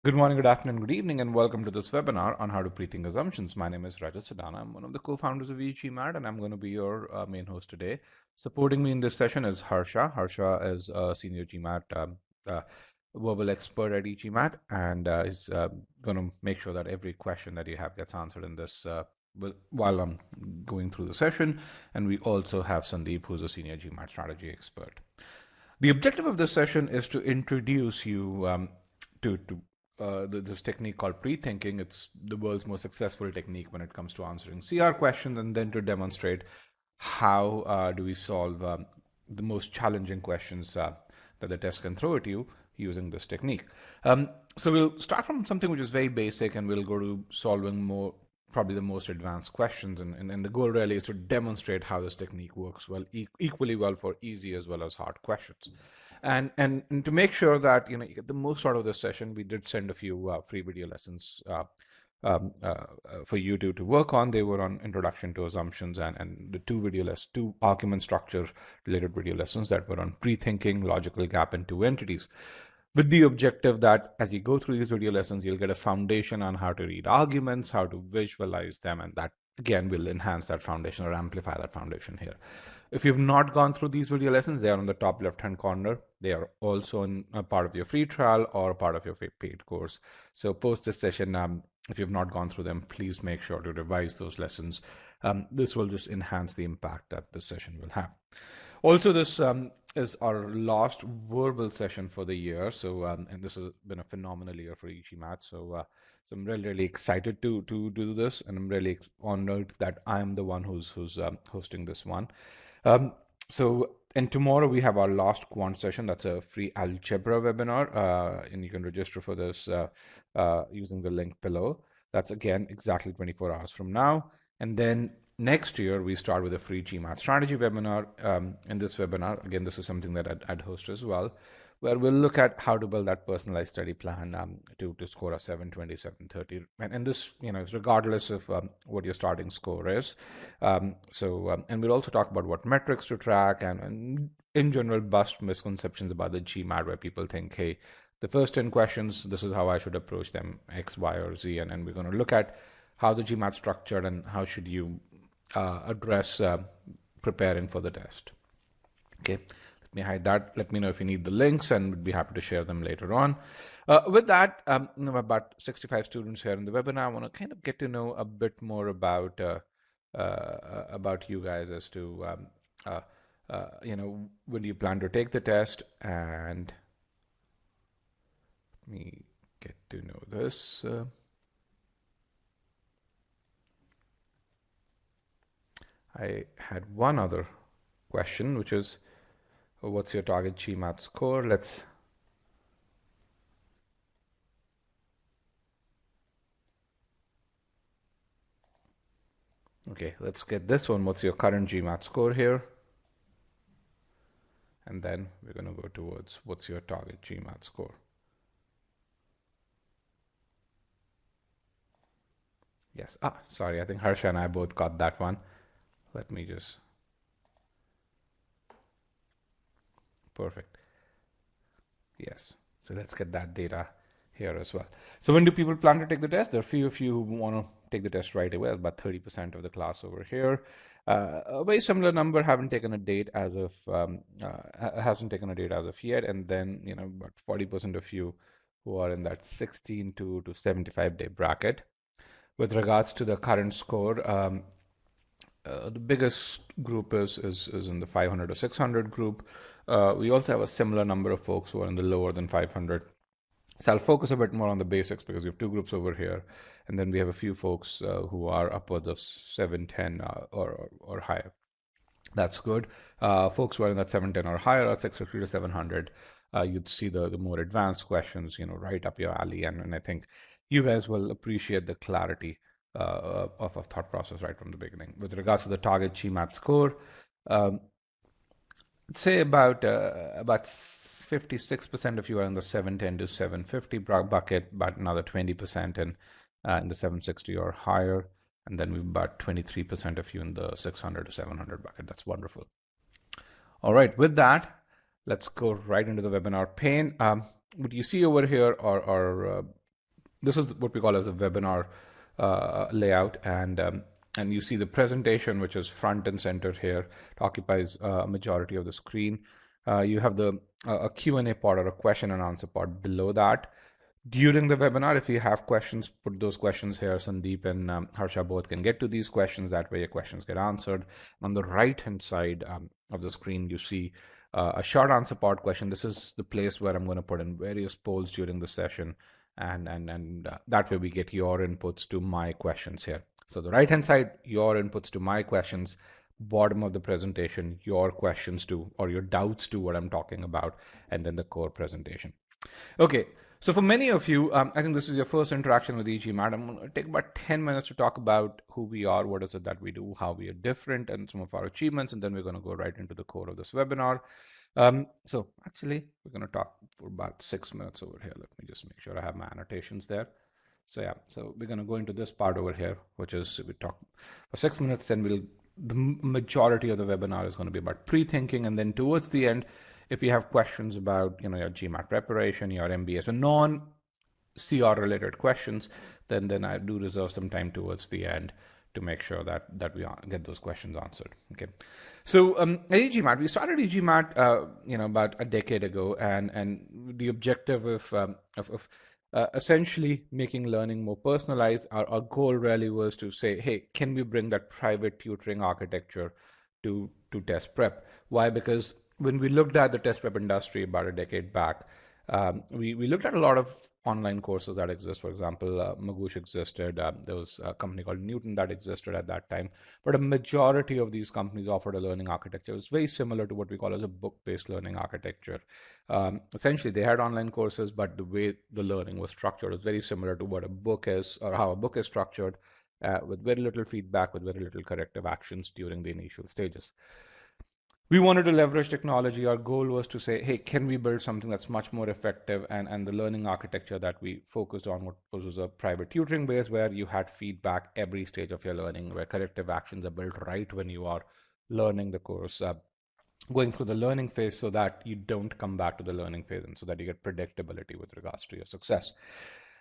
Good morning, good afternoon, good evening, and welcome to this webinar on how to pre-think assumptions. My name is Rajat Sadana. I'm one of the co-founders of e-GMAT, and I'm going to be your main host today. Supporting me in this session is Harsha. Harsha is a senior GMAT verbal expert at e-GMAT, and is going to make sure that every question that you have gets answered in this while I'm going through the session. And we also have Sandeep, who's a senior GMAT strategy expert. The objective of this session is to introduce you to this technique called pre-thinking. It's the world's most successful technique when it comes to answering CR questions, and then to demonstrate how do we solve the most challenging questions that the test can throw at you using this technique. So we'll start from something which is very basic, and we'll go to solving probably the most advanced questions. And the goal really is to demonstrate how this technique works equally well for easy as well as hard questions. And to make sure that you get the most out of this session, we did send a few free video lessons for you to work on. They were on introduction to assumptions and the two argument structure related video lessons that were on pre-thinking, logical gap, and two entities, with the objective that as you go through these video lessons, you'll get a foundation on how to read arguments, how to visualize them, and that again will enhance that foundation or amplify that foundation here. If you've not gone through these video lessons, they are on the top left-hand corner. They are also in a part of your free trial or part of your paid course. So post this session, if you've not gone through them, please make sure to revise those lessons. This will just enhance the impact that this session will have. Also, this is our last verbal session for the year. So, and this has been a phenomenal year for e-GMAT. So I'm really excited to do this, and I'm really honored that I'm the one who's hosting this one. And tomorrow we have our last quant session. That's a free algebra webinar, and you can register for this using the link below. That's again exactly 24 hours from now. And then next year we start with a free GMAT strategy webinar. In this webinar, again, this is something that I'd host as well, where we'll look at how to build that personalized study plan to score a 720, 730. And this, is regardless of what your starting score is. And we'll also talk about what metrics to track and in general, bust misconceptions about the GMAT, where people think, hey, the first 10 questions, this is how I should approach them, X, Y, or Z. And we're going to look at how the GMAT's structured and how should you address preparing for the test. Okay. Let me hide that. Let me know if you need the links, and we'd be happy to share them later on. With that, about 65 students here in the webinar. I want to kind of get to know a bit more about you guys as to when do you plan to take the test, and let me get to know this. I had one other question, which is, what's your target GMAT score? Let's get this one. What's your current GMAT score here? And then we're going to go towards what's your target GMAT score. Yes. Sorry. I think Harsha and I both got that one. Let me just. Perfect. Yes. So let's get that data here as well. So when do people plan to take the test? There are a few of you who want to take the test right away, about 30% of the class over here. A very similar number hasn't taken a date as of yet, and then about 40% of you who are in that 16 to 75 day bracket. With regards to the current score, the biggest group is in the 500 or 600 group. We also have a similar number of folks who are in the lower than 500. So I'll focus a bit more on the basics because we have two groups over here, and then we have a few folks who are upwards of 710 or higher. That's good. Folks who are in that 710 or higher, or 650 to 700, you'd see the more advanced questions, right up your alley, and I think you guys will appreciate the clarity of a thought process right from the beginning. With regards to the target GMAT score, say about 56% of you are in the 710 to 750 bucket, about another 20% in the 760 or higher, and then we've about 23% of you in the 600 to 700 bucket. That's wonderful. All right, with that, let's go right into the webinar pane. What you see over here are this is what we call as a webinar layout, and you see the presentation, which is front and center here. It occupies a majority of the screen. You have the a Q&A part or a question and answer part below that. During the webinar, if you have questions, put those questions here. Sandeep and Harsha both can get to these questions. That way your questions get answered. On the right-hand side of the screen, you see a short answer part question. This is the place where I'm going to put in various polls during the session. And that way we get your inputs to my questions here. So the right-hand side, your inputs to my questions. Bottom of the presentation, your questions to, or your doubts to what I'm talking about, and then the core presentation. Okay, so for many of you, I think this is your first interaction with e-GMAT. I'm going to take about 10 minutes to talk about who we are, what is it that we do, how we are different, and some of our achievements, and then we're going to go right into the core of this webinar. So actually, we're going to talk for about 6 minutes over here. Let me just make sure I have my annotations there. So yeah, so we're going to go into this part over here, which is we talk for 6 minutes, then the majority of the webinar is going to be about pre-thinking, and then towards the end, if you have questions about your GMAT preparation, your MBS, and non-CR related questions, then I do reserve some time towards the end to make sure that we get those questions answered. Okay, so at e-GMAT, we started e-GMAT about a decade ago, and the objective of essentially making learning more personalized. Our goal really was to say, hey, can we bring that private tutoring architecture to test prep? Why? Because when we looked at the test prep industry about a decade back, we looked at a lot of online courses that exist. For example, Magoosh existed. There was a company called Newton that existed at that time. But a majority of these companies offered a learning architecture. It was very similar to what we call as a book-based learning architecture. Essentially, they had online courses, but the way the learning was structured was very similar to what a book is, or how a book is structured, with very little feedback, with very little corrective actions during the initial stages. We wanted to leverage technology. Our goal was to say, hey, can we build something that's much more effective? And the learning architecture that we focused on was a private tutoring base where you had feedback every stage of your learning, where corrective actions are built right when you are learning the course, going through the learning phase, so that you don't come back to the learning phase, and so that you get predictability with regards to your success.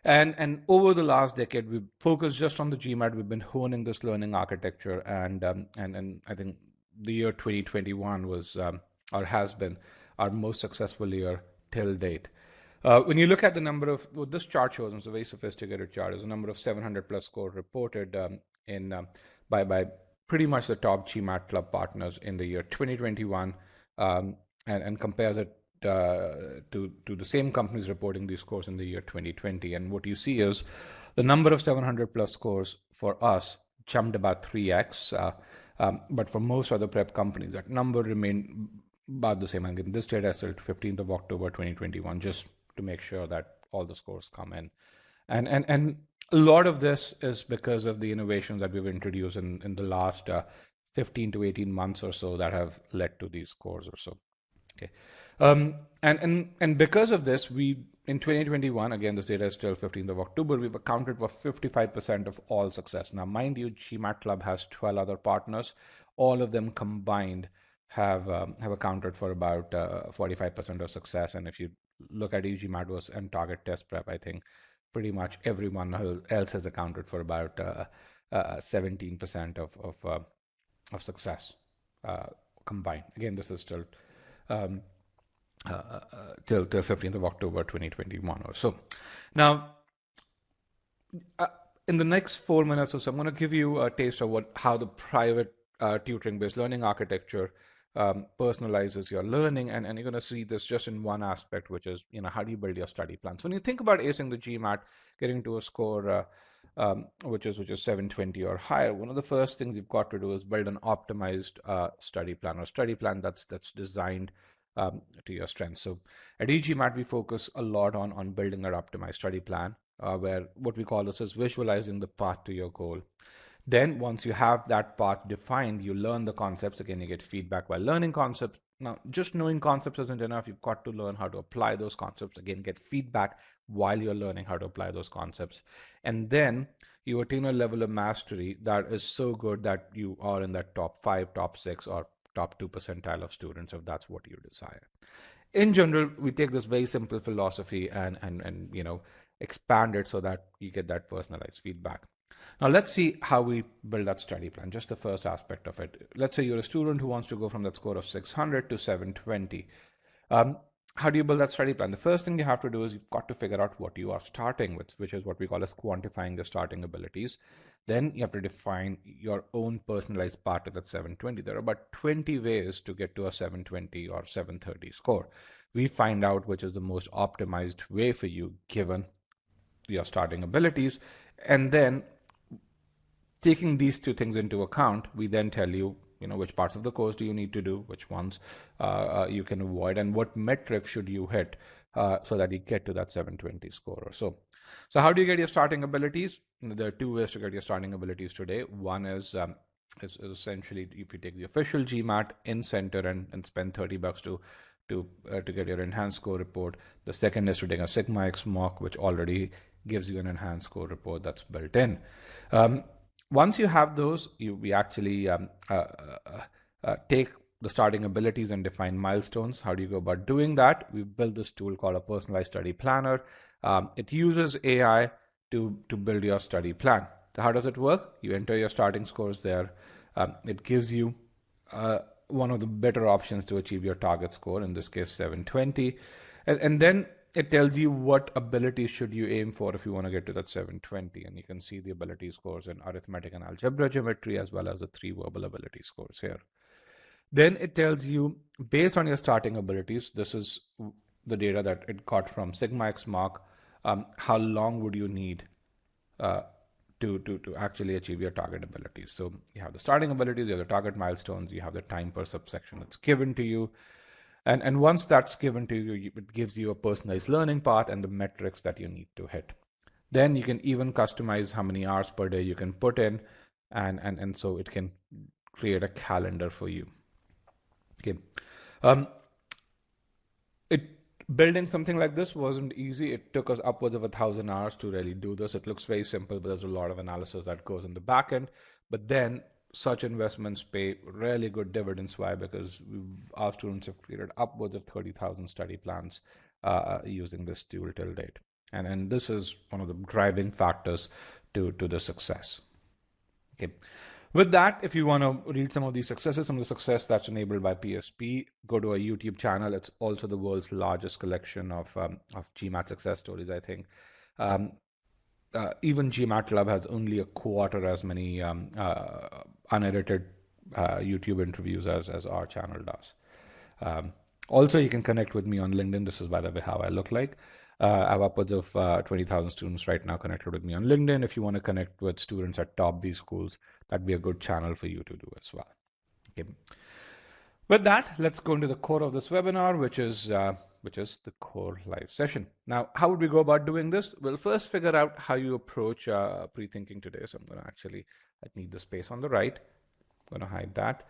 And over the last decade, we've focused just on the GMAT. We've been honing this learning architecture, and I think the year 2021 was or has been our most successful year till date. When you look at the number of, what this chart shows, it's a very sophisticated chart, is a number of 700 plus scores reported by pretty much the top GMAT club partners in the year 2021, and compares it to the same companies reporting these scores in the year 2020. And what you see is the number of 700 plus scores for us jumped about 3x. But for most other prep companies, that number remained about the same. Again, this data is till 15th of October 2021, just to make sure that all the scores come in. And a lot of this is because of the innovations that we've introduced in the last 15 to 18 months or so that have led to these scores or so. Okay, and because of this, in 2021, again, this data is still 15th of October, we've accounted for 55% of all success. Now, mind you, GMAT Club has 12 other partners. All of them combined have accounted for about 45% of success. And if you look at e-GMAT and Target Test Prep, I think pretty much everyone else has accounted for about 17% of success combined. Again, this is still till 15th of October 2021 or so. Now, in the next 4 minutes or so, I'm going to give you a taste of how the private tutoring-based learning architecture personalizes your learning, and you're going to see this just in one aspect, which is how do you build your study plans. When you think about acing the GMAT, getting to a score which is 720 or higher, one of the first things you've got to do is build an optimized study plan, or study plan that's designed to your strengths. So at e-GMAT, we focus a lot on building that optimized study plan, where what we call this is visualizing the path to your goal. Then once you have that path defined, you learn the concepts. Again, you get feedback while learning concepts. Now, just knowing concepts isn't enough. You've got to learn how to apply those concepts. Again, get feedback while you're learning how to apply those concepts. And then you attain a level of mastery that is so good that you are in that top 5, top 6, or top 2 percentile of students, if that's what you desire. In general, we take this very simple philosophy and expand it so that you get that personalized feedback. Now let's see how we build that study plan, just the first aspect of it. Let's say you're a student who wants to go from that score of 600 to 720. How do you build that study plan? The first thing you have to do is you've got to figure out what you are starting with, which is what we call as quantifying the starting abilities. Then you have to define your own personalized path to that 720. There are about 20 ways to get to a 720 or 730 score. We find out which is the most optimized way for you given your starting abilities. And then taking these two things into account, we then tell you, which parts of the course do you need to do, which ones you can avoid, and what metrics should you hit so that you get to that 720 score or so. So how do you get your starting abilities? There are two ways to get your starting abilities today. One is essentially if you take the official GMAT in center and spend $30 to get your enhanced score report. The second is to take a Sigma X mock, which already gives you an enhanced score report that's built in. Once you have those, we actually take the starting abilities and define milestones. How do you go about doing that? We've built this tool called a personalized study planner. It uses AI to build your study plan. So how does it work? You enter your starting scores there. It gives you one of the better options to achieve your target score, in this case 720. And then it tells you what abilities should you aim for if you want to get to that 720. And you can see the ability scores in arithmetic and algebra geometry, as well as the 3 verbal ability scores here. Then it tells you, based on your starting abilities, this is the data that it got from Sigma X mock, how long would you need to actually achieve your target abilities. So you have the starting abilities, you have the target milestones, you have the time per subsection that's given to you. And once that's given to you, it gives you a personalized learning path and the metrics that you need to hit. Then you can even customize how many hours per day you can put in, and so it can create a calendar for you. Okay. Building something like this wasn't easy. It took us upwards of 1,000 hours to really do this. It looks very simple, but there's a lot of analysis that goes in the back end. But then such investments pay really good dividends. Why? Because our students have created upwards of 30,000 study plans using this tool till date. And this is one of the driving factors to the success. Okay. With that, if you want to read some of these successes, some of the success that's enabled by PSP, go to our YouTube channel. It's also the world's largest collection of GMAT success stories, I think. Even GMAT Club has only a quarter as many unedited YouTube interviews as our channel does. Also, you can connect with me on LinkedIn. This is, by the way, how I look like. I have upwards of 20,000 students right now connected with me on LinkedIn. If you want to connect with students at top B schools, that'd be a good channel for you to do as well. Okay. With that, let's go into the core of this webinar, which is the core live session. Now, how would we go about doing this? We'll first figure out how you approach pre-thinking today. So I'm going to I need the space on the right. I'm going to hide that.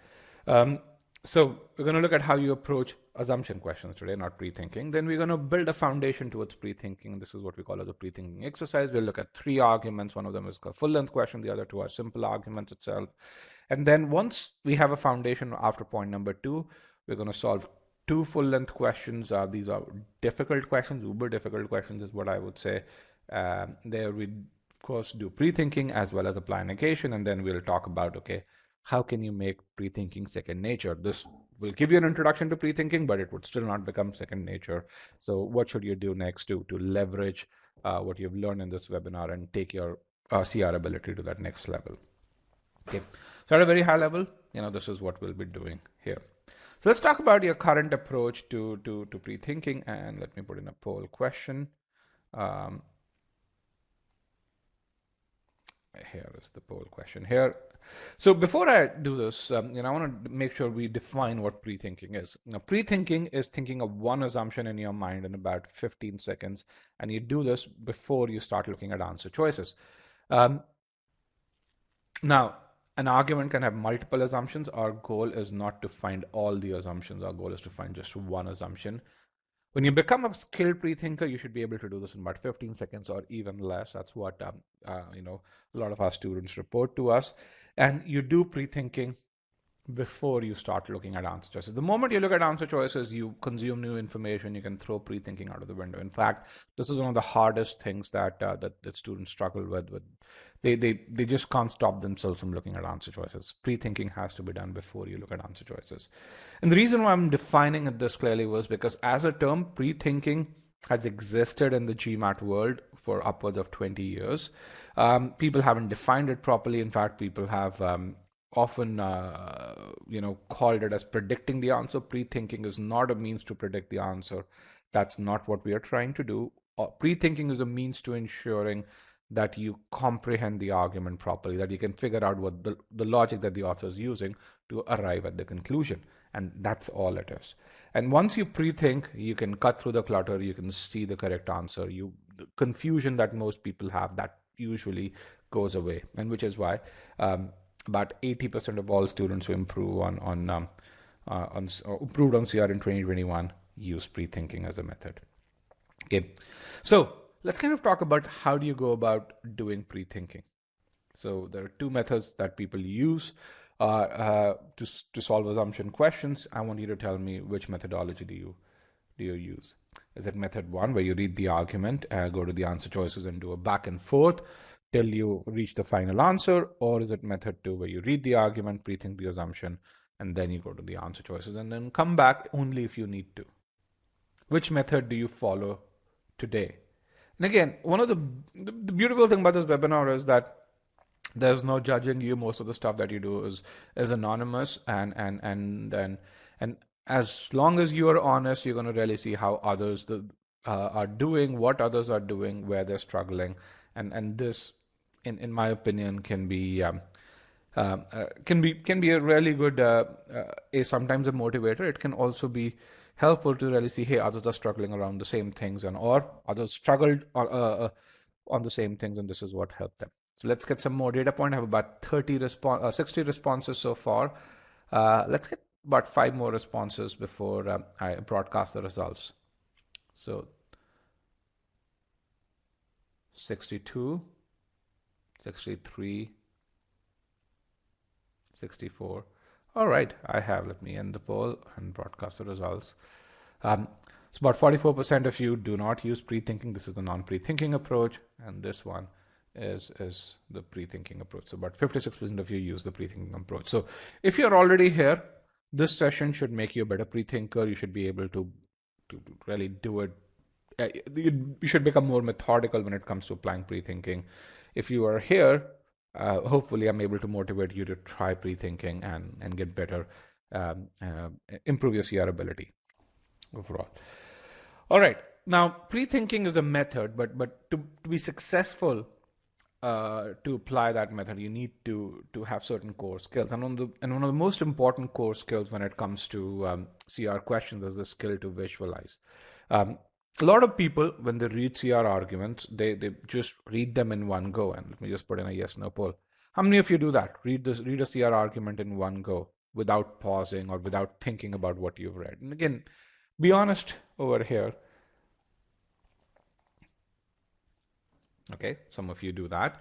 So we're going to look at how you approach assumption questions today, not pre-thinking. Then we're going to build a foundation towards pre-thinking. This is what we call as a pre-thinking exercise. We'll look at 3 arguments. One of them is a full-length question. The other 2 are simple arguments itself. And then once we have a foundation after point number 2, we're going to solve 2 full-length questions. These are difficult questions, uber difficult questions is what I would say. There we, of course, do pre-thinking as well as apply negation. And then we'll talk about, okay, how can you make pre-thinking second nature? This will give you an introduction to pre-thinking, but it would still not become second nature. So what should you do next to leverage what you've learned in this webinar and take your CR ability to that next level? Okay, so at a very high level, this is what we'll be doing here. So let's talk about your current approach to pre-thinking, and let me put in a poll question. Here is the poll question here. So before I do this, I want to make sure we define what pre-thinking is. Now, pre-thinking is thinking of one assumption in your mind in about 15 seconds, and you do this before you start looking at answer choices. Now, an argument can have multiple assumptions. Our goal is not to find all the assumptions. Our goal is to find just one assumption. When you become a skilled pre-thinker, you should be able to do this in about 15 seconds or even less. That's what a lot of our students report to us. And you do pre-thinking before you start looking at answer choices. The moment you look at answer choices, you consume new information. You can throw pre-thinking out of the window. In fact, this is one of the hardest things that students struggle with. They just can't stop themselves from looking at answer choices. Pre-thinking has to be done before you look at answer choices. And the reason why I'm defining it this clearly was because as a term, pre-thinking has existed in the GMAT world for upwards of 20 years. People haven't defined it properly. In fact, people have often called it as predicting the answer. Pre-thinking is not a means to predict the answer. That's not what we are trying to do. Pre-thinking is a means to ensuring that you comprehend the argument properly, that you can figure out what the logic that the author is using to arrive at the conclusion. And that's all it is. And once you pre-think, you can cut through the clutter, you can see the correct answer. The confusion that most people have, that usually goes away. And which is why about 80% of all students who improve improved on CR in 2021 use pre-thinking as a method. Okay, so let's kind of talk about how do you go about doing pre-thinking. So there are two methods that people use to solve assumption questions. I want you to tell me which methodology do you use. Is it method one, where you read the argument, go to the answer choices and do a back and forth till you reach the final answer? Or is it method two, where you read the argument, pre-think the assumption, and then you go to the answer choices and then come back only if you need to? Which method do you follow today? And again, one of the beautiful thing about this webinar is that there's no judging you. Most of the stuff that you do is anonymous, and as long as you are honest, you're going to really see how others are doing, what others are doing, where they're struggling, and this, in my opinion, can be a really good sometimes a motivator. It can also be helpful to really see, hey, others are struggling around the same things, or others struggled on the same things, and this is what helped them. So let's get some more data point. I have about 60 responses so far. Let's get about 5 more responses before I broadcast the results. So 62, 63, 64. All right, let me end the poll and broadcast the results. So about 44% of you do not use pre-thinking. This is the non-pre-thinking approach, and this one is the pre-thinking approach. So about 56% of you use the pre-thinking approach. So if you're already here, this session should make you a better pre-thinker. You should be able to really do it. You should become more methodical when it comes to applying pre-thinking. If you are here, hopefully I'm able to motivate you to try pre-thinking and get better, improve your CR ability overall. All right, now pre-thinking is a method, but to be successful, to apply that method, you need to have certain core skills. And one of the most important core skills when it comes to CR questions is the skill to visualize. A lot of people, when they read CR arguments, they just read them in one go. And let me just put in a yes no poll. How many of you do that? Read a CR argument in one go without pausing or without thinking about what you've read. And again, be honest over here. Okay, some of you do that.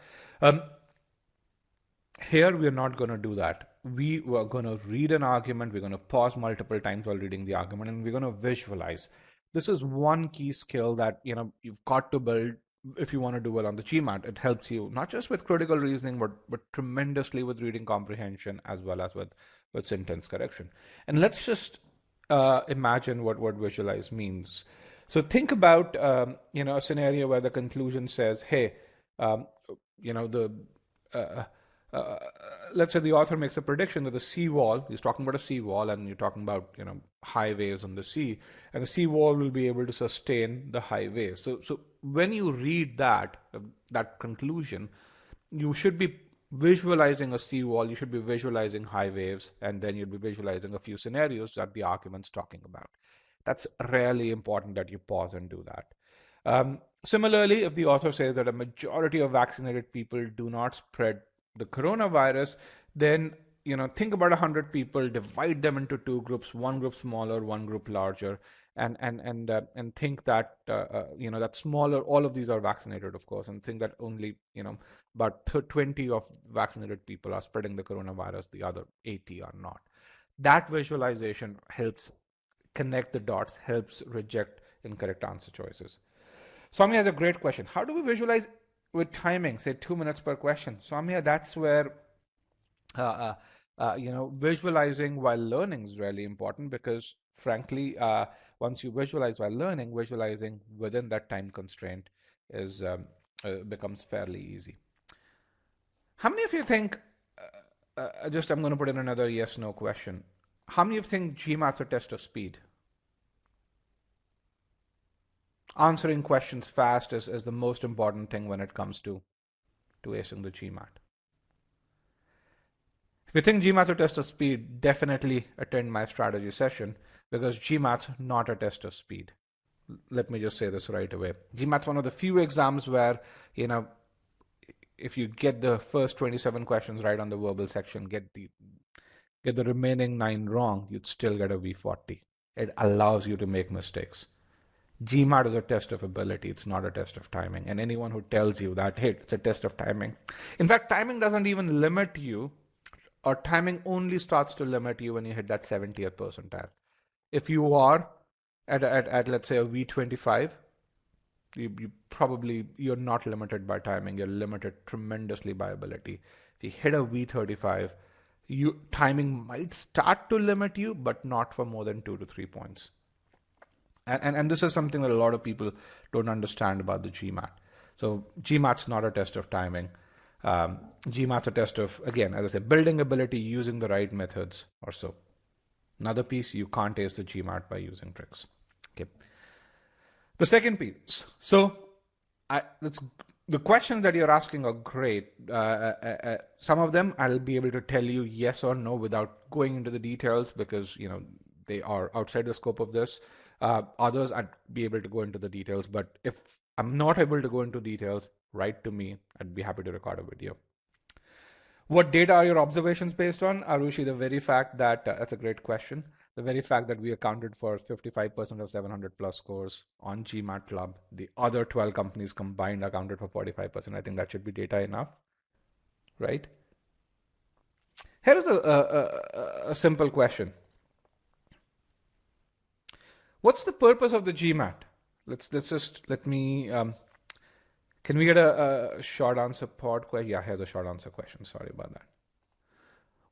Here, we're not going to do that. We were going to read an argument. We're going to pause multiple times while reading the argument, and we're going to visualize. This is one key skill that you've got to build if you want to do well on the GMAT. It helps you not just with critical reasoning, but tremendously with reading comprehension as well as with sentence correction. And let's just imagine what visualize means. So think about a scenario where the conclusion says, hey, let's say the author makes a prediction that the seawall, he's talking about a seawall, and you're talking about high waves on the sea, and the seawall will be able to sustain the high waves. So when you read that conclusion, you should be visualizing a seawall, you should be visualizing high waves, and then you'll be visualizing a few scenarios that the argument's talking about. That's really important that you pause and do that. Similarly, if the author says that a majority of vaccinated people do not spread the coronavirus, then think about 100 people, divide them into two groups, one group smaller, one group larger, and think that that smaller, all of these are vaccinated, of course, and think that only about 20 of vaccinated people are spreading the coronavirus, the other 80 are not. That visualization helps connect the dots, helps reject incorrect answer choices. Swami has a great question. How do we visualize with timing, say 2 minutes per question? Swami, that's where visualizing while learning is really important because, frankly, once you visualize while learning, visualizing within that time constraint is becomes fairly easy. How many of you think? I'm going to put in another yes/no question. How many of you think GMAT's a test of speed? Answering questions fast is the most important thing when it comes to acing the GMAT. If you think GMAT's a test of speed, definitely attend my strategy session because GMAT's not a test of speed. Let me just say this right away. GMAT's one of the few exams where, if you get the first 27 questions right on the verbal section, get the remaining 9 wrong, you'd still get a V40. It allows you to make mistakes. GMAT is a test of ability. It's not a test of timing. And anyone who tells you that, hey, it's a test of timing. In fact, timing doesn't even limit you, or timing only starts to limit you when you hit that 70th percentile. If you are at let's say a V25, you're not limited by timing. You're limited tremendously by ability. If you hit a V35, timing might start to limit you, but not for more than 2 to 3 points. And this is something that a lot of people don't understand about the GMAT. So GMAT's not a test of timing. GMAT's a test of, again, as I said, building ability using the right methods or so. Another piece, you can't ace the GMAT by using tricks. Okay. The second piece. So the questions that you're asking are great. Some of them I'll be able to tell you yes or no without going into the details because they are outside the scope of this. Others I'd be able to go into the details, but if I'm not able to go into details, write to me. I'd be happy to record a video. What data are your observations based on? Arushi, the very fact that, that's a great question. The very fact that we accounted for 55% of 700 plus scores on GMAT Club, the other 12 companies combined accounted for 45%. I think that should be data enough, right? Here is a simple question. What's the purpose of the GMAT? Let me, can we get a short answer pod question? Yeah, here's a short answer question. Sorry about that.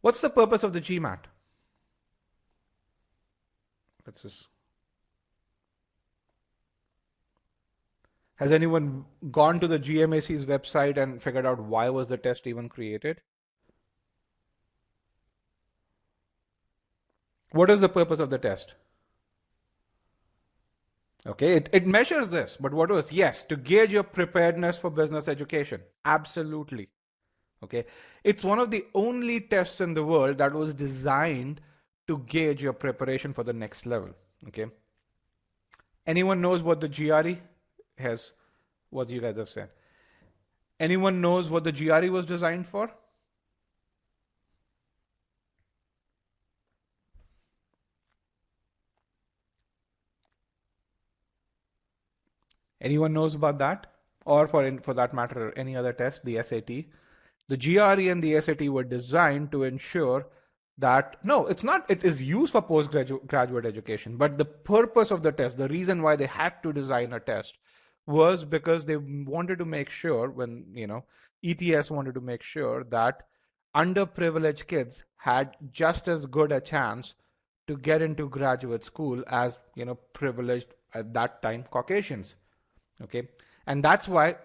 What's the purpose of the GMAT? Has anyone gone to the GMAC's website and figured out why was the test even created? What is the purpose of the test? Okay, it measures this, but what was? Yes, to gauge your preparedness for business education. Absolutely. Okay, it's one of the only tests in the world that was designed to gauge your preparation for the next level. Okay, anyone knows what the GRE has, what you guys have said? Anyone knows what the GRE was designed for? Anyone knows about that? Or for that matter, any other test, the SAT? The GRE and the SAT were designed to ensure that, no, it's not, it is used for postgraduate education, but the purpose of the test, the reason why they had to design a test was because they wanted to make sure ETS wanted to make sure that underprivileged kids had just as good a chance to get into graduate school as, privileged at that time Caucasians. Okay. And that's why,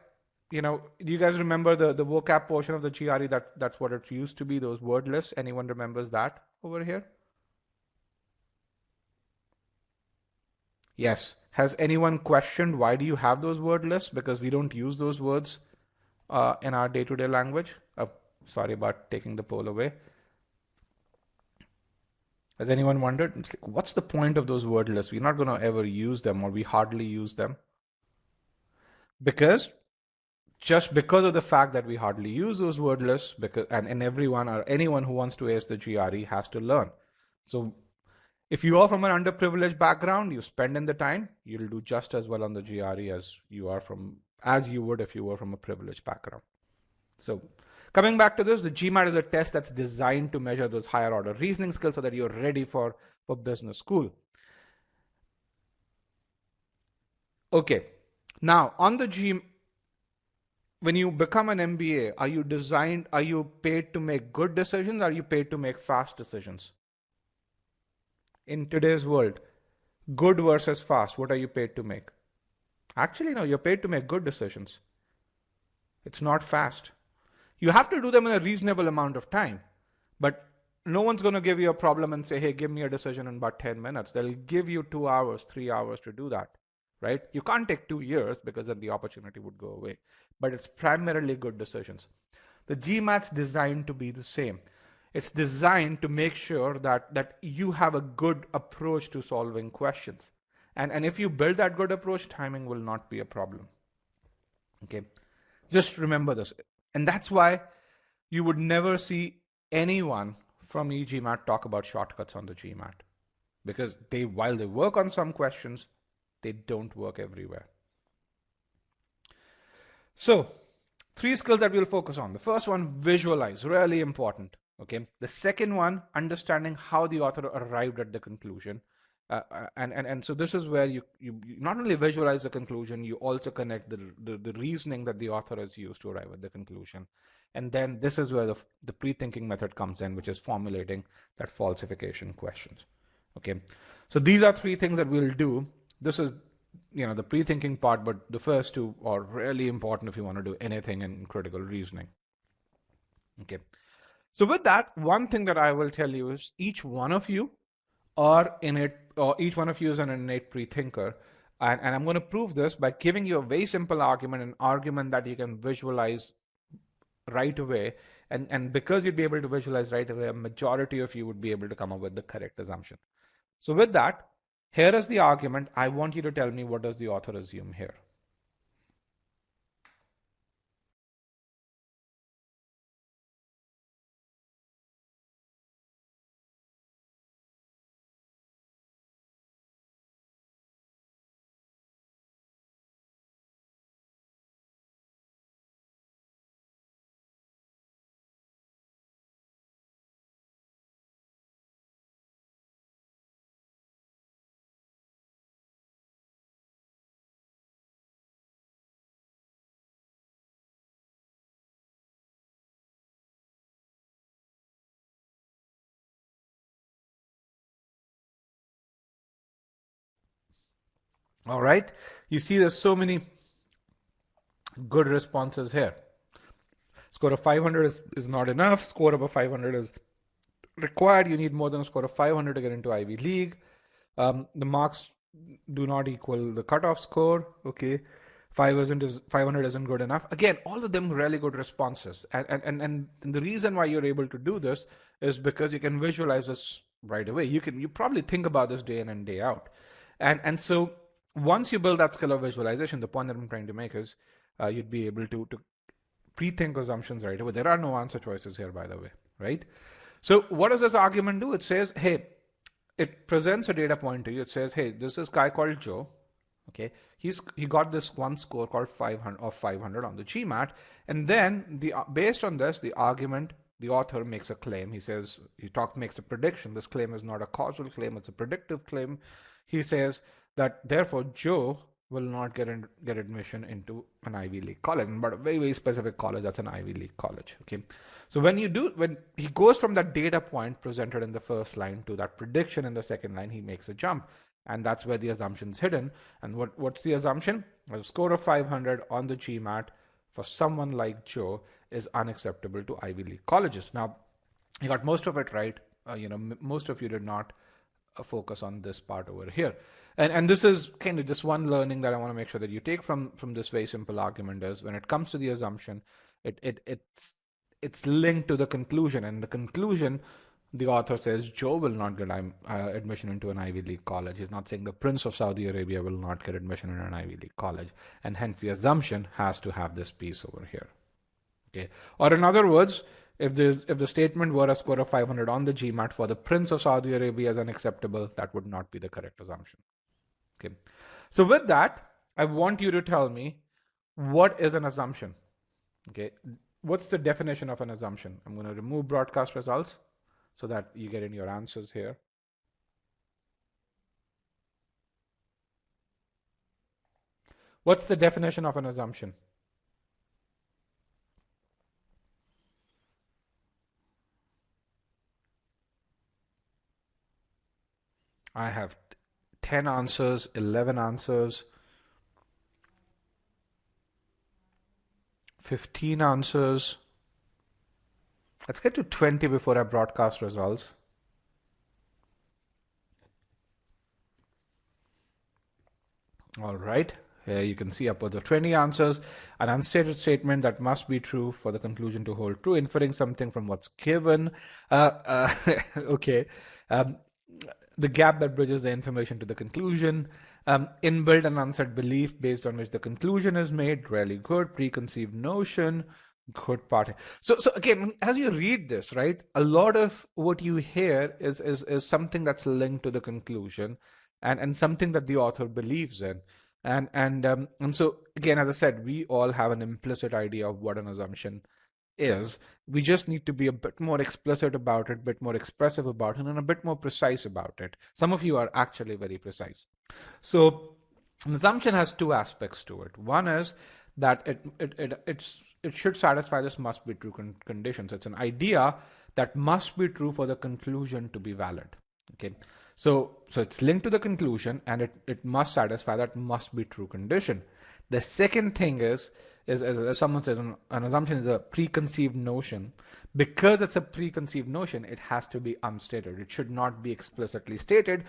do you guys remember the vocab portion of the GRE? That's what it used to be, those word lists. Anyone remembers that over here? Yes. Has anyone questioned why do you have those word lists? Because we don't use those words in our day-to-day language. Sorry about taking the poll away. Has anyone wondered? It's like, what's the point of those word lists? We're not going to ever use them, or we hardly use them. Because of the fact that we hardly use those word lists, and everyone or anyone who wants to ace the GRE has to learn. So if you are from an underprivileged background, you spend in the time, you'll do just as well on the GRE as you would if you were from a privileged background. So coming back to this, the GMAT is a test that's designed to measure those higher order reasoning skills so that you're ready for business school. Okay, now on the when you become an MBA, are you paid to make good decisions? Or are you paid to make fast decisions? In today's world, good versus fast, what are you paid to make? Actually, no, you're paid to make good decisions. It's not fast. You have to do them in a reasonable amount of time, but no one's going to give you a problem and say, hey, give me a decision in about 10 minutes. They'll give you 2 hours, 3 hours to do that, right? You can't take 2 years because then the opportunity would go away, but it's primarily good decisions. The GMAT's designed to be the same. It's designed to make sure that you have a good approach to solving questions. And if you build that good approach, timing will not be a problem. Okay, just remember this. And that's why you would never see anyone from e-GMAT talk about shortcuts on the GMAT. Because while they work on some questions, they don't work everywhere. So 3 skills that we'll focus on. The first one, visualize, really important. Okay. The second one, understanding how the author arrived at the conclusion. And so this is where you not only visualize the conclusion, you also connect the reasoning that the author has used to arrive at the conclusion. And then this is where the pre-thinking method comes in, which is formulating that falsification questions. Okay. So these are 3 things that we'll do. This is, the pre-thinking part, but the first 2 are really important if you want to do anything in critical reasoning. Okay. So with that, one thing that I will tell you is each one of you each one of you is an innate pre-thinker. And I'm going to prove this by giving you a very simple argument, an argument that you can visualize right away. And because you'd be able to visualize right away, a majority of you would be able to come up with the correct assumption. So with that, here is the argument. I want you to tell me, what does the author assume here? All right. You see there's so many good responses here. Score of 500 is not enough. Score above 500 is required. You need more than a score of 500 to get into Ivy League. The marks do not equal the cutoff score. Okay. 500 isn't good enough. Again, all of them really good responses. And the reason why you're able to do this is because you can visualize this right away. You probably think about this day in and day out. And so once you build that skill of visualization, the point that I'm trying to make is you'd be able to pre-think assumptions right away. There are no answer choices here, by the way, right? So what does this argument do? It says, hey, it presents a data point to you. It says, hey, this is guy called Joe. Okay, he got this one score called 500 on the GMAT, and then based on this, the author makes a claim. He says makes a prediction. This claim is not a causal claim; it's a predictive claim. He says that therefore Joe will not get admission into an Ivy League college, but a very, very specific college, that's an Ivy League college. Okay, so when he goes from that data point presented in the first line to that prediction in the second line, he makes a jump, and that's where the assumption's hidden. And what's the assumption? A score of 500 on the GMAT for someone like Joe is unacceptable to Ivy League colleges. Now, you got most of it right. Most of you did not focus on this part over here. And this is kind of just one learning that I want to make sure that you take from this very simple argument is when it comes to the assumption, it's linked to the conclusion. And the conclusion, the author says Joe will not get admission into an Ivy League college. He's not saying the Prince of Saudi Arabia will not get admission in an Ivy League college. And hence the assumption has to have this piece over here. Okay. Or in other words, if the statement were a score of 500 on the GMAT for the Prince of Saudi Arabia as unacceptable, that would not be the correct assumption. Okay. So with that, I want you to tell me what is an assumption. Okay. what's the definition of an assumption? I'm going to remove broadcast results so that you get in your answers here. What's the definition of an assumption? I have 10 answers, 11 answers, 15 answers. Let's get to 20 before I broadcast results. All right. Here you can see upwards of 20 answers. An unstated statement that must be true for the conclusion to hold true, inferring something from what's given. Okay. The gap that bridges the information to the conclusion. Inbuilt and unsaid belief based on which the conclusion is made. Really good. Preconceived notion. Good part. So again, as you read this, right, a lot of what you hear is something that's linked to the conclusion and something that the author believes in. And so again, as I said, we all have an implicit idea of what an assumption is. We just need to be a bit more explicit about it, a bit more expressive about it, and a bit more precise about it. Some of you are actually very precise. So an assumption has two aspects to it. One is that it should satisfy this must be true conditions. It's an idea that must be true for the conclusion to be valid. Okay. So it's linked to the conclusion and it must satisfy that must be true condition. The second thing is as someone said, an assumption is a preconceived notion. Because it's a preconceived notion, it has to be unstated. It should not be explicitly stated.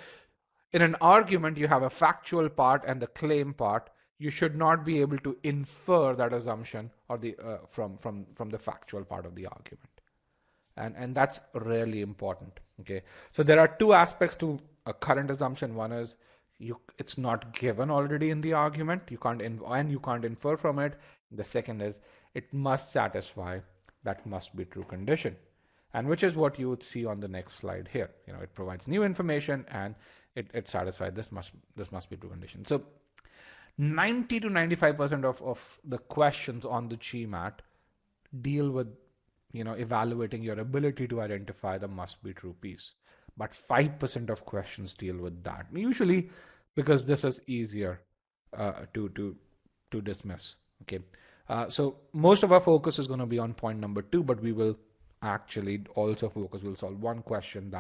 In an argument, you have a factual part and the claim part. You should not be able to infer that assumption or the from the factual part of the argument. And that's really important. Okay, so there are two aspects to a current assumption. One is it's not given already in the argument. You can't infer from it. The second is it must satisfy that must be true condition, and which is what you would see on the next slide here. It provides new information and it satisfies this must be true condition. So 90 to 95% of the questions on the GMAT deal with evaluating your ability to identify the must be true piece, but 5% of questions deal with that, usually because this is easier to dismiss. Okay, so most of our focus is going to be on point number 2, but we will actually also we'll solve one question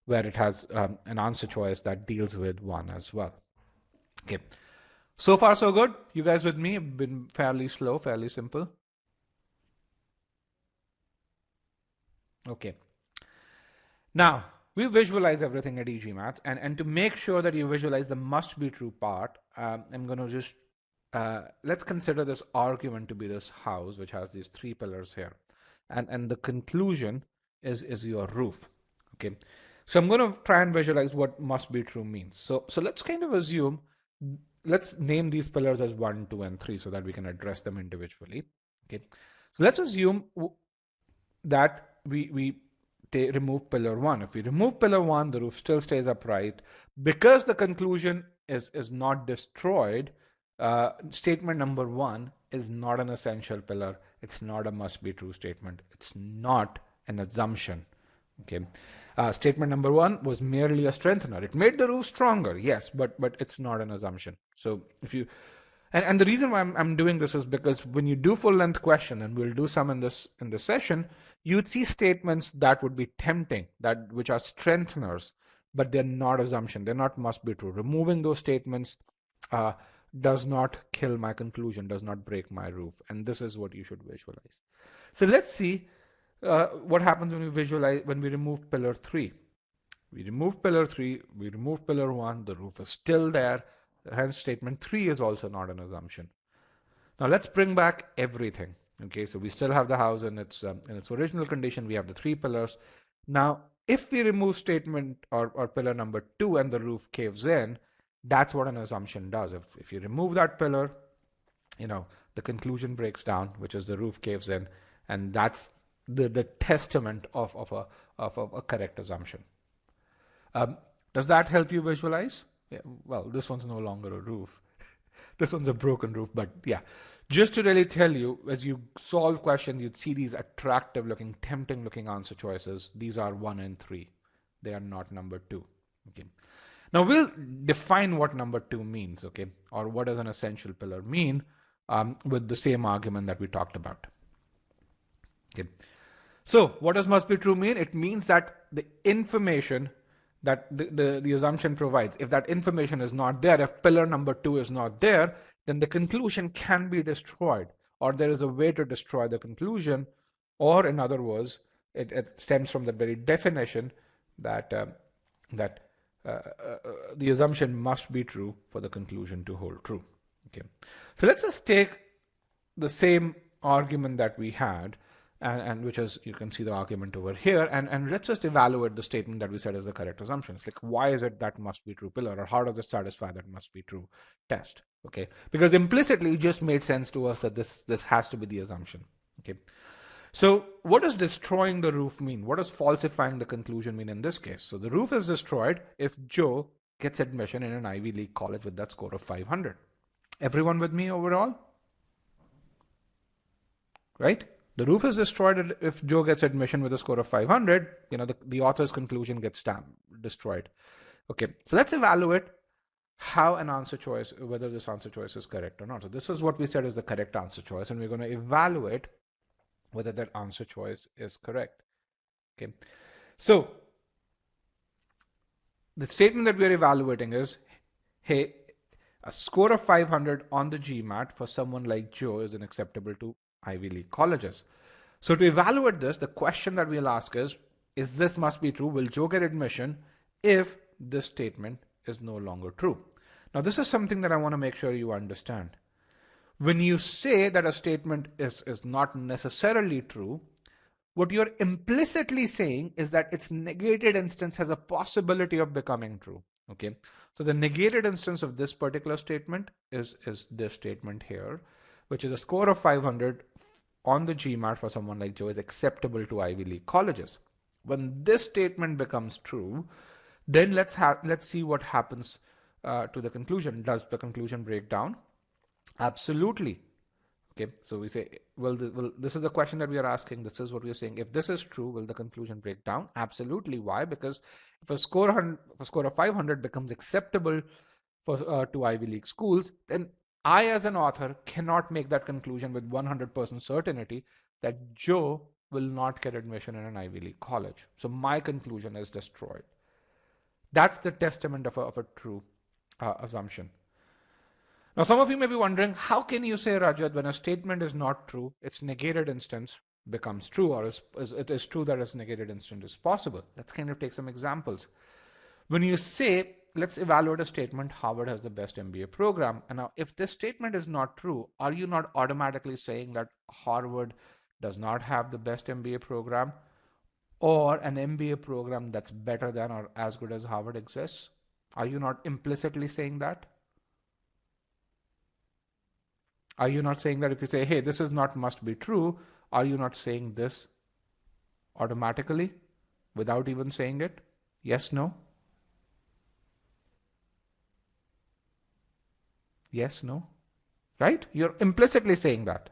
where it has an answer choice that deals with 1 as well. Okay, so far so good. You guys with me? Been fairly slow, fairly simple. Okay, now we visualize everything at e-GMAT, and to make sure that you visualize the must be true part, I'm going to just let's consider this argument to be this house which has these 3 pillars here, and the conclusion is your roof. Okay, so I'm going to try and visualize what must be true means. So let's kind of assume, let's name these pillars as 1, 2, and 3 so that we can address them individually. Okay, so let's assume that we remove pillar 1. If we remove pillar 1, the roof still stays upright. Because the conclusion is not destroyed, statement number 1 is not an essential pillar. It's not a must be true statement. It's not an assumption. Okay, statement number 1 was merely a strengthener. It made the roof stronger, yes, but it's not an assumption. So if you and the reason why I'm doing this is because when you do full length question, and we'll do some in this session, you'd see statements that would be tempting, which are strengtheners, but they're not assumption. They're not must be true. Removing those statements does not kill my conclusion, does not break my roof, and this is what you should visualize. So let's see what happens when we remove pillar 3. We remove pillar 3, we remove pillar 1, the roof is still there. Hence, statement 3 is also not an assumption. Now let's bring back everything. Okay, so we still have the house in its original condition. We have the 3 pillars. Now, if we remove statement or pillar number 2 and the roof caves in, that's what an assumption does. If you remove that pillar, the conclusion breaks down, which is the roof caves in, and that's the testament of a correct assumption. Does that help you visualize? Yeah, well, this one's no longer a roof. This one's a broken roof, but yeah. Just to really tell you, as you solve questions, you'd see these attractive looking, tempting looking answer choices. These are 1 and 3. They are not number 2. Okay. Now we'll define what number 2 means, okay, or what does an essential pillar mean with the same argument that we talked about. Okay. So what does must be true mean? It means that the information that the assumption provides, if that information is not there, if pillar number 2 is not there, then the conclusion can be destroyed, or there is a way to destroy the conclusion, or in other words, it stems from the very definition that the assumption must be true for the conclusion to hold true. Okay, so let's just take the same argument that we had, and which is, you can see the argument over here, and let's just evaluate the statement that we said is the correct assumption. It's like, why is it that must be true pillar, or how does it satisfy that must be true test? Okay, because implicitly it just made sense to us that this has to be the assumption. Okay, so what does destroying the roof mean? What does falsifying the conclusion mean in this case? So the roof is destroyed if Joe gets admission in an Ivy League college with that score of 500. Everyone with me overall? Right? The roof is destroyed if Joe gets admission with a score of 500. You know, the author's conclusion gets destroyed. Okay, so let's evaluate how an answer choice, whether this answer choice is correct or not. So this is what we said is the correct answer choice, and we're going to evaluate whether that answer choice is correct. Okay, so the statement that we're evaluating is, hey, a score of 500 on the GMAT for someone like Joe is unacceptable to Ivy League colleges. So to evaluate this, the question that we'll ask is this must be true? Will Joe get admission if this statement is no longer true? Now, this is something that I want to make sure you understand. When you say that a statement is not necessarily true, what you're implicitly saying is that its negated instance has a possibility of becoming true. Okay, so the negated instance of this particular statement is this statement here, which is a score of 500 on the GMAT for someone like Joe is acceptable to Ivy League colleges. When this statement becomes true, then let's see what happens to the conclusion. Does the conclusion break down? Absolutely. Okay, so we say, well, this is the question that we are asking. This is what we are saying. If this is true, will the conclusion break down? Absolutely. Why? Because if a score of 500 becomes acceptable for to Ivy League schools, then I, as an author, cannot make that conclusion with 100% certainty that Joe will not get admission in an Ivy League college. So my conclusion is destroyed. That's the testament of a true assumption. Now, some of you may be wondering, how can you say, Rajat, when a statement is not true, its negated instance becomes true, or it is true that its negated instance is possible? Let's kind of take some examples. When you say, let's evaluate a statement, Harvard has the best MBA program. And now, if this statement is not true, are you not automatically saying that Harvard does not have the best MBA program, or an MBA program that's better than or as good as Harvard exists? Are you not implicitly saying that? Are you not saying that if you say, hey, this is not must be true, are you not saying this automatically without even saying it? Yes, no? Yes, no? Right? You're implicitly saying that.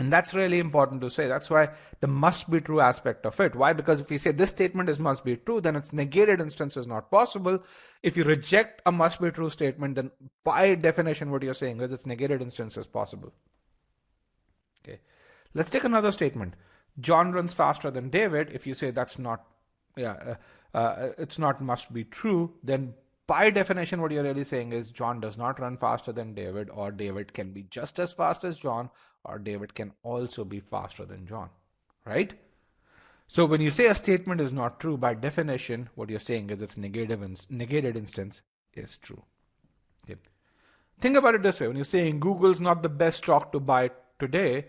And that's really important to say. That's why the must be true aspect of it. Why? Because if you say this statement is must be true, then its negated instance is not possible. If you reject a must be true statement, then by definition what you're saying is its negated instance is possible. Okay. Let's take another statement. John runs faster than David. If you say that's not, it's not must be true, then by definition what you're really saying is John does not run faster than David, or David can be just as fast as John, or David can also be faster than John, right? So when you say a statement is not true, by definition, what you're saying is its negated instance is true. Okay. Think about it this way. When you're saying Google's not the best stock to buy today,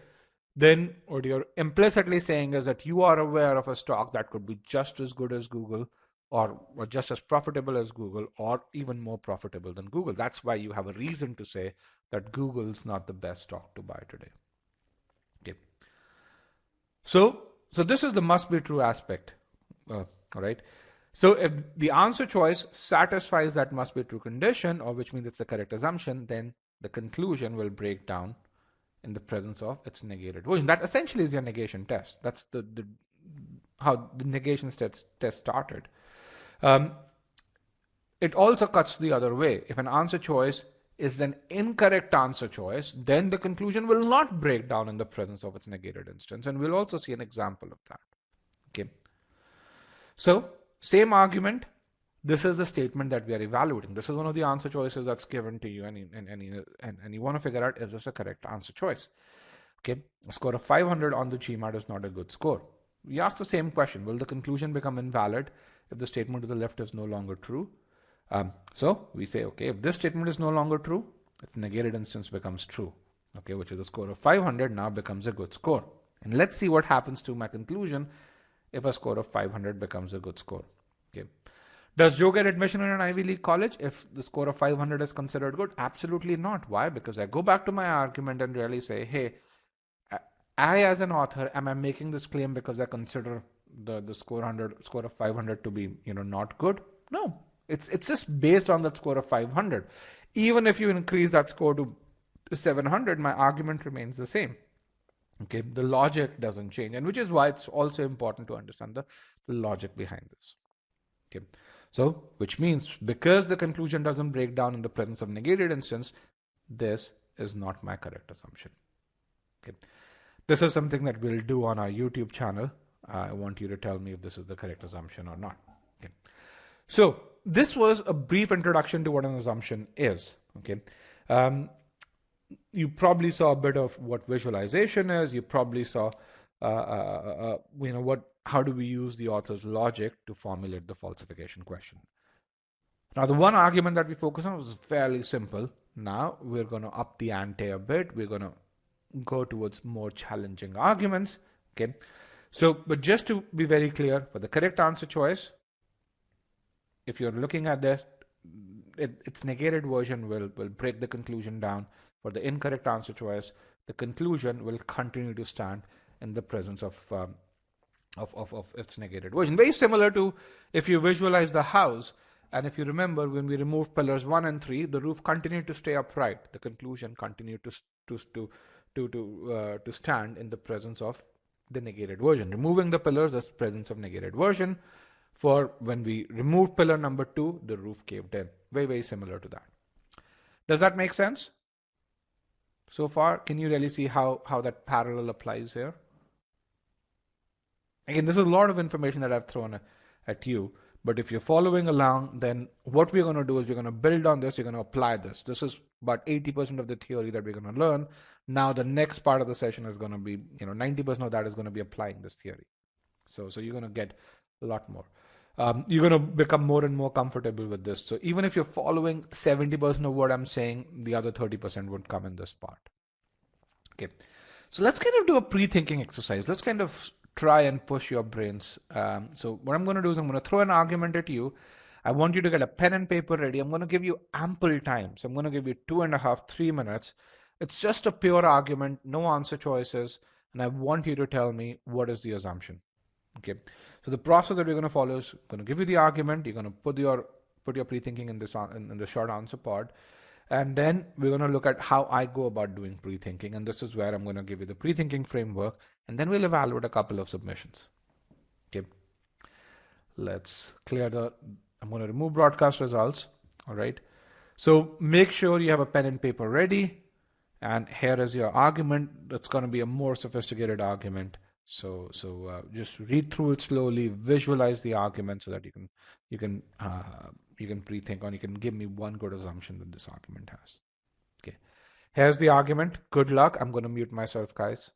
then what you're implicitly saying is that you are aware of a stock that could be just as good as Google, or just as profitable as Google, or even more profitable than Google. That's why you have a reason to say that Google's not the best stock to buy today. Okay. So this is the must be true aspect. All right. So if the answer choice satisfies that must be true condition, or which means it's the correct assumption, then the conclusion will break down in the presence of its negated version. That essentially is your negation test. That's the how the negation test started. Um, it also cuts the other way. If an answer choice is an incorrect answer choice, then the conclusion will not break down in the presence of its negated instance. And we'll also see an example of that. Okay. So same argument. This is the statement that we are evaluating. This is one of the answer choices that's given to you, and you want to figure out, is this a correct answer choice? Okay, a score of 500 on the GMAT is not a good score. We ask the same question: will the conclusion become invalid if the statement to the left is no longer true? So we say, okay, if this statement is no longer true, its negated instance becomes true. Okay, which is a score of 500 now becomes a good score. And let's see what happens to my conclusion if a score of 500 becomes a good score. Okay. Does Joe get admission in an Ivy League college if the score of 500 is considered good? Absolutely not. Why? Because I go back to my argument and really say, hey, I as an author, am I making this claim because I consider the score of 500 to be not good? No, it's just based on that score of 500. Even if you increase that score to 700, my argument remains the same. Okay, the logic doesn't change, and which is why it's also important to understand the logic behind this. Okay, so which means because the conclusion doesn't break down in the presence of negated instance, this is not my correct assumption. Okay, this is something that we'll do on our YouTube channel. I want you to tell me if this is the correct assumption or not. Okay, so this was a brief introduction to what an assumption is. Okay. You probably saw a bit of what visualization is. You probably saw, how do we use the author's logic to formulate the falsification question. Now, the one argument that we focus on was fairly simple. Now we're going to up the ante a bit. We're going to go towards more challenging arguments. Okay. So, but just to be very clear, for the correct answer choice, if you're looking at this, its negated version will break the conclusion down. For the incorrect answer choice, the conclusion will continue to stand in the presence of its negated version. Very similar to if you visualize the house, and if you remember, when we removed pillars 1 and 3, the roof continued to stay upright. The conclusion continued to stand in the presence of the negated version. Removing the pillars is presence of negated version. For when we removed pillar number 2, the roof caved in. Very, very similar to that. Does that make sense? So far, can you really see how that parallel applies here? Again, this is a lot of information that I've thrown at you, but if you're following along, then what we're going to do is we're going to build on this, you're going to apply this. This is about 80% of the theory that we're going to learn. Now, the next part of the session is going to be, 90% of that is going to be applying this theory. So you're going to get a lot more. You're going to become more and more comfortable with this. So even if you're following 70% of what I'm saying, the other 30% would come in this part. Okay. So let's kind of do a pre-thinking exercise. Let's kind of try and push your brains. So what I'm going to do is I'm going to throw an argument at you. I want you to get a pen and paper ready. I'm going to give you ample time. So I'm going to give you 2.5, 3 minutes. It's just a pure argument, no answer choices. And I want you to tell me what is the assumption. Okay, so the process that we're going to follow is going to give you the argument. You're going to put your pre-thinking in the short answer part, and then we're going to look at how I go about doing pre-thinking. And this is where I'm going to give you the pre-thinking framework, and then we'll evaluate a couple of submissions. Okay, let's clear I'm going to remove broadcast results. All right, so make sure you have a pen and paper ready, and here is your argument. That's going to be a more sophisticated argument. So just read through it slowly, visualize the argument so that you can pre-think, or you can give me one good assumption that this argument has. Okay, here's the argument. Good luck. I'm going to mute myself, guys.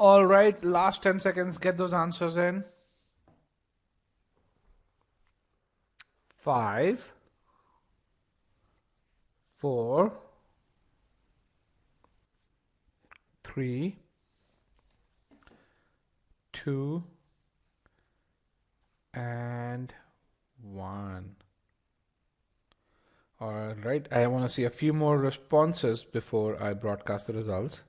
All right, last 10 seconds, get those answers in. 5, 4, 3, 2, and 1. All right, I want to see a few more responses before I broadcast the results.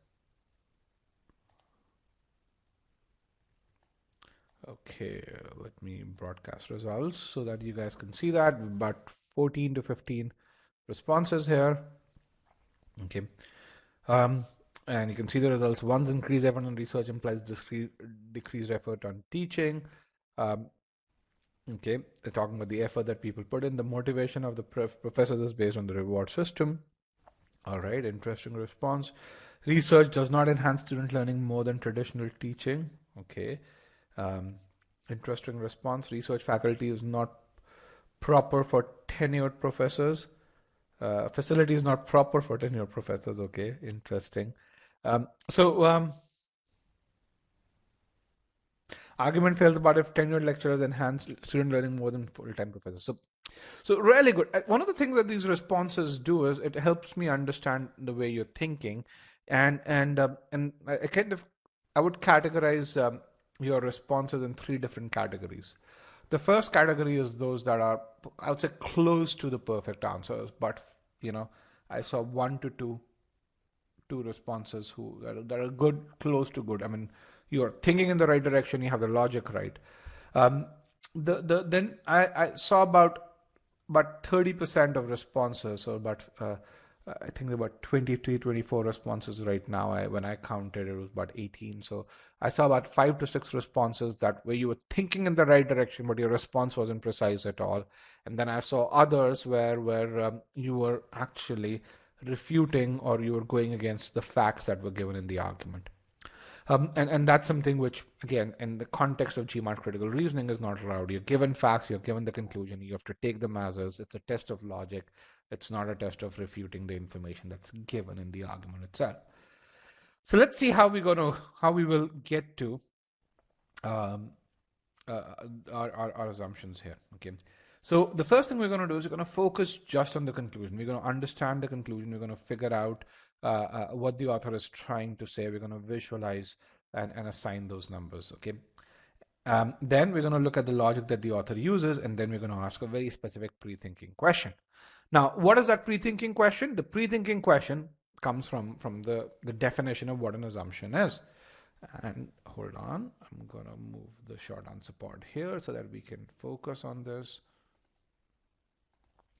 Okay, let me broadcast results so that you guys can see that. About 14 to 15 responses here. Okay. And you can see the results. One's increased effort on research implies decreased effort on teaching. Okay, they're talking about the effort that people put in. The motivation of the professors is based on the reward system. All right, interesting response. Research does not enhance student learning more than traditional teaching. Okay. Interesting response. Research faculty is not proper for tenured professors. Facility is not proper for tenured professors. Okay, interesting. Argument fails about if tenured lecturers enhance student learning more than full-time professors. So really good. One of the things that these responses do is it helps me understand the way you're thinking, and I would categorize your responses in 3 different categories. The first category is those that are, I would say, close to the perfect answers, but I saw 1 to 2 responses that are good, close to good. I mean, you're thinking in the right direction, you have the logic right. Then I saw about 30% of responses, so I think about 23, 24 responses right now. When I counted, it was about 18. So I saw about 5 to 6 responses where you were thinking in the right direction, but your response wasn't precise at all. And then I saw others where you were actually refuting or you were going against the facts that were given in the argument. And that's something which, again, in the context of GMAT critical reasoning is not allowed. You're given facts, you're given the conclusion, you have to take them as is. It's a test of logic. It's not a test of refuting the information that's given in the argument itself. So let's see how we will get to our assumptions here. Okay. So the first thing we're going to do is we're going to focus just on the conclusion. We're going to understand the conclusion. We're going to figure out what the author is trying to say. We're going to visualize and assign those numbers. Okay. Then we're going to look at the logic that the author uses, and then we're going to ask a very specific pre-thinking question. Now, what is that pre-thinking question? The pre-thinking question comes from the definition of what an assumption is. And hold on, I'm going to move the short answer part here so that we can focus on this.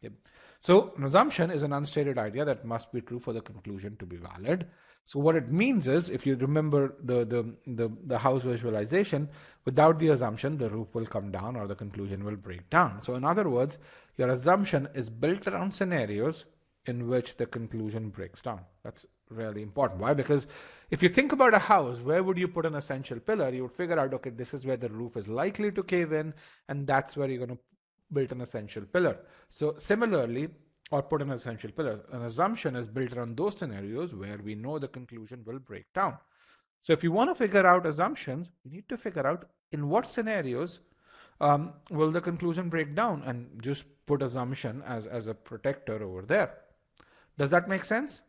Okay. So an assumption is an unstated idea that must be true for the conclusion to be valid. So what it means is, if you remember the house visualization, without the assumption, the roof will come down or the conclusion will break down. So in other words, your assumption is built around scenarios in which the conclusion breaks down. That's really important. Why? Because if you think about a house, where would you put an essential pillar? You would figure out, okay, this is where the roof is likely to cave in, and that's where you're going to build an essential pillar. So similarly, or put an essential pillar, an assumption is built around those scenarios where we know the conclusion will break down. So if you want to figure out assumptions, you need to figure out in what scenarios will the conclusion break down, and just put assumption as a protector over there. Does that make sense?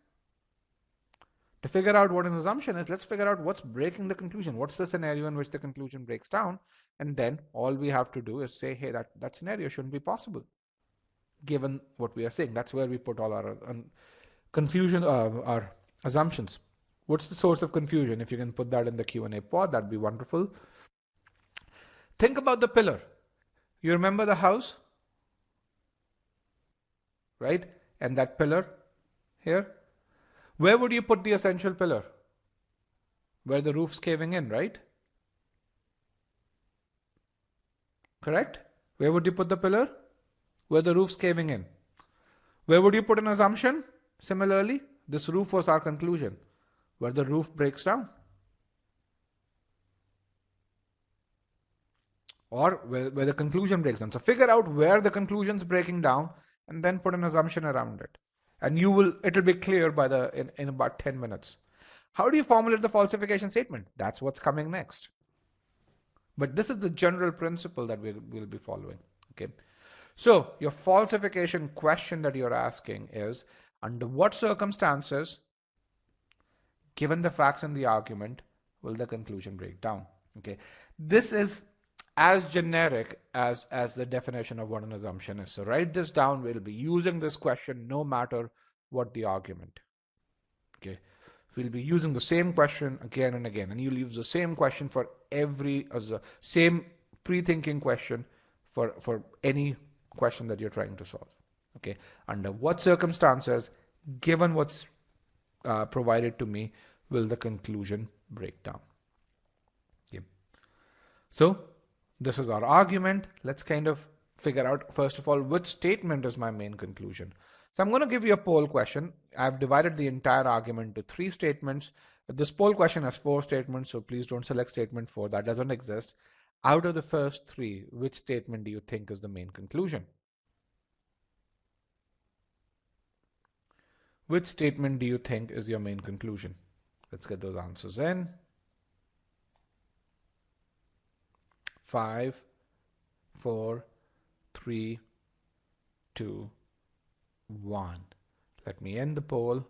To figure out what an assumption is, let's figure out what's breaking the conclusion. What's the scenario in which the conclusion breaks down? And then all we have to do is say, hey, that scenario shouldn't be possible, given what we are saying. That's where we put all our confusion, our assumptions. What's the source of confusion? If you can put that in the Q&A pod, that'd be wonderful. Think about the pillar. You remember the house, right? And that pillar here. Where would you put the essential pillar? Where the roof's caving in, right? Correct? Where would you put the pillar? Where the roof's caving in. Where would you put an assumption? Similarly, this roof was our conclusion. Where the roof breaks down. Or where the conclusion breaks down. So figure out where the conclusion's breaking down and then put an assumption around it. And it'll be clear in about 10 minutes. How do you formulate the falsification statement? That's what's coming next. But this is the general principle that we'll be following. Okay. So your falsification question that you're asking is, under what circumstances, given the facts in the argument, will the conclusion break down? Okay. This is as generic as the definition of what an assumption is. So write this down. We'll be using this question no matter what the argument. Okay. We'll be using the same question again and again, and you'll use the same question for every, same pre-thinking question for any question that you're trying to solve. Okay. Under what circumstances, given what's provided to me, will the conclusion break down? Okay. So this is our argument. Let's kind of figure out, first of all, which statement is my main conclusion. So I'm going to give you a poll question. I've divided the entire argument into 3 statements. This poll question has 4 statements, so please don't select statement 4. That doesn't exist. Out of the first 3, which statement do you think is the main conclusion? Which statement do you think is your main conclusion? Let's get those answers in. 5, 4, 3, 2, 1. Let me end the poll.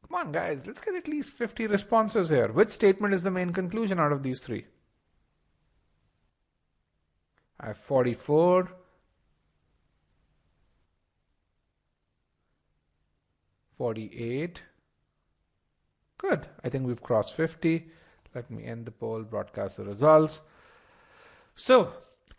Come on, guys, let's get at least 50 responses here. Which statement is the main conclusion out of these 3? I have 44, 48. Good. I think we've crossed 50. Let me end the poll, broadcast the results. So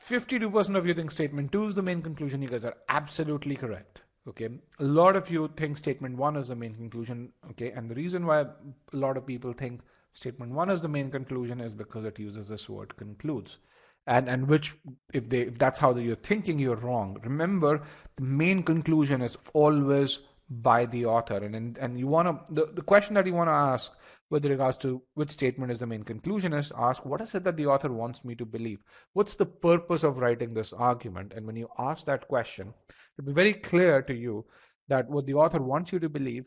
52% of you think statement 2 is the main conclusion. You guys are absolutely correct. Okay. A lot of you think statement 1 is the main conclusion. Okay. And the reason why a lot of people think statement 1 is the main conclusion is because it uses this word concludes. And which, if that's how you're thinking, you're wrong. Remember, the main conclusion is always by the author. And you want to, the question that you want to ask with regards to which statement is the main conclusion is ask, what is it that the author wants me to believe? What's the purpose of writing this argument? And when you ask that question, it'll be very clear to you that what the author wants you to believe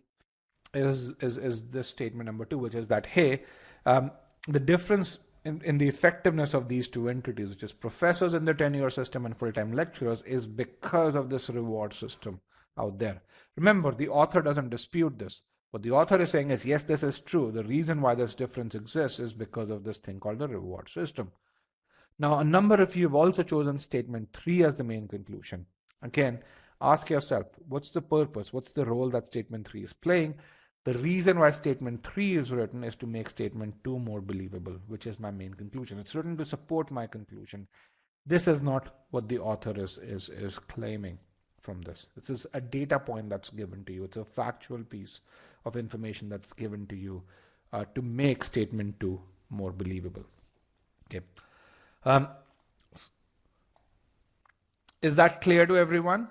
is this statement number 2, which is that, hey, the difference in the effectiveness of these 2 entities, which is professors in the tenure system and full-time lecturers, is because of this reward system out there. Remember, the author doesn't dispute this. What the author is saying is, yes, this is true. The reason why this difference exists is because of this thing called the reward system. Now, a number of you have also chosen statement 3 as the main conclusion. Again, ask yourself, what's the purpose? What's the role that statement 3 is playing? The reason why statement 3 is written is to make statement 2 more believable, which is my main conclusion. It's written to support my conclusion. This is not what the author is claiming from this. This is a data point that's given to you. It's a factual piece of information that's given to you to make statement 2 more believable. Okay. Is that clear to everyone?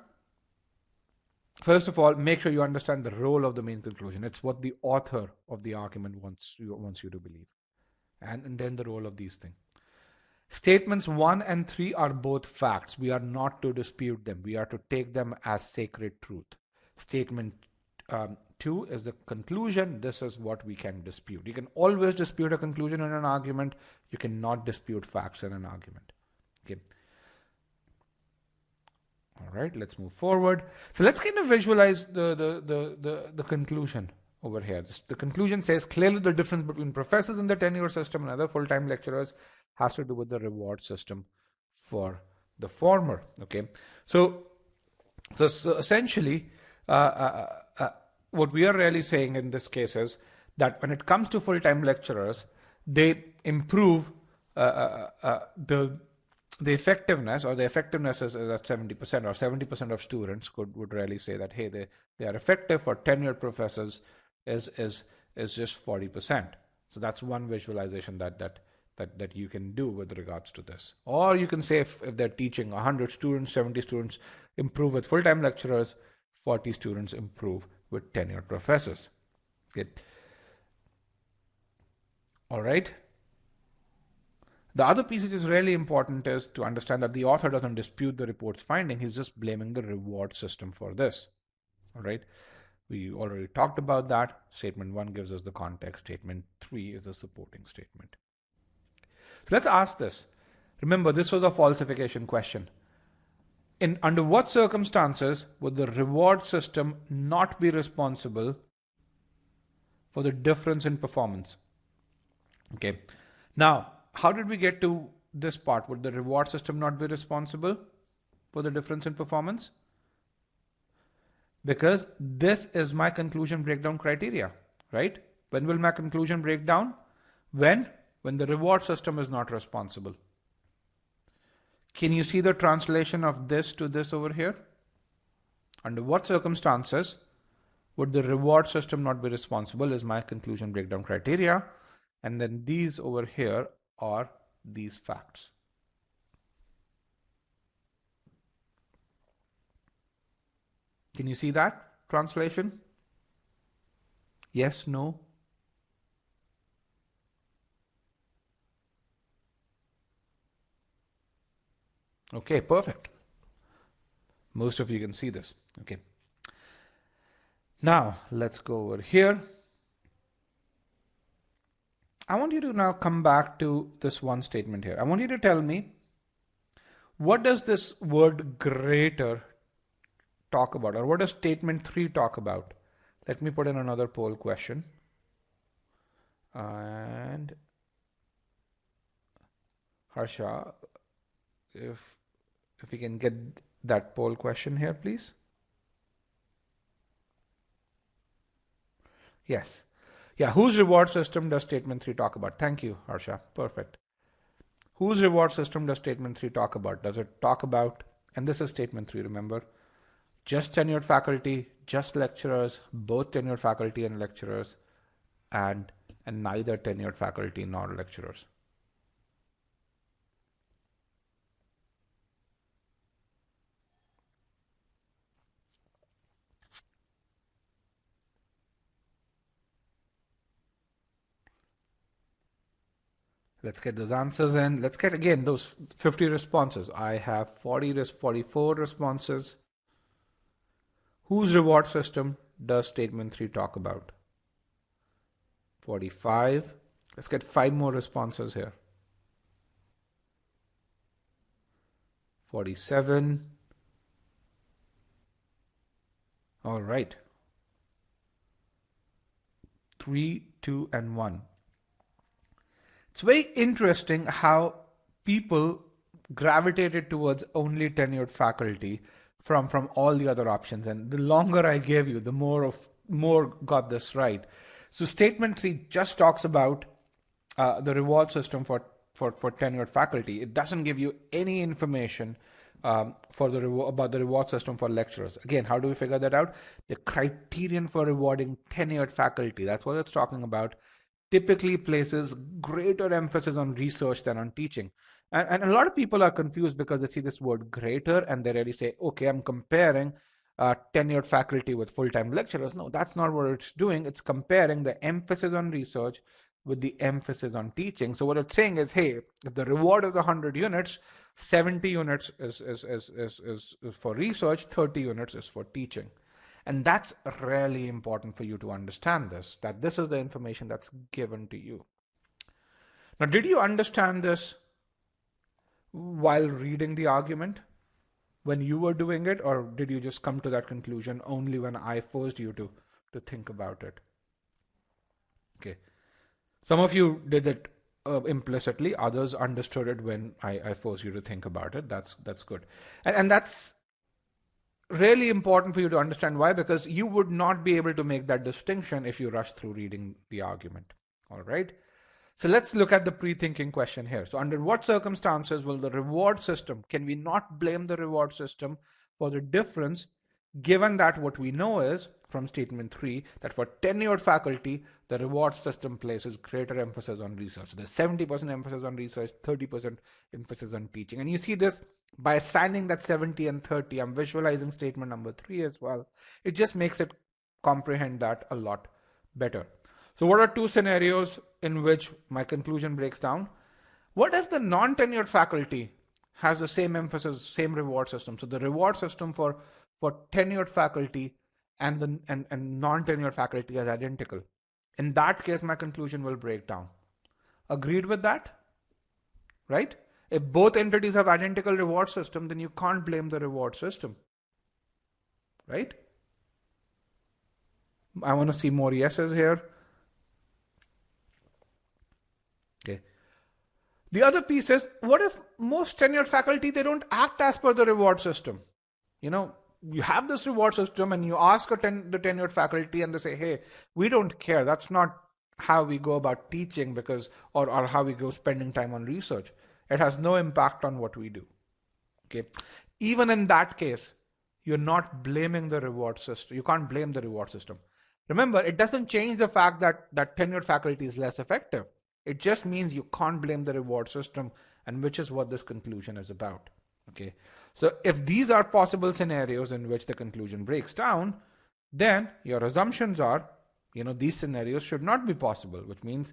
First of all, make sure you understand the role of the main conclusion. It's what the author of the argument wants you to believe. And then the role of these things. Statements 1 and 3 are both facts. We are not to dispute them. We are to take them as sacred truth. Statement 2 is the conclusion. This is what we can dispute. You can always dispute a conclusion in an argument. You cannot dispute facts in an argument. Okay. All right, let's move forward. So let's kind of visualize the conclusion over here. The conclusion says clearly the difference between professors in the tenure system and other full-time lecturers has to do with the reward system for the former. Okay, so essentially what we are really saying in this case is that when it comes to full-time lecturers, they improve the effectiveness, or the effectiveness is at 70%, or 70% of students would really say that, hey, they are effective. For tenured professors is just 40%. So that's one visualization that you can do with regards to this. Or you can say if they're teaching 100 students, 70 students improve with full-time lecturers, 40 students improve with tenured professors. Okay. All right. The other piece which is really important is to understand that the author doesn't dispute the report's finding. He's just blaming the reward system for this. All right. We already talked about that. Statement 1 gives us the context. Statement 3 is a supporting statement. So let's ask this. Remember, this was a falsification question. Under what circumstances would the reward system not be responsible for the difference in performance? Okay. Now, how did we get to this part? Would the reward system not be responsible for the difference in performance? Because this is my conclusion breakdown criteria, right? When will my conclusion break down? When the reward system is not responsible. Can you see the translation of this to this over here? Under what circumstances would the reward system not be responsible is my conclusion breakdown criteria. And then these over here are these facts. Can you see that translation? Yes, no? Okay, perfect. Most of you can see this. Okay. Now let's go over here. I want you to now come back to this one statement here. I want you to tell me, what does this word greater talk about, or what does statement 3 talk about? Let me put in another poll question. And Harsha, if we can get that poll question here, please. Yes. Yeah, whose reward system does statement 3 talk about? Thank you, Harsha. Perfect. Whose reward system does statement 3 talk about? Does it talk about, and this is statement 3, remember, just tenured faculty, just lecturers, both tenured faculty and lecturers, and neither tenured faculty nor lecturers? Let's get those answers in. Let's get again those 50 responses. I have 44 responses. Whose reward system does statement 3 talk about? 45. Let's get 5 more responses here. 47. All right. 3, 2, and 1. It's very interesting how people gravitated towards only tenured faculty from all the other options. And the longer I gave you, the more got this right. So statement 3 just talks about the reward system for tenured faculty. It doesn't give you any information about the reward system for lecturers. Again, how do we figure that out? The criterion for rewarding tenured faculty, that's what it's talking about, typically places greater emphasis on research than on teaching. And a lot of people are confused because they see this word greater and they really say, okay, I'm comparing tenured faculty with full-time lecturers. No, that's not what it's doing. It's comparing the emphasis on research with the emphasis on teaching. So what it's saying is, hey, if the reward is 100 units, 70 units is for research, 30 units is for teaching. And that's really important for you to understand this, that this is the information that's given to you. Now, did you understand this while reading the argument when you were doing it, or did you just come to that conclusion only when I forced you to think about it? Okay. Some of you did it implicitly, others understood it when I forced you to think about it. That's good. And that's really important for you to understand. Why? Because you would not be able to make that distinction if you rush through reading the argument. All right. So let's look at the pre-thinking question here. So under what circumstances will the reward system, can we not blame the reward system for the difference, given that what we know is from statement 3 that for tenured faculty, the reward system places greater emphasis on research. So there's 70% emphasis on research, 30% emphasis on teaching. And you see this by assigning that 70 and 30. I'm visualizing statement number 3 as well. It just makes it comprehend that a lot better. So what are 2 scenarios in which my conclusion breaks down? What if the non-tenured faculty has the same emphasis, same reward system? So the reward system for tenured faculty and non-tenured faculty as identical. In that case, my conclusion will break down. Agreed with that? Right? If both entities have identical reward system, then you can't blame the reward system. Right? I want to see more yeses here. Okay. The other piece is, what if most tenured faculty, they don't act as per the reward system? You know, you have this reward system and you ask the tenured faculty and they say, hey, we don't care. That's not how we go about teaching or how we go spending time on research. It has no impact on what we do. Okay. Even in that case, you're not blaming the reward system. You can't blame the reward system. Remember, it doesn't change the fact that tenured faculty is less effective. It just means you can't blame the reward system, and which is what this conclusion is about. Okay. So if these are possible scenarios in which the conclusion breaks down, then your assumptions are, these scenarios should not be possible, which means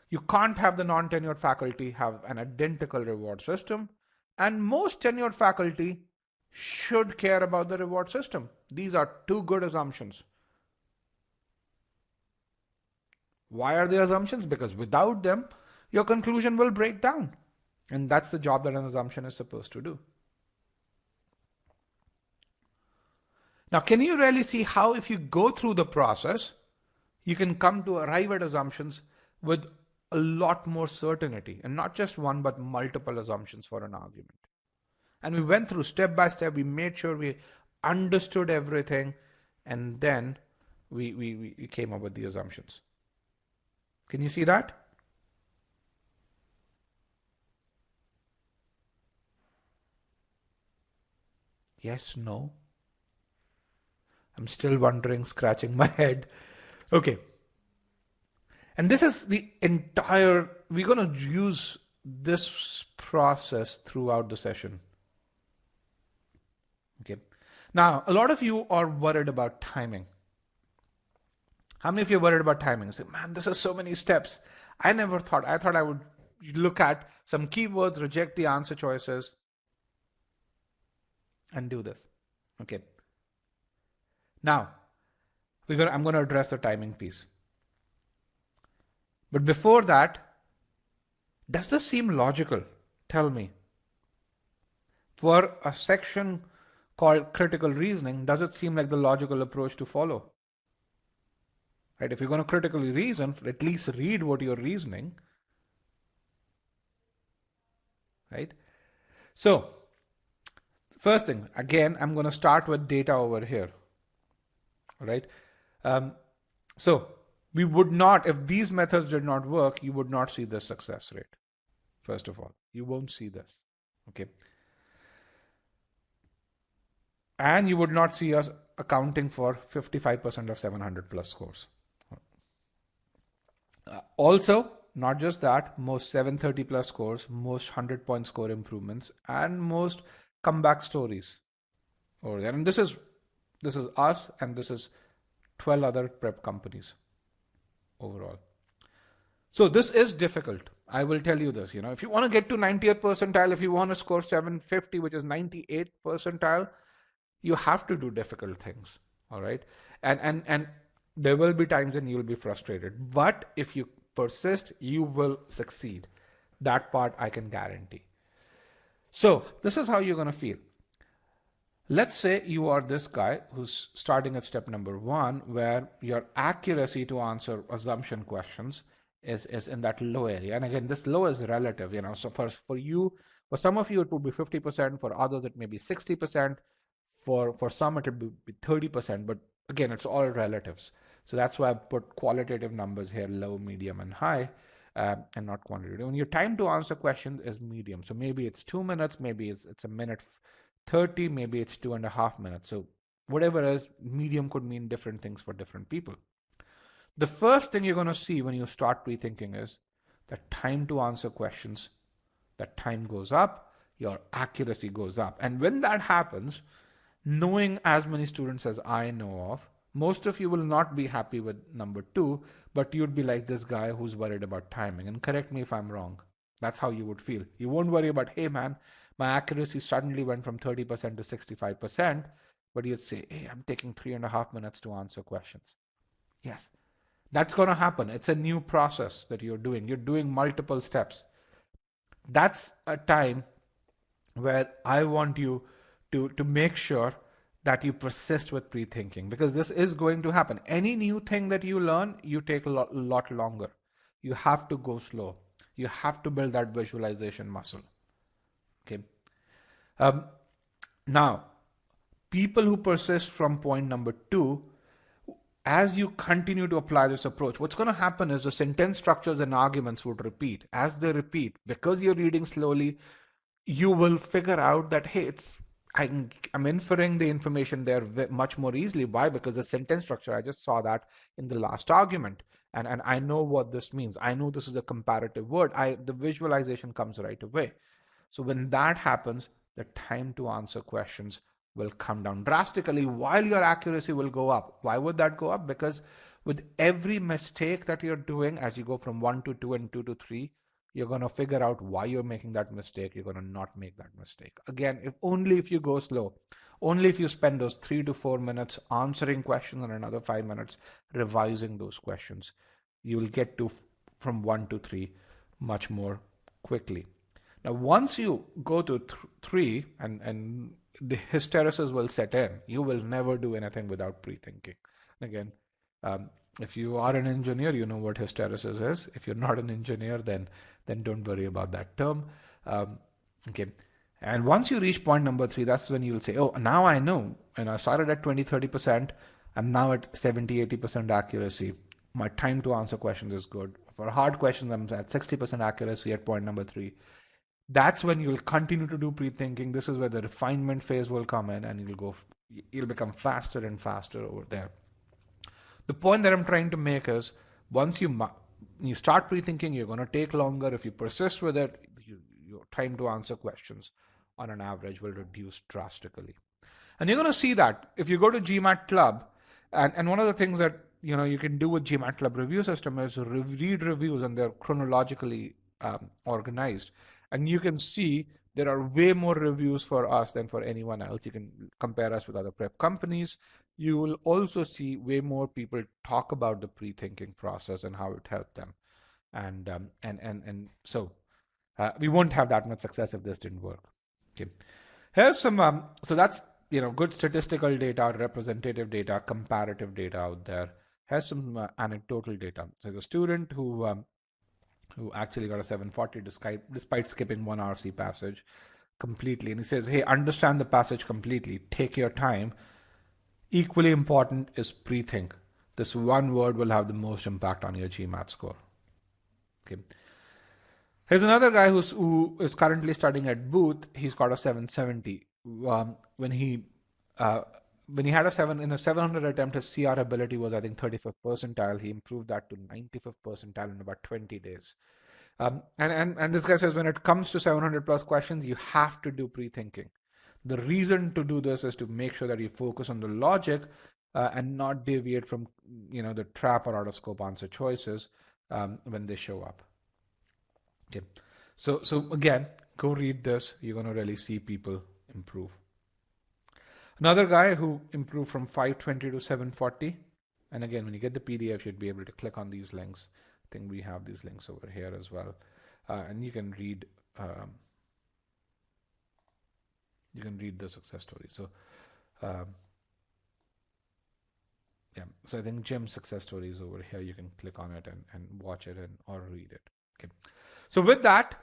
you can't have the non-tenured faculty have an identical reward system, and most tenured faculty should care about the reward system. These are two good assumptions. Why are they assumptions? Because without them, your conclusion will break down. And that's the job that an assumption is supposed to do. Now, can you really see how if you go through the process, you can come to arrive at assumptions with a lot more certainty, and not just one, but multiple assumptions for an argument. And we went through step by step. We made sure we understood everything, and then we came up with the assumptions. Can you see that? Yes, no. I'm still wondering, scratching my head. Okay. And this is the entire, we're going to use this process throughout the session. Okay. Now, a lot of you are worried about timing. How many of you are worried about timing? Say, man, this is so many steps. I thought I would look at some keywords, reject the answer choices, and do this. Okay. Now, I'm going to address the timing piece. But before that, does this seem logical? Tell me. For a section called critical reasoning, does it seem like the logical approach to follow? Right? If you're going to critically reason, at least read what you're reasoning. Right? So, first thing, again, I'm going to start with data over here. All right? So, we would not, if these methods did not work, you would not see the success rate. First of all, you won't see this. Okay. And you would not see us accounting for 55% of 700 plus scores. Also, not just that, most 730 plus scores, most 100-point score improvements, and most comeback stories over there. And this is us, and this is 12 other prep companies overall. So this is difficult. I will tell you this. If you want to get to 90th percentile, if you want to score 750, which is 98th percentile, you have to do difficult things. All right. And there will be times when you'll be frustrated. But if you persist, you will succeed. That part I can guarantee. So this is how you're going to feel. Let's say you are this guy who's starting at step number 1, where your accuracy to answer assumption questions is in that low area. And again, this low is relative, so for you, for some of you, it would be 50%, for others, it may be 60%, for some, it would be 30%, but again, it's all relatives. So that's why I put qualitative numbers here, low, medium, and high, and not quantitative. When your time to answer questions is medium, so maybe it's 2 minutes, maybe it's a minute 30, maybe it's 2.5 minutes. So whatever it is, medium could mean different things for different people. The first thing you're going to see when you start pre-thinking is that time to answer questions, that time goes up, your accuracy goes up. And when that happens, knowing as many students as I know of, most of you will not be happy with number 2, but you'd be like this guy who's worried about timing. And correct me if I'm wrong. That's how you would feel. You won't worry about, hey man, my accuracy suddenly went from 30% to 65%. but you'd say, hey, I'm taking 3.5 minutes to answer questions. Yes, that's going to happen. It's a new process that you're doing. You're doing multiple steps. That's a time where I want you to make sure that you persist with pre-thinking, because this is going to happen. Any new thing that you learn, you take a lot longer. You have to go slow. You have to build that visualization muscle. Okay. Um, Now, people who persist from point number 2, as you continue to apply this approach, what's going to happen is the sentence structures and arguments would repeat. As they repeat, because you're reading slowly, you will figure out that, hey, I'm inferring the information there much more easily. Why? Because the sentence structure, I just saw that in the last argument, and I know what this means. I know this is a comparative word. The visualization comes right away. So when that happens, the time to answer questions will come down drastically while your accuracy will go up. Why would that go up? Because with every mistake that you're doing, as you go from 1 to 2 and 2 to 3, you're going to figure out why you're making that mistake. You're going to not make that mistake. Again, if you go slow, only if you spend those 3 to 4 minutes answering questions and another 5 minutes revising those questions, you will get to from 1 to 3 much more quickly. Now, once you go to 3 and the hysteresis will set in, you will never do anything without pre-thinking. Again, if you are an engineer, you know what hysteresis is. If you're not an engineer, then don't worry about that term. Okay. And once you reach point number 3, that's when you'll say, oh, now I know. And I started at 20-30%. I'm now at 70-80% accuracy. My time to answer questions is good. For hard questions, I'm at 60% accuracy at point number 3. That's when you'll continue to do pre-thinking. This is where the refinement phase will come in, and you'll become faster and faster over there. The point that I'm trying to make is, once you start pre-thinking, you're going to take longer. If you persist with it, your time to answer questions on an average will reduce drastically. And you're going to see that if you go to GMAT Club, and one of the things that you can do with GMAT Club review system is read reviews, and they're chronologically organized. And you can see there are way more reviews for us than for anyone else. You can compare us with other prep companies. You will also see way more people talk about the pre-thinking process and how it helped them. And so we won't have that much success if this didn't work. Okay. Here's some, so that's, good statistical data, representative data, comparative data out there. Here's some anecdotal data. So there's a student who actually got a 740 despite skipping one RC passage completely. And he says, hey, understand the passage completely. Take your time. Equally important is pre-think. This one word will have the most impact on your GMAT score. Okay. Here's another guy who is currently studying at Booth. He's got a 770. When he had a 7 in a 700 attempt, his CR ability was, I think, 35th percentile. He improved that to 95th percentile in about 20 days. And this guy says, when it comes to 700 plus questions, you have to do pre-thinking. The reason to do this is to make sure that you focus on the logic and not deviate from the trap or out of scope answer choices when they show up. Okay. So again, go read this. You're going to really see people improve. Another guy who improved from 520 to 740. And again, when you get the PDF, you'd be able to click on these links. I think we have these links over here as well. And you can read the success story. So yeah, so I think Jim's success story is over here. You can click on it and watch it or read it. Okay. So with that,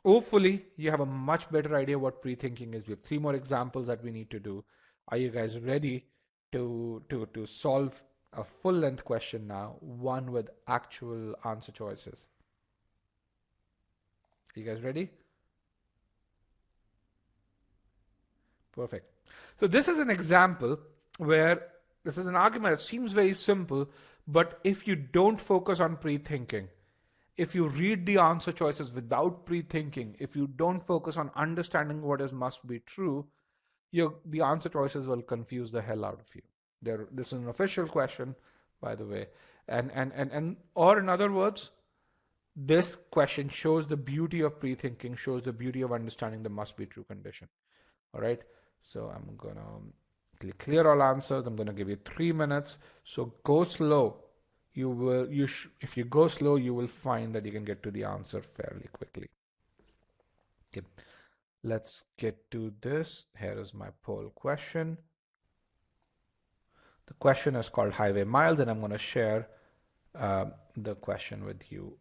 hopefully you have a much better idea what pre-thinking is. We have 3 more examples that we need to do. Are you guys ready to solve a full length question now, one with actual answer choices? Are you guys ready? Perfect. So this is an example where this is an argument that seems very simple, but if you don't focus on pre-thinking, if you read the answer choices without pre-thinking, if you don't focus on understanding what must be true, the answer choices will confuse the hell out of you. This is an official question, by the way. Or in other words, this question shows the beauty of pre-thinking, shows the beauty of understanding the must be true condition. All right. So I'm going to quickly clear all answers. I'm going to give you 3 minutes. So go slow. If you go slow, you will find that you can get to the answer fairly quickly. Okay, let's get to this. Here is my poll question. The question is called highway miles, and I'm going to share the question with you.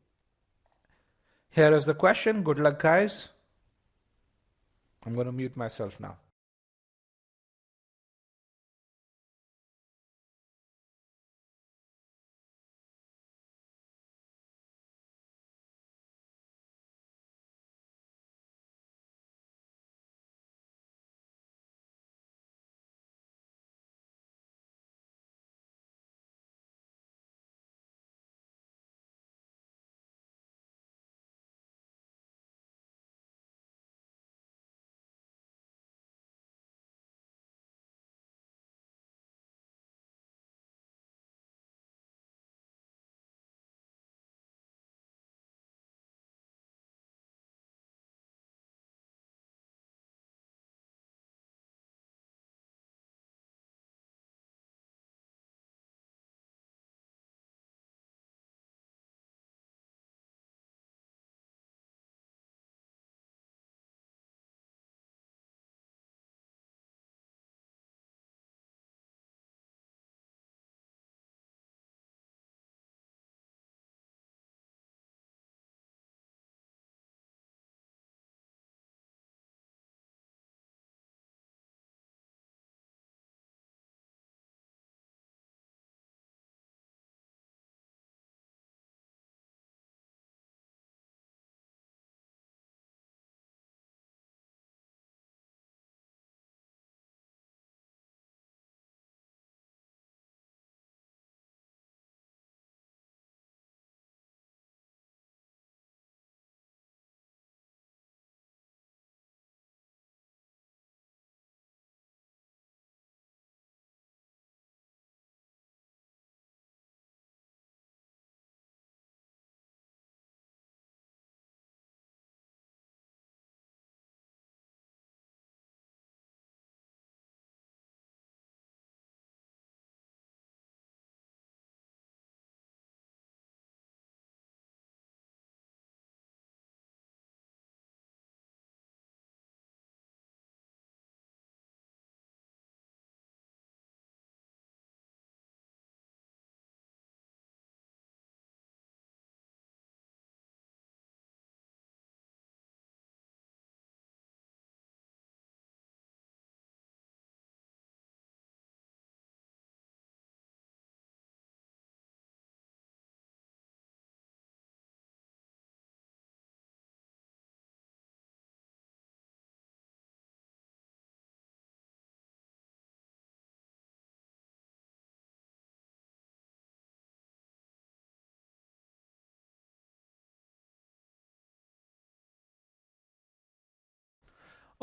Here is the question. Good luck, guys. I'm going to mute myself now.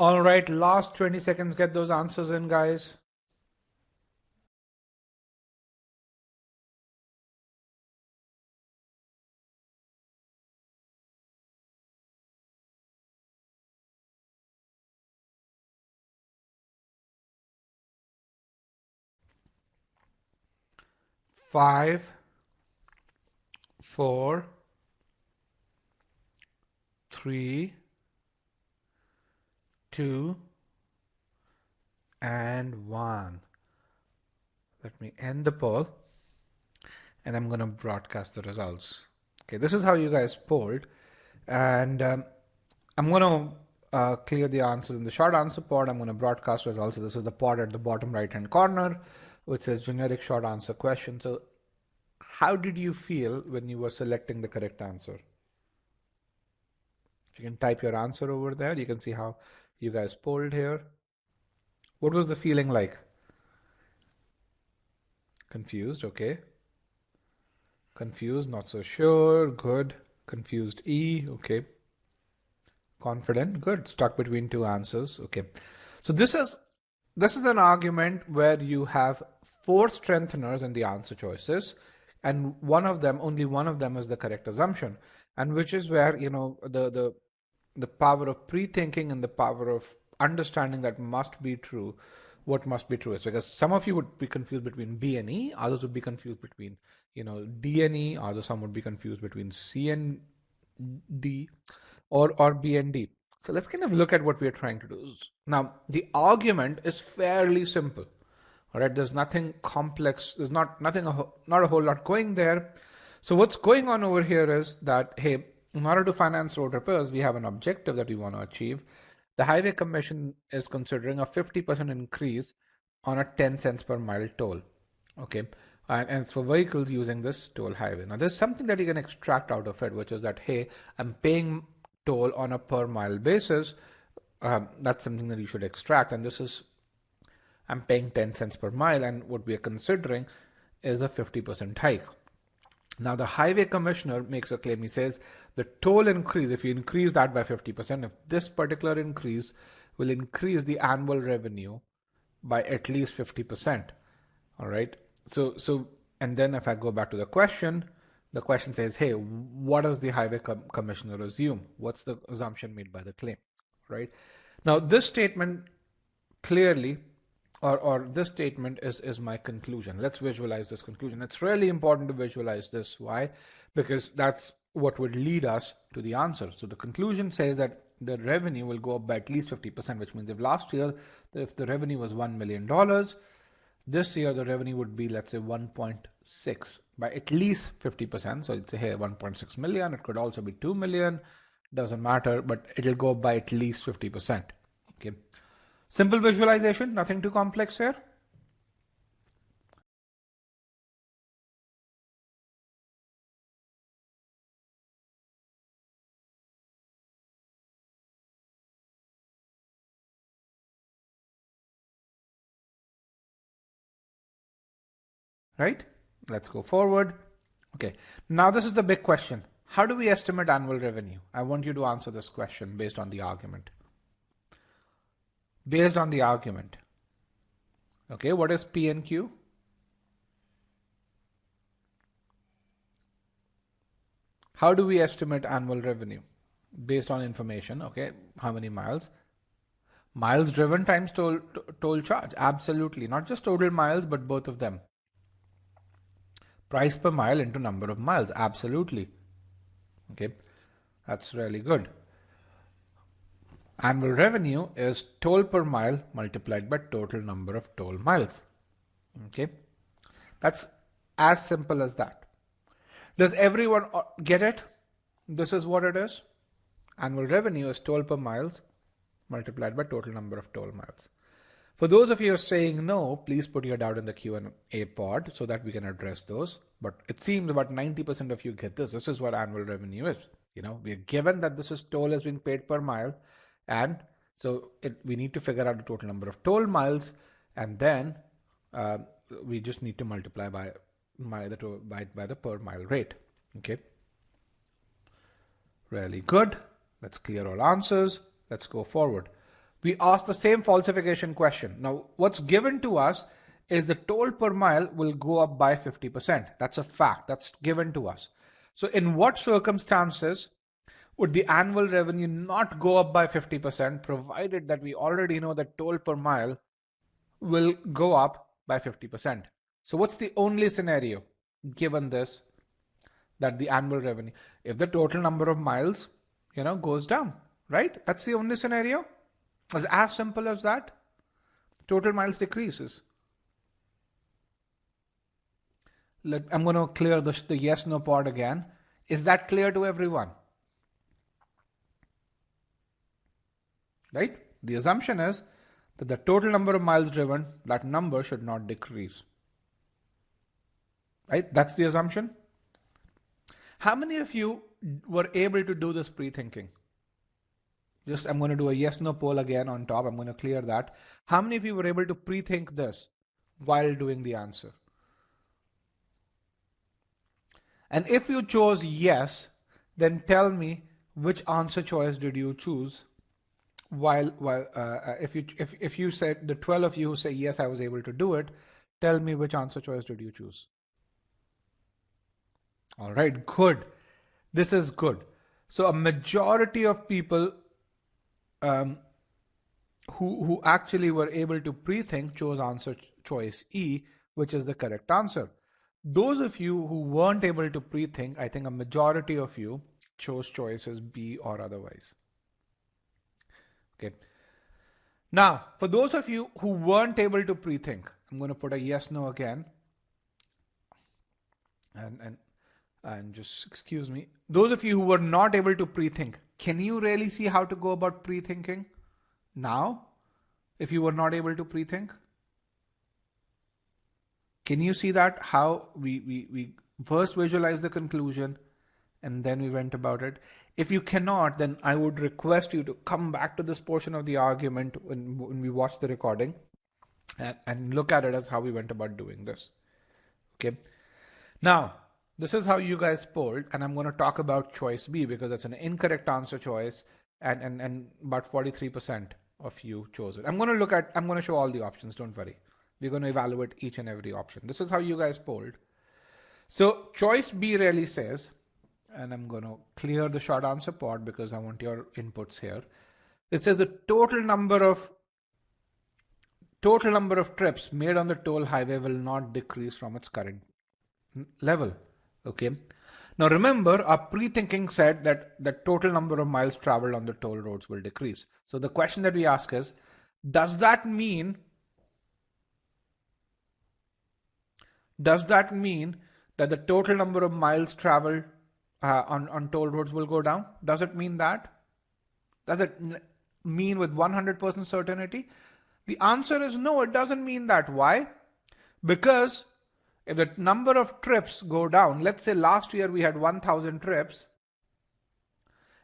All right, last 20 seconds. Get those answers in, guys. 5, 4, 3, 2, and 1. Let me end the poll, and I'm going to broadcast the results. Okay, this is how you guys polled, and I'm going to clear the answers in the short answer pod. I'm going to broadcast results. So this is the pod at the bottom right hand corner, which says generic short answer question. So how did you feel when you were selecting the correct answer? If you can type your answer over there, you can see how you guys polled here. What was the feeling like? Confused, okay. Confused, not so sure, good. Confused E, okay. Confident, good. Stuck between two answers, okay. So this is an argument where you have 4 strengtheners in the answer choices, and only one of them is the correct assumption, and which is where, you know, the power of pre-thinking and the power of understanding that must be true what must be true is, because some of you would be confused between B and E, others would be confused between, D and E, others some would be confused between C and D, or B and D. So let's kind of look at what we are trying to do. Now, the argument is fairly simple. All right, there's nothing complex. There's not a whole lot going there. So what's going on over here is that, hey, in order to finance road repairs, we have an objective that we want to achieve. The Highway Commission is considering a 50% increase on a 10 cents per mile toll. Okay, and it's for vehicles using this toll highway. Now, there's something that you can extract out of it, which is that, hey, I'm paying toll on a per mile basis. That's something that you should extract. And this is, I'm paying 10 cents per mile. And what we are considering is a 50% hike. Now, the highway commissioner makes a claim. He says the toll increase, if you increase that by 50%, if this particular increase will increase the annual revenue by at least 50%. All right. So, and then if I go back to the question says, hey, what does the highway commissioner assume? What's the assumption made by the claim? Right. Now, this statement clearly, or this statement is my conclusion. Let's visualize this conclusion. It's really important to visualize this. Why? Because that's what would lead us to the answer. So the conclusion says that the revenue will go up by at least 50%, which means if last year, if the revenue was $1 million, this year the revenue would be, let's say, 1.6 by at least 50%. So it's here 1.6 million. It could also be 2 million. Doesn't matter, but it'll go up by at least 50%. Okay. Simple visualization, nothing too complex here. Right? Let's go forward. Okay. Now this is the big question. How do we estimate annual revenue? I want you to answer this question based on the argument. Based on the argument. Okay, what is P and Q? How do we estimate annual revenue? Based on information, okay, how many miles? Miles driven times toll charge, absolutely. Not just total miles, but both of them. Price per mile into number of miles, absolutely. Okay, that's really good. Annual revenue is toll per mile multiplied by total number of toll miles. Okay, that's as simple as that. Does everyone get it? This is what it is. Annual revenue is toll per miles multiplied by total number of toll miles. For those of you who are saying no, please put your doubt in the Q&A pod so that we can address those. But it seems about 90% of you get this. This is what annual revenue is. We are given that this is toll is being paid per mile. And so we need to figure out the total number of toll miles. And then we just need to multiply by the per mile rate. Okay. Really good. Let's clear all answers. Let's go forward. We asked the same falsification question. Now, what's given to us is the toll per mile will go up by 50%. That's a fact. That's given to us. So in what circumstances would the annual revenue not go up by 50%, provided that we already know that toll per mile will go up by 50%? So what's the only scenario given this, that the annual revenue, if the total number of miles, goes down, right? That's the only scenario. It's as simple as that. Total miles decreases. I'm going to clear the yes no part again. Is that clear to everyone? Right? The assumption is that the total number of miles driven, that number should not decrease. Right? That's the assumption. How many of you were able to do this pre-thinking? I'm going to do a yes no poll again on top. I'm going to clear that. How many of you were able to pre-think this while doing the answer? And if you chose yes, then tell me which answer choice did you choose if you said, the 12 of you who say yes, I was able to do it, tell me which answer choice did you choose? All right, good. This is good. So a majority of people who actually were able to pre-think chose answer choice E, which is the correct answer. Those of you who weren't able to pre-think, I think a majority of you chose choices B or otherwise. Okay. Now, for those of you who weren't able to pre-think, I'm going to put a yes, no again. And just excuse me. Those of you who were not able to pre-think, can you really see how to go about pre-thinking now? If you were not able to pre-think? Can you see that how we first visualized the conclusion and then we went about it? If you cannot, then I would request you to come back to this portion of the argument when we watch the recording and look at it as how we went about doing this. Okay. Now, this is how you guys polled, and I'm going to talk about choice B because it's an incorrect answer choice, and about 43% of you chose it. I'm going to show all the options, don't worry. We're going to evaluate each and every option. This is how you guys polled. So choice B really says, and I'm going to clear the short answer pod because I want your inputs here. It says the total number of trips made on the toll highway will not decrease from its current level. Okay. Now remember, our pre-thinking said that the total number of miles traveled on the toll roads will decrease. So the question that we ask is, does that mean that the total number of miles traveled on toll roads will go down? Does it mean that? Does it mean with 100% certainty? The answer is no, it doesn't mean that. Why? Because if the number of trips go down, let's say last year we had 1,000 trips,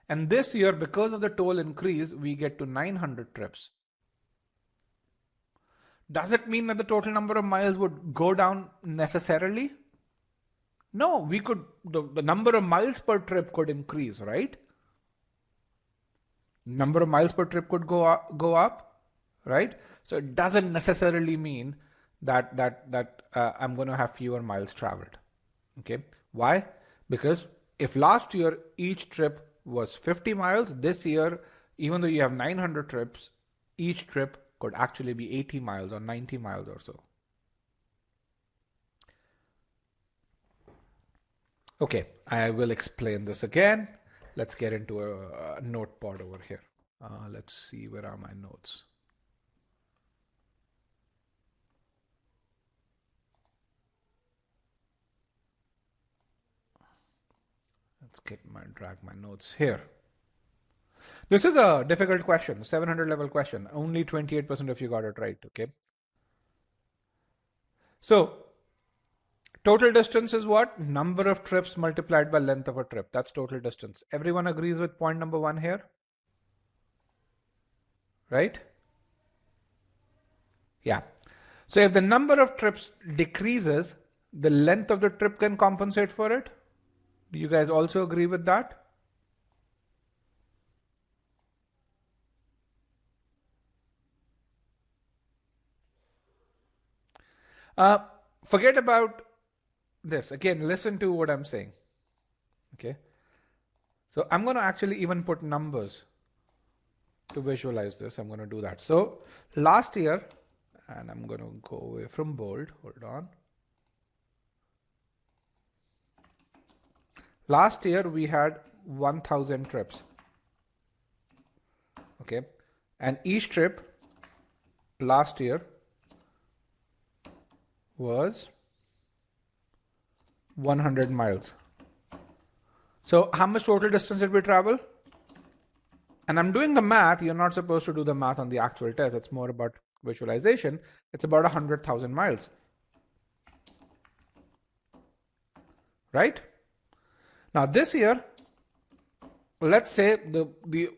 and this year, because of the toll increase, we get to 900 trips. Does it mean that the total number of miles would go down necessarily? No, the number of miles per trip could increase, right? Number of miles per trip could go up, right? So it doesn't necessarily mean that I'm going to have fewer miles traveled. Okay. Why? Because if last year each trip was 50 miles, this year, even though you have 900 trips, each trip could actually be 80 miles or 90 miles or so. Okay, I will explain this again. Let's get into a notepad over here. Let's see, where are my notes? Let's drag my notes here. This is a difficult question, 700 level question. Only 28% of you got it right, okay? So, total distance is what? Number of trips multiplied by length of a trip. That's total distance. Everyone agrees with point number 1 here? Right? Yeah. So if the number of trips decreases, the length of the trip can compensate for it. Do you guys also agree with that? Forget about this. Again, listen to what I'm saying. Okay. So I'm going to actually even put numbers to visualize this. I'm going to do that. So last year, and I'm going to go away from bold. Hold on. Last year we had 1,000 trips. Okay. And each trip last year was 100 miles. So how much total distance did we travel? And I'm doing the math. You're not supposed to do the math on the actual test. It's more about visualization. It's about 100,000 miles. Right? Now this year, let's say we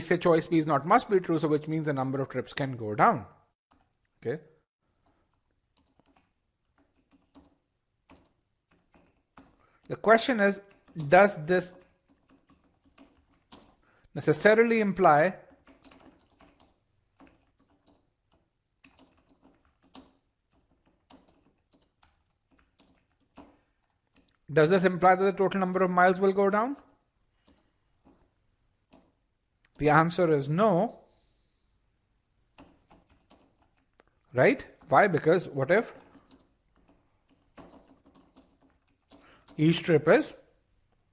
say choice B is not must be true, so which means the number of trips can go down. Okay. The question is, does this necessarily imply that the total number of miles will go down? The answer is no. right? Why? Because what if each trip is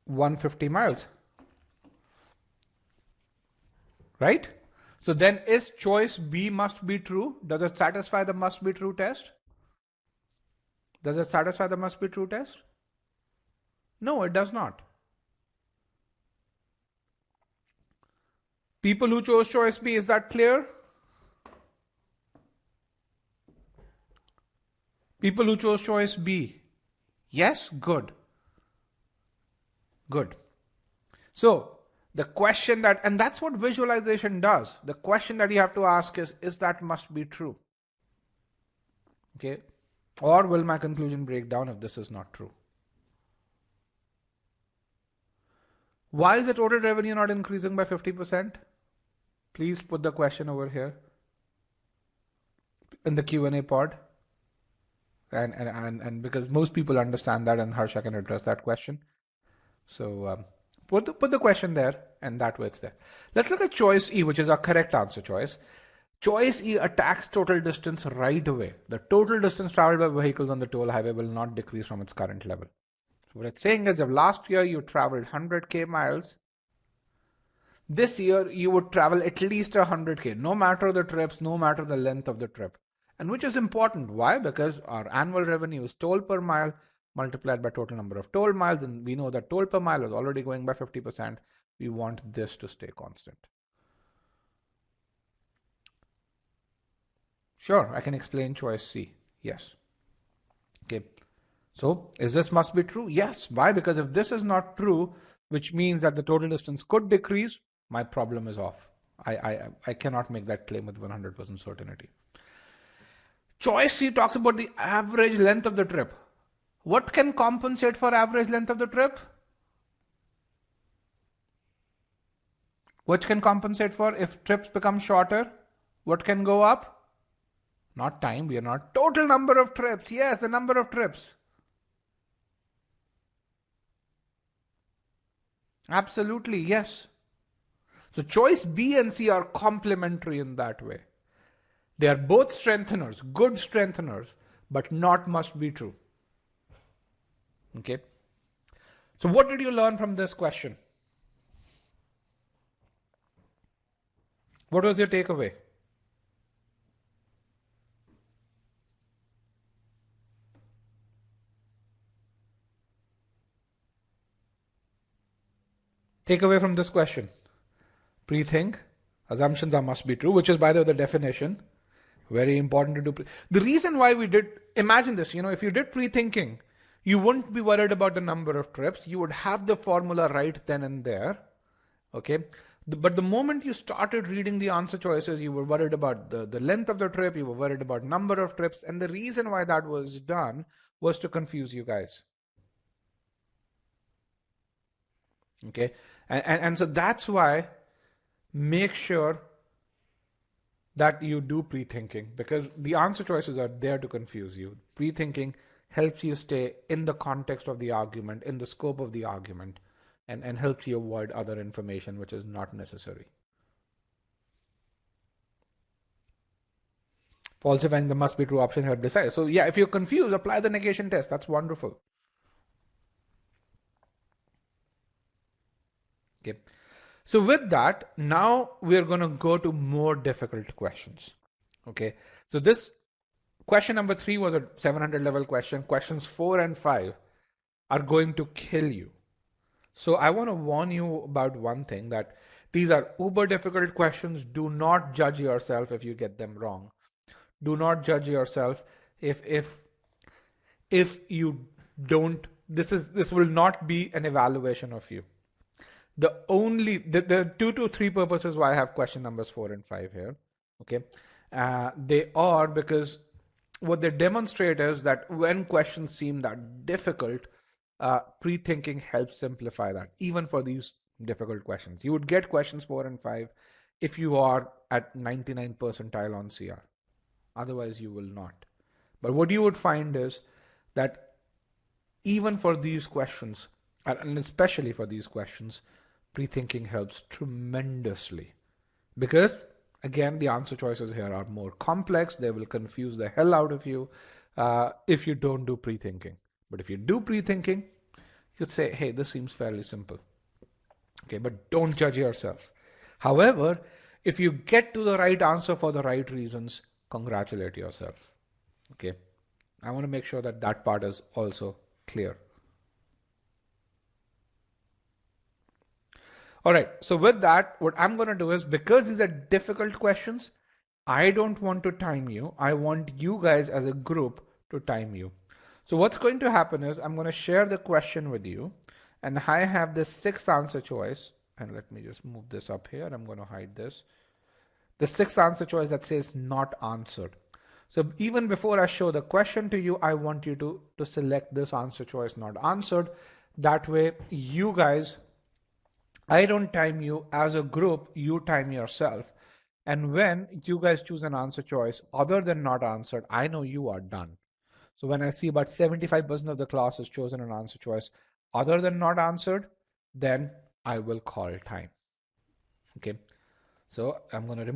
150 miles, right? So then is choice B must be true? Does it satisfy the must be true test? Does it satisfy the must be true test? No, it does not. People who chose choice B, is that clear? People who chose choice B. Yes, good. Good. So the question that, and that's what visualization does. The question that you have to ask is that must be true? Okay. Or will my conclusion break down if this is not true? Why is the total revenue not increasing by 50%? Please put the question over here in the Q&A pod. And because most people understand that, and Harsha can address that question. So put the question there, and that way it's there. Let's look at choice E, which is our correct answer choice. Choice E attacks total distance right away. The total distance traveled by vehicles on the toll highway will not decrease from its current level. So what it's saying is if last year you traveled 100k miles, this year you would travel at least 100k, no matter the trips, no matter the length of the trip. And which is important. Why? Because our annual revenue is toll per mile multiplied by total number of toll miles. And we know that toll per mile is already going by 50%. We want this to stay constant. Sure, I can explain choice C. Yes. Okay. So is this must be true? Yes. Why? Because if this is not true, which means that the total distance could decrease, my problem is off. I cannot make that claim with 100% certainty. Choice C talks about the average length of the trip. What can compensate for average length of the trip? Which can compensate for if trips become shorter? What can go up? Not time, we are not. Total number of trips. Yes, the number of trips. Absolutely, yes. So choice B and C are complementary in that way. They are both strengtheners, good strengtheners, but not must be true. Okay. So what did you learn from this question? What was your takeaway? Takeaway from this question. Pre-think. Assumptions are must be true, which is by the way the definition. Very important to do. The reason why we did, imagine this, if you did pre-thinking, you wouldn't be worried about the number of trips. You would have the formula right then and there. Okay. But the moment you started reading the answer choices, you were worried about the length of the trip. You were worried about number of trips. And the reason why that was done was to confuse you guys. Okay. And so that's why make sure that you do pre-thinking, because the answer choices are there to confuse you. Pre-thinking helps you stay in the context of the argument, in the scope of the argument, and helps you avoid other information which is not necessary. Falsifying the must be true option help decide. So yeah, if you're confused, apply the negation test. That's wonderful. Okay. So with that, now we're going to go to more difficult questions. Okay. So this question number 3 was a 700 level question. Questions 4 and 5 are going to kill you. So I want to warn you about one thing, that these are uber difficult questions. Do not judge yourself if you get them wrong. Do not judge yourself if you don't. This will not be an evaluation of you. There are 2 to 3 purposes why I have question numbers 4 and 5 here. Okay. They are because what they demonstrate is that when questions seem that difficult, pre-thinking helps simplify that, even for these difficult questions. You would get questions 4 and 5 if you are at 99 percentile on CR. Otherwise, you will not. But what you would find is that even for these questions, and especially for these questions, pre-thinking helps tremendously. Because Again, the answer choices here are more complex. They will confuse the hell out of you if you don't do pre-thinking. But if you do pre-thinking, you'd say, hey, this seems fairly simple. Okay, but don't judge yourself. However, if you get to the right answer for the right reasons, congratulate yourself. Okay, I want to make sure that that part is also clear. All right, so with that, what I'm going to do is, because these are difficult questions, I don't want to time you. I want you guys as a group to time you. So what's going to happen is I'm going to share the question with you, and I have this sixth answer choice. And let me just move this up here. I'm going to hide this. The sixth answer choice that says not answered. So even before I show the question to you, I want you to select this answer choice not answered. That way you guys, I don't time you as a group, you time yourself. And when you guys choose an answer choice other than not answered, I know you are done. So when I see about 75% of the class has chosen an answer choice other than not answered, then I will call time. Okay. So I'm going to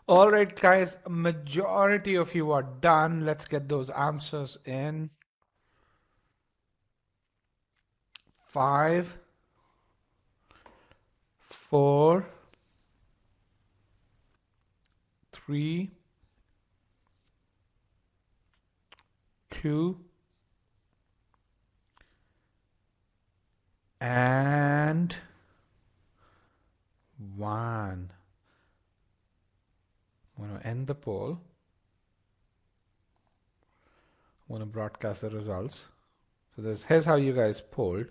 All right, guys, a majority of you are done. Let's get those answers in. 5, 4, 3, 2, and 1. I'm going to end the poll. I'm going to broadcast the results. So here's how you guys polled.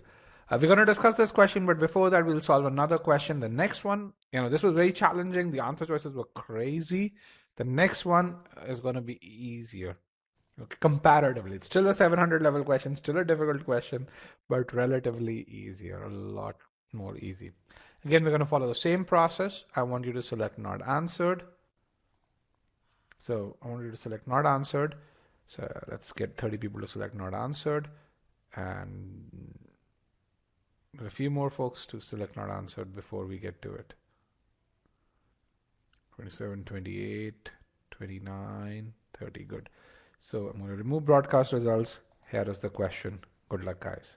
We're going to discuss this question, but before that, we'll solve another question. The next one, this was very challenging. The answer choices were crazy. The next one is going to be easier. Okay, comparatively, it's still a 700 level question, still a difficult question, but relatively easier, a lot more easy. Again, we're going to follow the same process. I want you to select not answered. So I want you to select not answered. So let's get 30 people to select not answered. And a few more folks to select not answered before we get to it. 27, 28, 29, 30, good. So I'm going to remove broadcast results. Here is the question. Good luck, guys.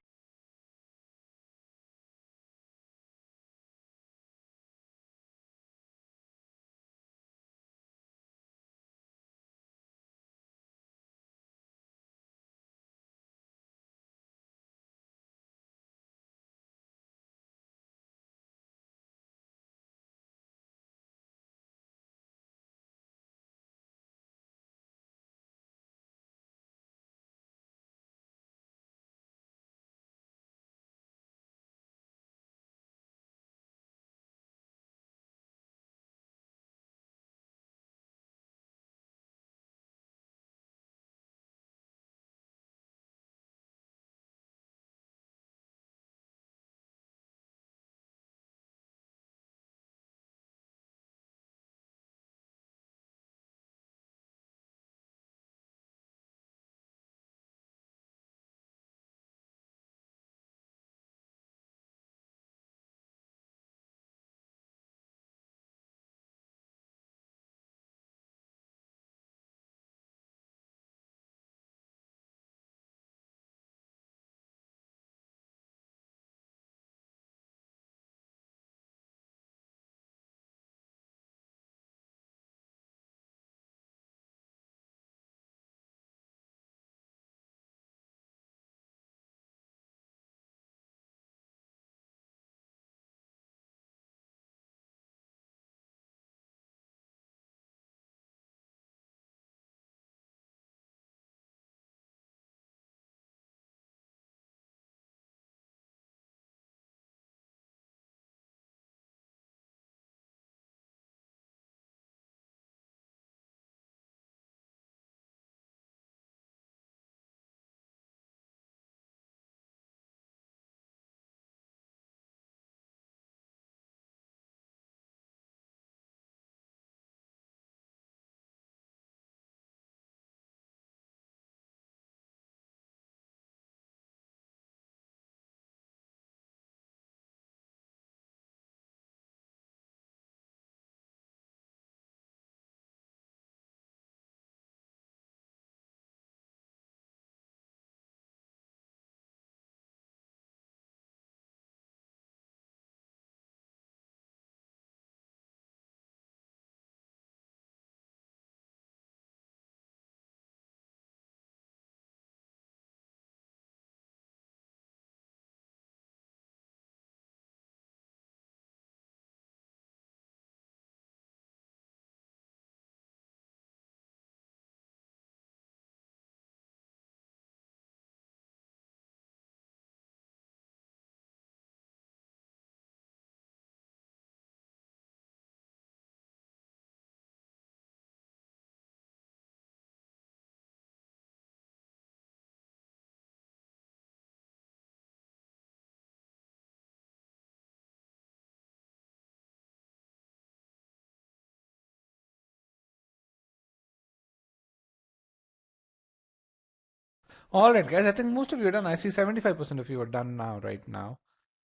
All right, guys, I think most of you are done. I see 75% of you are done now, right now,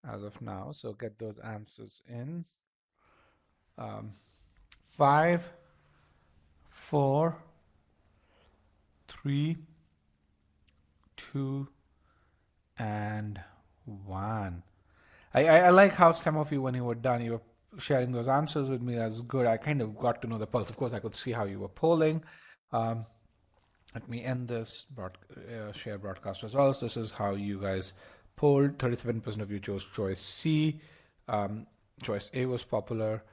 as of now. So get those answers in. 5, 4, 3, 2, and 1. I like how some of you, when you were done, you were sharing those answers with me. That's good. I kind of got to know the pulse. Of course, I could see how you were polling. Um, Let me end this share broadcast results. This is how you guys polled. 37% of you chose choice C. Choice A was popular.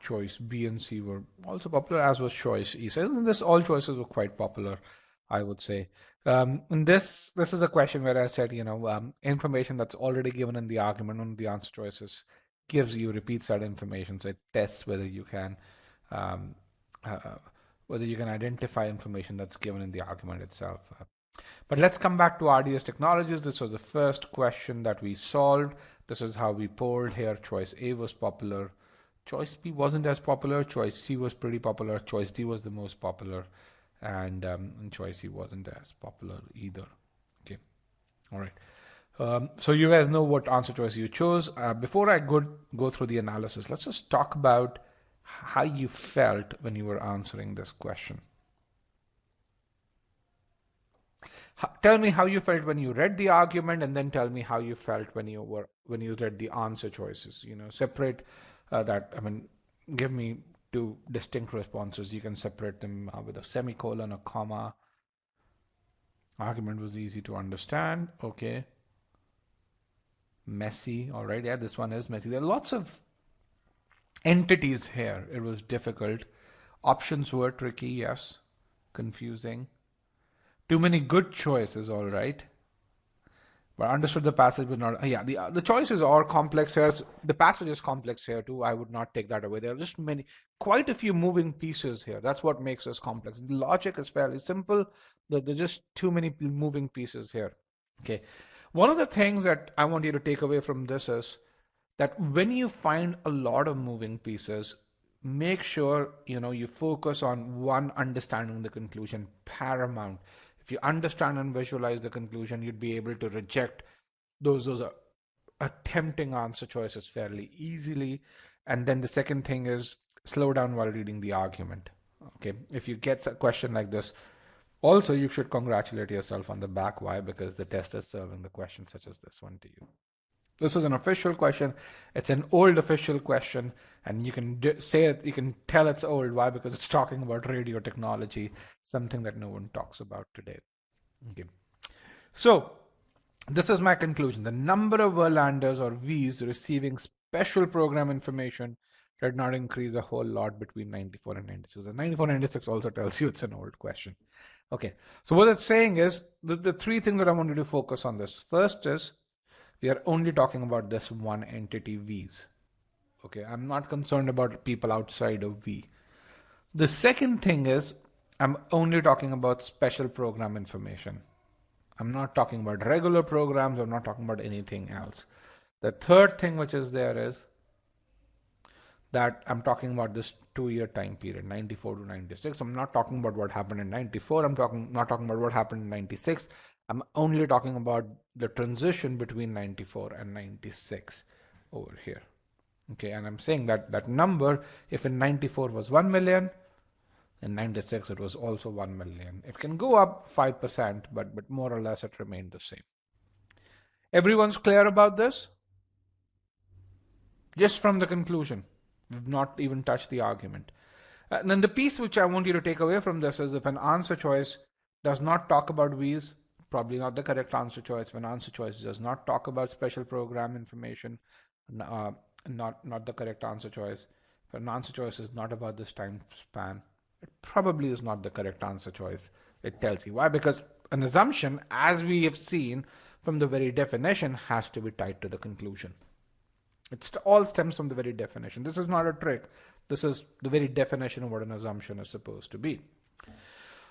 Choice B and C were also popular, as was choice E. So all choices were quite popular, I would say. And this is a question where I said, information that's already given in the argument, one of the answer choices repeats that information. So it tests whether you can identify information that's given in the argument itself. But let's come back to RDS Technologies. This was the first question that we solved. This is how we polled here. Choice A was popular. Choice B wasn't as popular. Choice C was pretty popular. Choice D was the most popular. And choice E wasn't as popular either. Okay. All right. So you guys know what answer choice you chose. Before I go through the analysis, let's just talk about how you felt when you were answering this question. Tell me how you felt when you read the argument, and then tell me how you felt when you read the answer choices. Separate that. I mean, give me two distinct responses. You can separate them with a semicolon, a comma. Argument was easy to understand. Okay. Messy. All right. Yeah, this one is messy. There are lots of entities here. It was difficult. Options were tricky. Yes. Confusing. Too many good choices. All right. But understood the passage was not. Yeah, the choices are complex here. The passage is complex here too. I would not take that away. There are just quite a few moving pieces here. That's what makes us complex. The logic is fairly simple. There are just too many moving pieces here. Okay. One of the things that I want you to take away from this is that when you find a lot of moving pieces, make sure you focus on one, understanding the conclusion, paramount. If you understand and visualize the conclusion, you'd be able to reject those attempting answer choices fairly easily. And then the second thing is slow down while reading the argument. Okay, if you get a question like this, also you should congratulate yourself on the back. Why? Because the test is serving the question such as this one to you. This is an official question. It's an old official question, and you can say it. You can tell it's old. Why? Because it's talking about radio technology, something that no one talks about today. Okay. So this is my conclusion. The number of Verlanders or V's receiving special program information did not increase a whole lot between 94 and 96. And 94 and 96 also tells you it's an old question. Okay. So what it's saying is the three things that I want you to focus on this. First is, we are only talking about this one entity, V's. Okay, I'm not concerned about people outside of V. The second thing is, I'm only talking about special program information. I'm not talking about regular programs. I'm not talking about anything else. The third thing which is there is that I'm talking about this 2-year time period, 94 to 96. I'm not talking about what happened in 94. I'm not talking about what happened in 96. I'm only talking about the transition between 94 and 96 over here. Okay, and I'm saying that that number, if in 94 was 1 million, in 96 it was also 1 million. It can go up 5%, but more or less it remained the same. Everyone's clear about this? Just from the conclusion. We've not even touched the argument. And then the piece which I want you to take away from this is, if an answer choice does not talk about V's, probably not the correct answer choice. If an answer choice does not talk about special program information, not the correct answer choice. If an answer choice is not about this time span, it probably is not the correct answer choice. It tells you why, because an assumption, as we have seen from the very definition, has to be tied to the conclusion. It all stems from the very definition. This is not a trick. This is the very definition of what an assumption is supposed to be.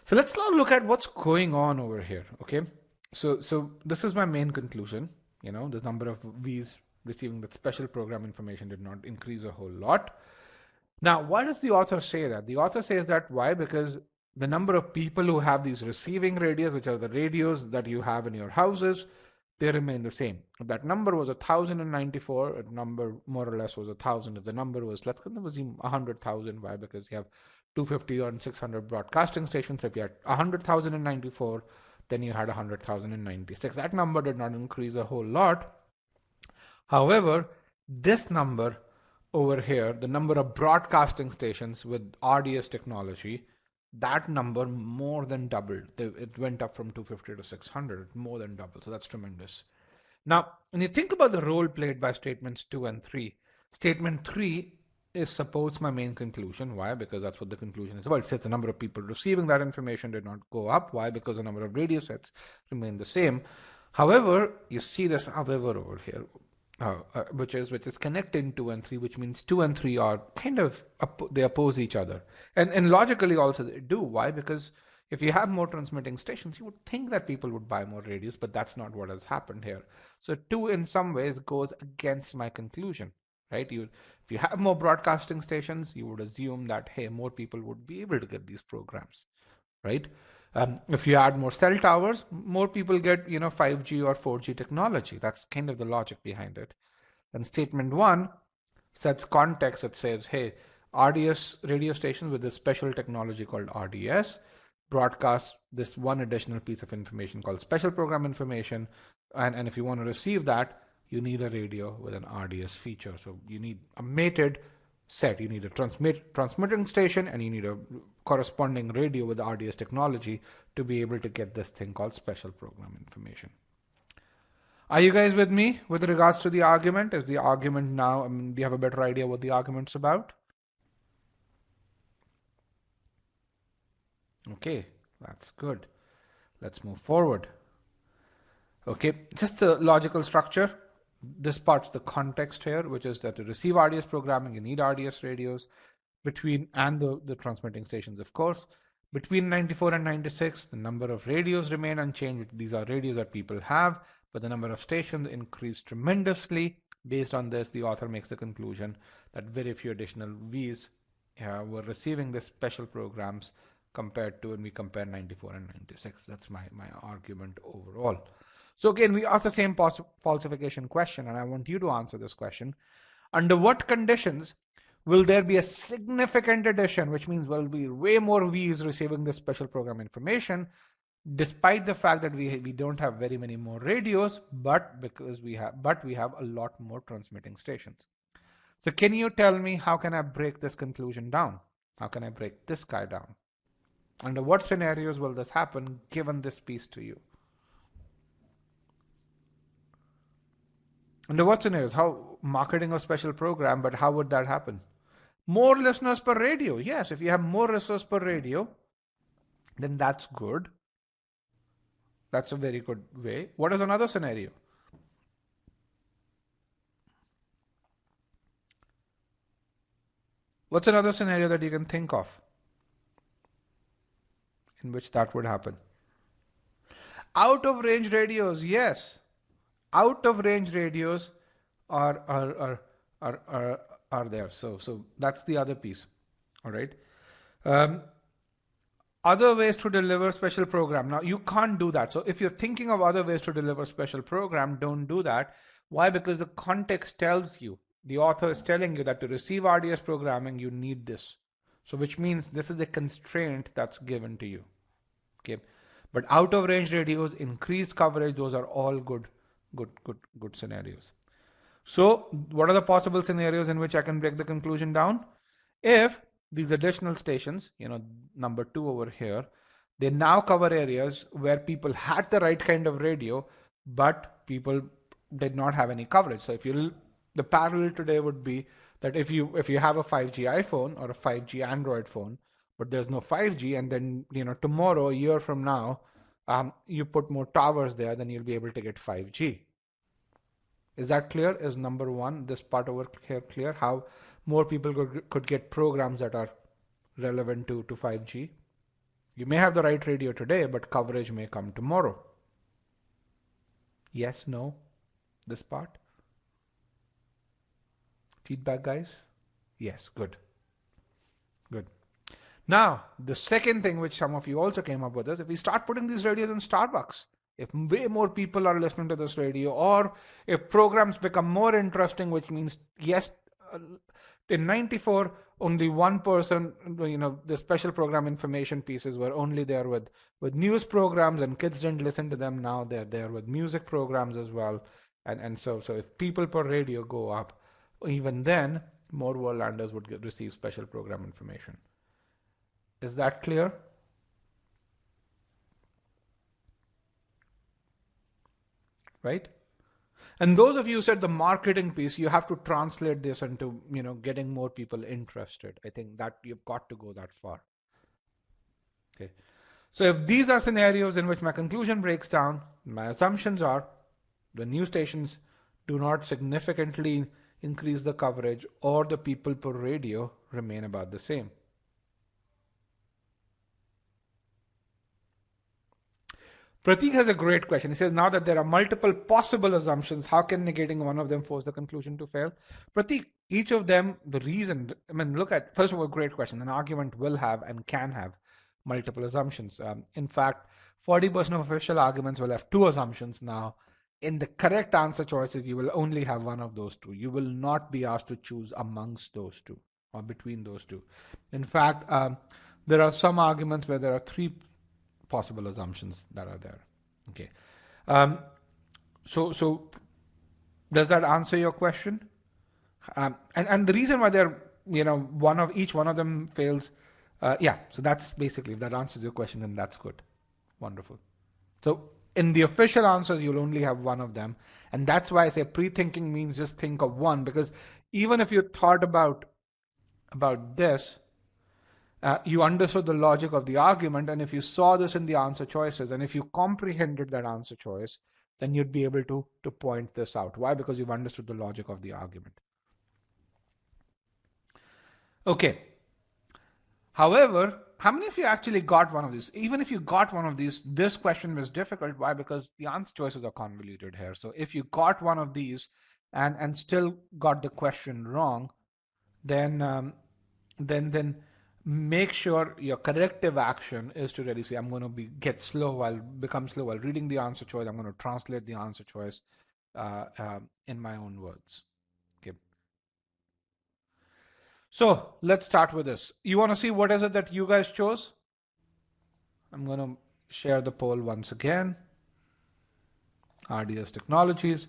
So let's now look at what's going on over here. Okay, so this is my main conclusion. The number of V's receiving that special program information did not increase a whole lot. Now, why does the author say that? The author says that why? Because the number of people who have these receiving radios, which are the radios that you have in your houses, they remain the same. If that number was 1,094, a number more or less was 1,000. If the number was, let's assume 100,000, why? Because you have 250 and 600 broadcasting stations. If you had 100,000 in 94, then you had 100,000 in 96. That number did not increase a whole lot. However, this number over here, the number of broadcasting stations with RDS technology, that number more than doubled. It went up from 250 to 600, more than double. So that's tremendous. Now, when you think about the role played by statements 2 and 3, statement 3 supports my main conclusion. Why? Because that's what the conclusion is about. It says the number of people receiving that information did not go up. Why? Because the number of radio sets remained the same. However, you see this however over here, which is connecting 2 and 3, which means 2 and 3 are kind of, they oppose each other. And logically also they do. Why? Because if you have more transmitting stations, you would think that people would buy more radios, but that's not what has happened here. So 2 in some ways goes against my conclusion, right? If you have more broadcasting stations, you would assume that, hey, more people would be able to get these programs, right? If you add more cell towers, more people get 5G or 4G technology. That's kind of the logic behind it. And statement 1 sets context. It says, hey, RDS radio stations with this special technology called RDS broadcast this one additional piece of information called special program information. And if you want to receive that, you need a radio with an RDS feature. So you need a mated set. You need a transmitting station, and you need a corresponding radio with the RDS technology to be able to get this thing called special program information. Are you guys with me with regards to the argument? Is the argument now, do you have a better idea what the argument's about? Okay, that's good. Let's move forward. Okay, just the logical structure. This part's the context here, which is that to receive RDS programming, you need RDS radios and the transmitting stations, of course. Between 94 and 96, the number of radios remain unchanged. These are radios that people have, but the number of stations increased tremendously. Based on this, the author makes the conclusion that very few additional Vs were receiving the special programs compared to when we compare 94 and 96. That's my argument overall. So again, we ask the same falsification question, and I want you to answer this question. Under what conditions will there be a significant addition, which means there will be way more Vs receiving this special program information, despite the fact that we don't have very many more radios, but we have a lot more transmitting stations. So can you tell me, how can I break this conclusion down? How can I break this guy down? Under what scenarios will this happen, given this piece to you? Under what scenarios? How marketing a special program, but how would that happen? More listeners per radio. Yes, if you have more listeners per radio, then that's good. That's a very good way. What is another scenario? What's another scenario that you can think of in which that would happen? Out of range radios, yes. Out of range radios are there. So that's the other piece. All right. Other ways to deliver special program. Now you can't do that. So if you're thinking of other ways to deliver special program, don't do that. Why? Because the context tells you, the author is telling you that to receive RDS programming, you need this. So which means this is the constraint that's given to you. Okay. But out of range radios, increased coverage, those are all good scenarios. So what are the possible scenarios in which I can break the conclusion down? If these additional stations, number 2 over here, they now cover areas where people had the right kind of radio, but people did not have any coverage. So the parallel today would be that if you have a 5G iPhone or a 5G Android phone, but there's no 5G, and then tomorrow, a year from now, you put more towers there, then you'll be able to get 5G. Is that clear? Is number 1, this part over here, clear? How more people could get programs that are relevant to 5G? You may have the right radio today, but coverage may come tomorrow. Yes, no, this part? Feedback, guys? Yes, good. Now, the second thing which some of you also came up with is, if we start putting these radios in Starbucks, if way more people are listening to this radio, or if programs become more interesting, which means, yes, In 94, only one person, the special program information pieces were only there with news programs, and kids didn't listen to them. Now they're there with music programs as well. And so if people per radio go up, even then, more Worldlanders would receive special program information. Is that clear? Right? And those of you who said the marketing piece, you have to translate this into, getting more people interested. I think that you've got to go that far. Okay. So if these are scenarios in which my conclusion breaks down, my assumptions are the news stations do not significantly increase the coverage, or the people per radio remain about the same. Pratik has a great question. He says, now that there are multiple possible assumptions, how can negating one of them force the conclusion to fail? Pratik, each of them, the reason, look at, first of all, great question. An argument will have and can have multiple assumptions. In fact, 40% of official arguments will have two assumptions. Now, in the correct answer choices, you will only have one of those two. You will not be asked to choose amongst those two or between those two. In fact, there are some arguments where there are three possible assumptions that are there. Okay. So does that answer your question? And the reason why they're, each one of them fails. Yeah. So that's basically, if that answers your question, then that's good. Wonderful. So in the official answers, you'll only have one of them. And that's why I say pre-thinking means just think of one, because even if you thought about this, you understood the logic of the argument, and if you saw this in the answer choices, and if you comprehended that answer choice, then you'd be able to point this out. Why? Because you've understood the logic of the argument. Okay. However, how many of you actually got one of these? Even if you got one of these, this question was difficult. Why? Because the answer choices are convoluted here. So if you got one of these and still got the question wrong, then make sure your corrective action is to really say, I'm going to become slow while reading the answer choice. I'm going to translate the answer choice in my own words. Okay. So let's start with this. You want to see what is it that you guys chose? I'm going to share the poll once again. RDS Technologies.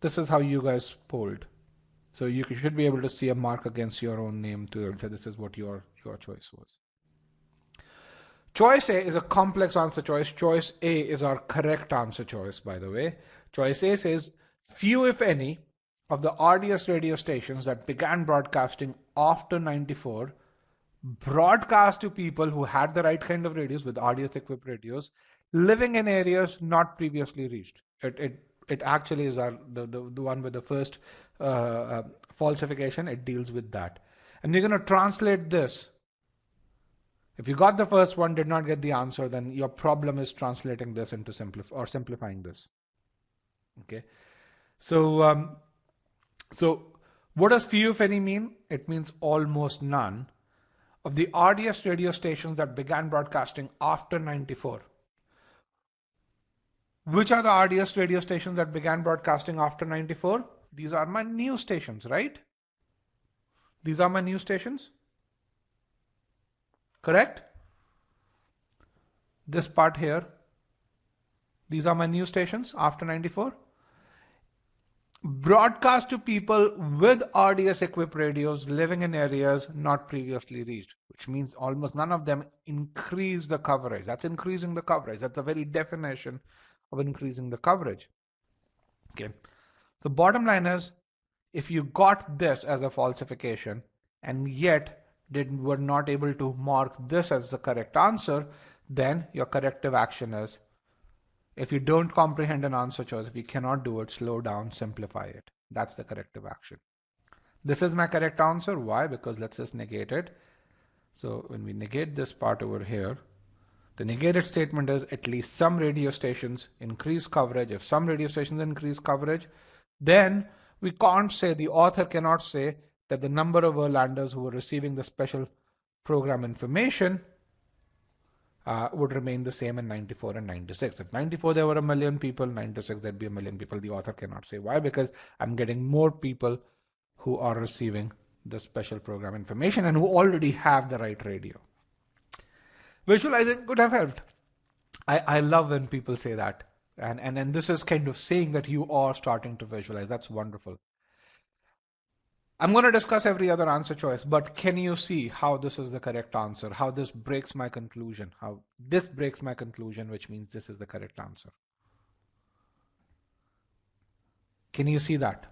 This is how you guys polled. So you should be able to see a mark against your own name to say this is what your choice was. Choice A is a complex answer choice. Choice A is our correct answer choice, by the way. Choice A says, few, if any, of the RDS radio stations that began broadcasting after 94 broadcast to people who had the right kind of radios, with RDS equipped radios, living in areas not previously reached. It actually is the one with the first falsification. It deals with that. And you're going to translate this. If you got the first one, did not get the answer, then your problem is translating this into simplifying this. Okay. So what does few, if any, mean? It means almost none of the RDS radio stations that began broadcasting after 94. Which are the RDS radio stations that began broadcasting after 94? These are my news stations, right? These are my news stations. Correct? This part here. These are my news stations after 94. Broadcast to people with RDS equipped radios living in areas not previously reached, which means almost none of them increase the coverage. That's increasing the coverage. That's the very definition of increasing the coverage. Okay. So bottom line is, if you got this as a falsification and yet were not able to mark this as the correct answer, then your corrective action is, if you don't comprehend an answer choice, if you cannot do it, slow down, simplify it. That's the corrective action. This is my correct answer. Why? Because let's just negate it. So when we negate this part over here, the negated statement is at least some radio stations increase coverage. If some radio stations increase coverage, then we can't say, the author cannot say that the number of Worldlanders who were receiving the special program information would remain the same in 94 and 96. If 94 there were 1 million people, 96 there'd be 1 million people. The author cannot say. Why? Because I'm getting more people who are receiving the special program information and who already have the right radio. Visualizing could have helped. I love when people say that. And this is kind of saying that you are starting to visualize. That's wonderful. I'm going to discuss every other answer choice, but can you see how this is the correct answer? How this breaks my conclusion? How this breaks my conclusion, which means this is the correct answer. Can you see that?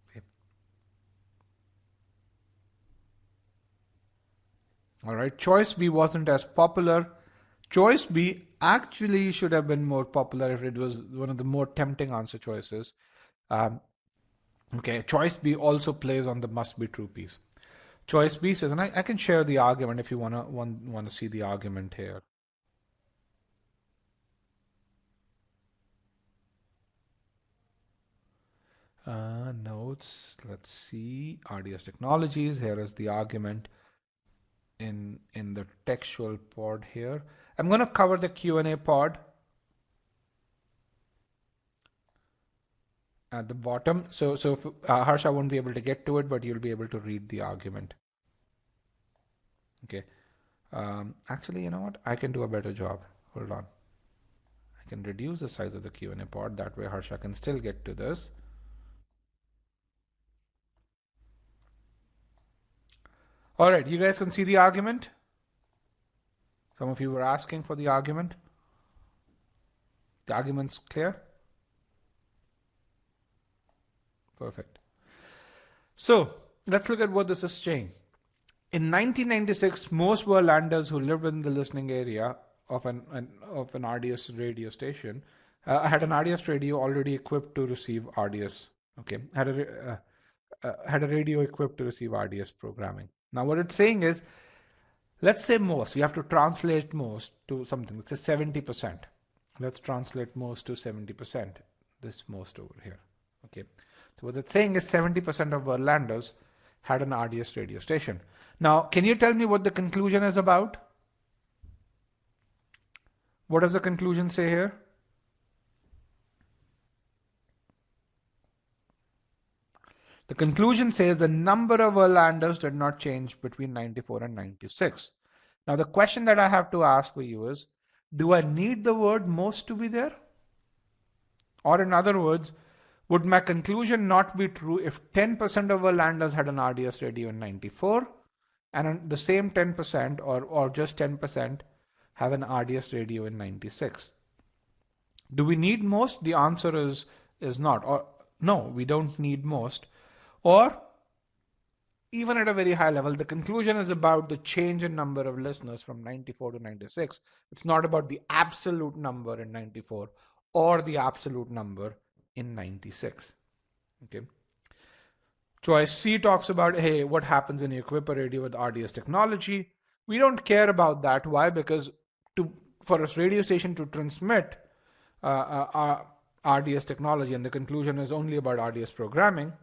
Okay. All right, choice B wasn't as popular. Choice B actually should have been more popular if it was one of the more tempting answer choices. Okay, choice B also plays on the must be true piece. Choice B says, and I can share the argument if you want to see the argument here. Notes, let's see, RDS Technologies, here is the argument in the textual pod here. I'm going to cover the Q&A pod at the bottom. So if, Harsha won't be able to get to it, but you'll be able to read the argument. Okay. Actually, you know what? I can do a better job. Hold on. I can reduce the size of the Q&A pod. That way Harsha can still get to this. All right, you guys can see the argument. Some of you were asking for the argument. The argument's clear? Perfect. So let's look at what this is saying. In 1996, most were landers who lived in the listening area of an RDS radio station had an RDS radio already equipped to receive RDS. Okay, had a radio equipped to receive RDS programming. Now what it's saying is, let's say most, we have to translate most to something. Let's say 70%. Let's translate most to 70%. This most over here. Okay. So what it's saying is 70% of Berlanders had an RDS radio station. Now, can you tell me what the conclusion is about? What does the conclusion say here? The conclusion says the number of Berlanders did not change between 94 and 96. Now, the question that I have to ask for you is, do I need the word most to be there? Or in other words, would my conclusion not be true if 10% of Berlanders had an RDS radio in 94 and the same 10% or just 10% have an RDS radio in 96? Do we need most? The answer is not. Or no, we don't need most. Or even at a very high level, the conclusion is about the change in number of listeners from 94 to 96. It's not about the absolute number in 94 or the absolute number in 96. Okay. Choice C talks about, hey, what happens when you equip a radio with RDS technology? We don't care about that. Why? Because for a radio station to transmit RDS technology, and the conclusion is only about RDS programming,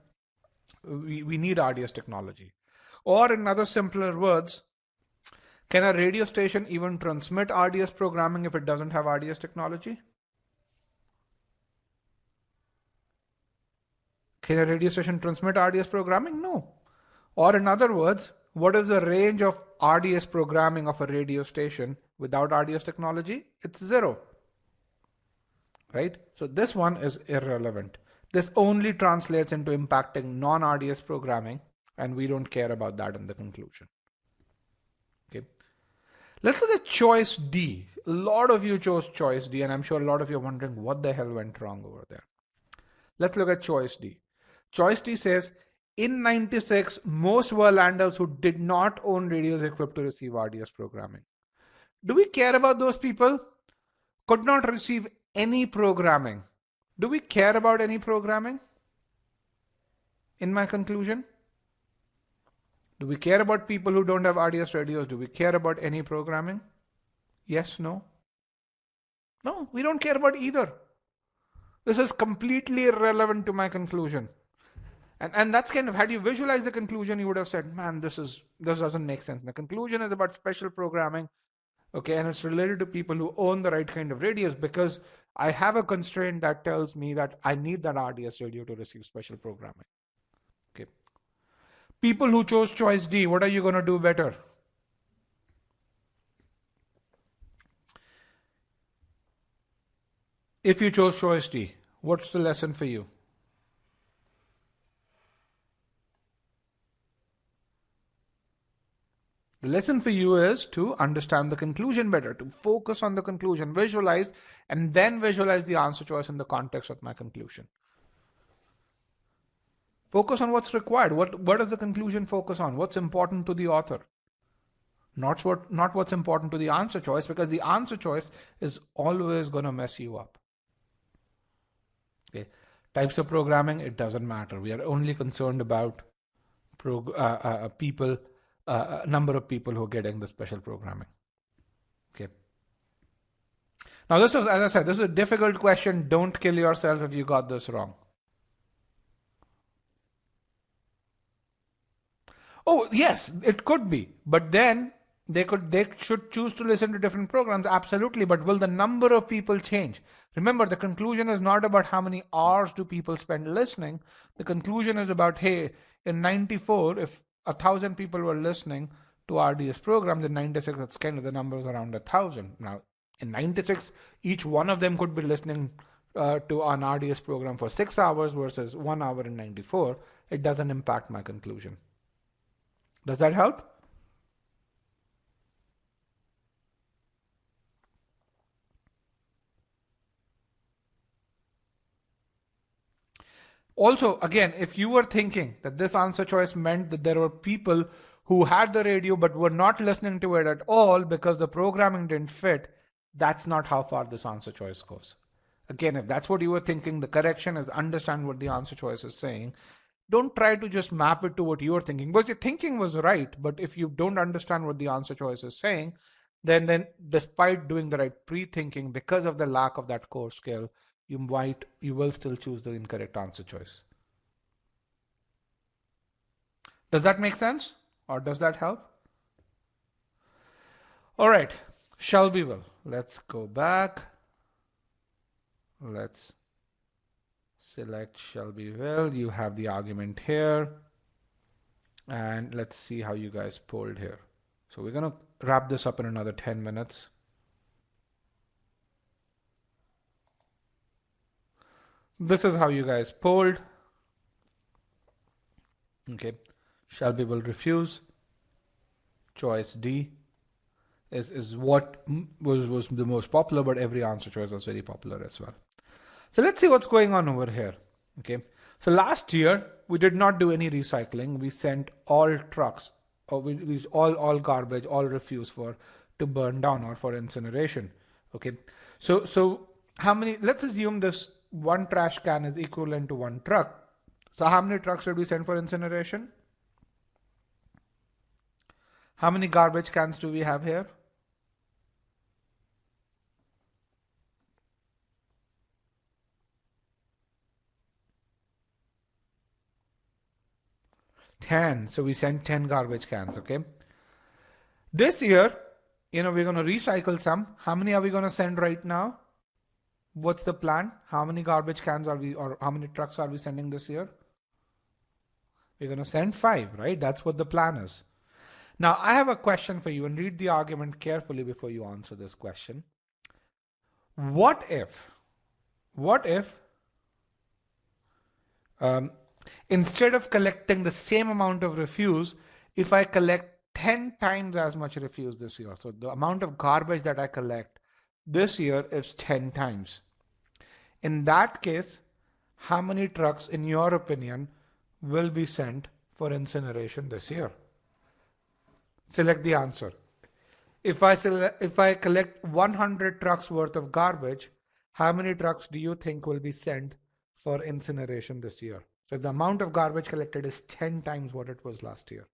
we need RDS technology. Or in other simpler words, can a radio station even transmit RDS programming if it doesn't have RDS technology? Can a radio station transmit RDS programming? No. Or in other words, what is the range of RDS programming of a radio station without RDS technology? It's 0. Right? So this one is irrelevant. This only translates into impacting non-RDS programming, and we don't care about that in the conclusion. Okay. Let's look at choice D. A lot of you chose choice D, and I'm sure a lot of you are wondering what the hell went wrong over there. Let's look at choice D. Choice D says, in 96, most were landers who did not own radios equipped to receive RDS programming. Do we care about those people? Could not receive any programming. Do we care about any programming? In my conclusion, do we care about people who don't have RDS radios? Do we care about any programming? Yes, no? No, we don't care about either. This is completely irrelevant to my conclusion. And that's kind of, had you visualized the conclusion, you would have said, man, this doesn't make sense. The conclusion is about special programming. Okay, and it's related to people who own the right kind of radios, because I have a constraint that tells me that I need that RDS radio to receive special programming. Okay. People who chose choice D, what are you going to do better? If you chose choice D, what's the lesson for you? The lesson for you is to understand the conclusion better, to focus on the conclusion, visualize, and then visualize the answer choice in the context of my conclusion. Focus on what's required. What does the conclusion focus on? What's important to the author? Not what's important to the answer choice, because the answer choice is always going to mess you up. Okay. Types of programming, it doesn't matter. We are only concerned about people, number of people who are getting the special programming. Okay. Now this is, as I said, this is a difficult question. Don't kill yourself if you got this wrong. Oh, yes, it could be. But then they should choose to listen to different programs, absolutely. But will the number of people change? Remember, the conclusion is not about how many hours do people spend listening. The conclusion is about, hey, in 94, if 1,000 people were listening to RDS programs, in 96, it's kind of the numbers around 1,000. Now, in 96, each one of them could be listening to an RDS program for 6 hours versus 1 hour in 94. It doesn't impact my conclusion. Does that help? Also, again, if you were thinking that this answer choice meant that there were people who had the radio but were not listening to it at all because the programming didn't fit, that's not how far this answer choice goes. Again, if that's what you were thinking, the correction is understand what the answer choice is saying. Don't try to just map it to what you're thinking, because your thinking was right. But if you don't understand what the answer choice is saying, then despite doing the right pre-thinking, because of the lack of that core skill, you will still choose the incorrect answer choice. Does that make sense? Or does that help? All right, Shelbyville. Let's go back. Let's select Shelbyville. You have the argument here. And let's see how you guys polled here. So we're going to wrap this up in another 10 minutes. This is how you guys polled. Okay. Shelbyville refuse. Choice D is what was the most popular, but every answer choice was very popular as well. So let's see what's going on over here. Okay. So last year we did not do any recycling. We sent all trucks, or we all garbage, all refuse to burn down or for incineration. Okay. So how many? Let's assume this one trash can is equivalent to one truck. So how many trucks did we send for incineration? How many garbage cans do we have here? Ten. So we sent 10 garbage cans. Okay. This year, we're going to recycle some. How many are we going to send right now? What's the plan? How many garbage cans or how many trucks are we sending this year? We're going to send 5, right? That's what the plan is. Now, I have a question for you, and read the argument carefully before you answer this question. What if instead of collecting the same amount of refuse, if I collect 10 times as much refuse this year? So the amount of garbage that I collect this year is 10 times. In that case, how many trucks, in your opinion, will be sent for incineration this year? Select the answer. If I collect 100 trucks worth of garbage, how many trucks do you think will be sent for incineration this year? So the amount of garbage collected is 10 times what it was last year.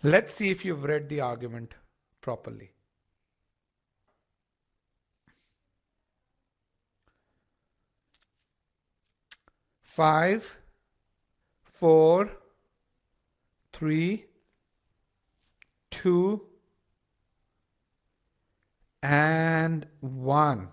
Let's see if you've read the argument properly. Five, 4, 3, 2, and 1.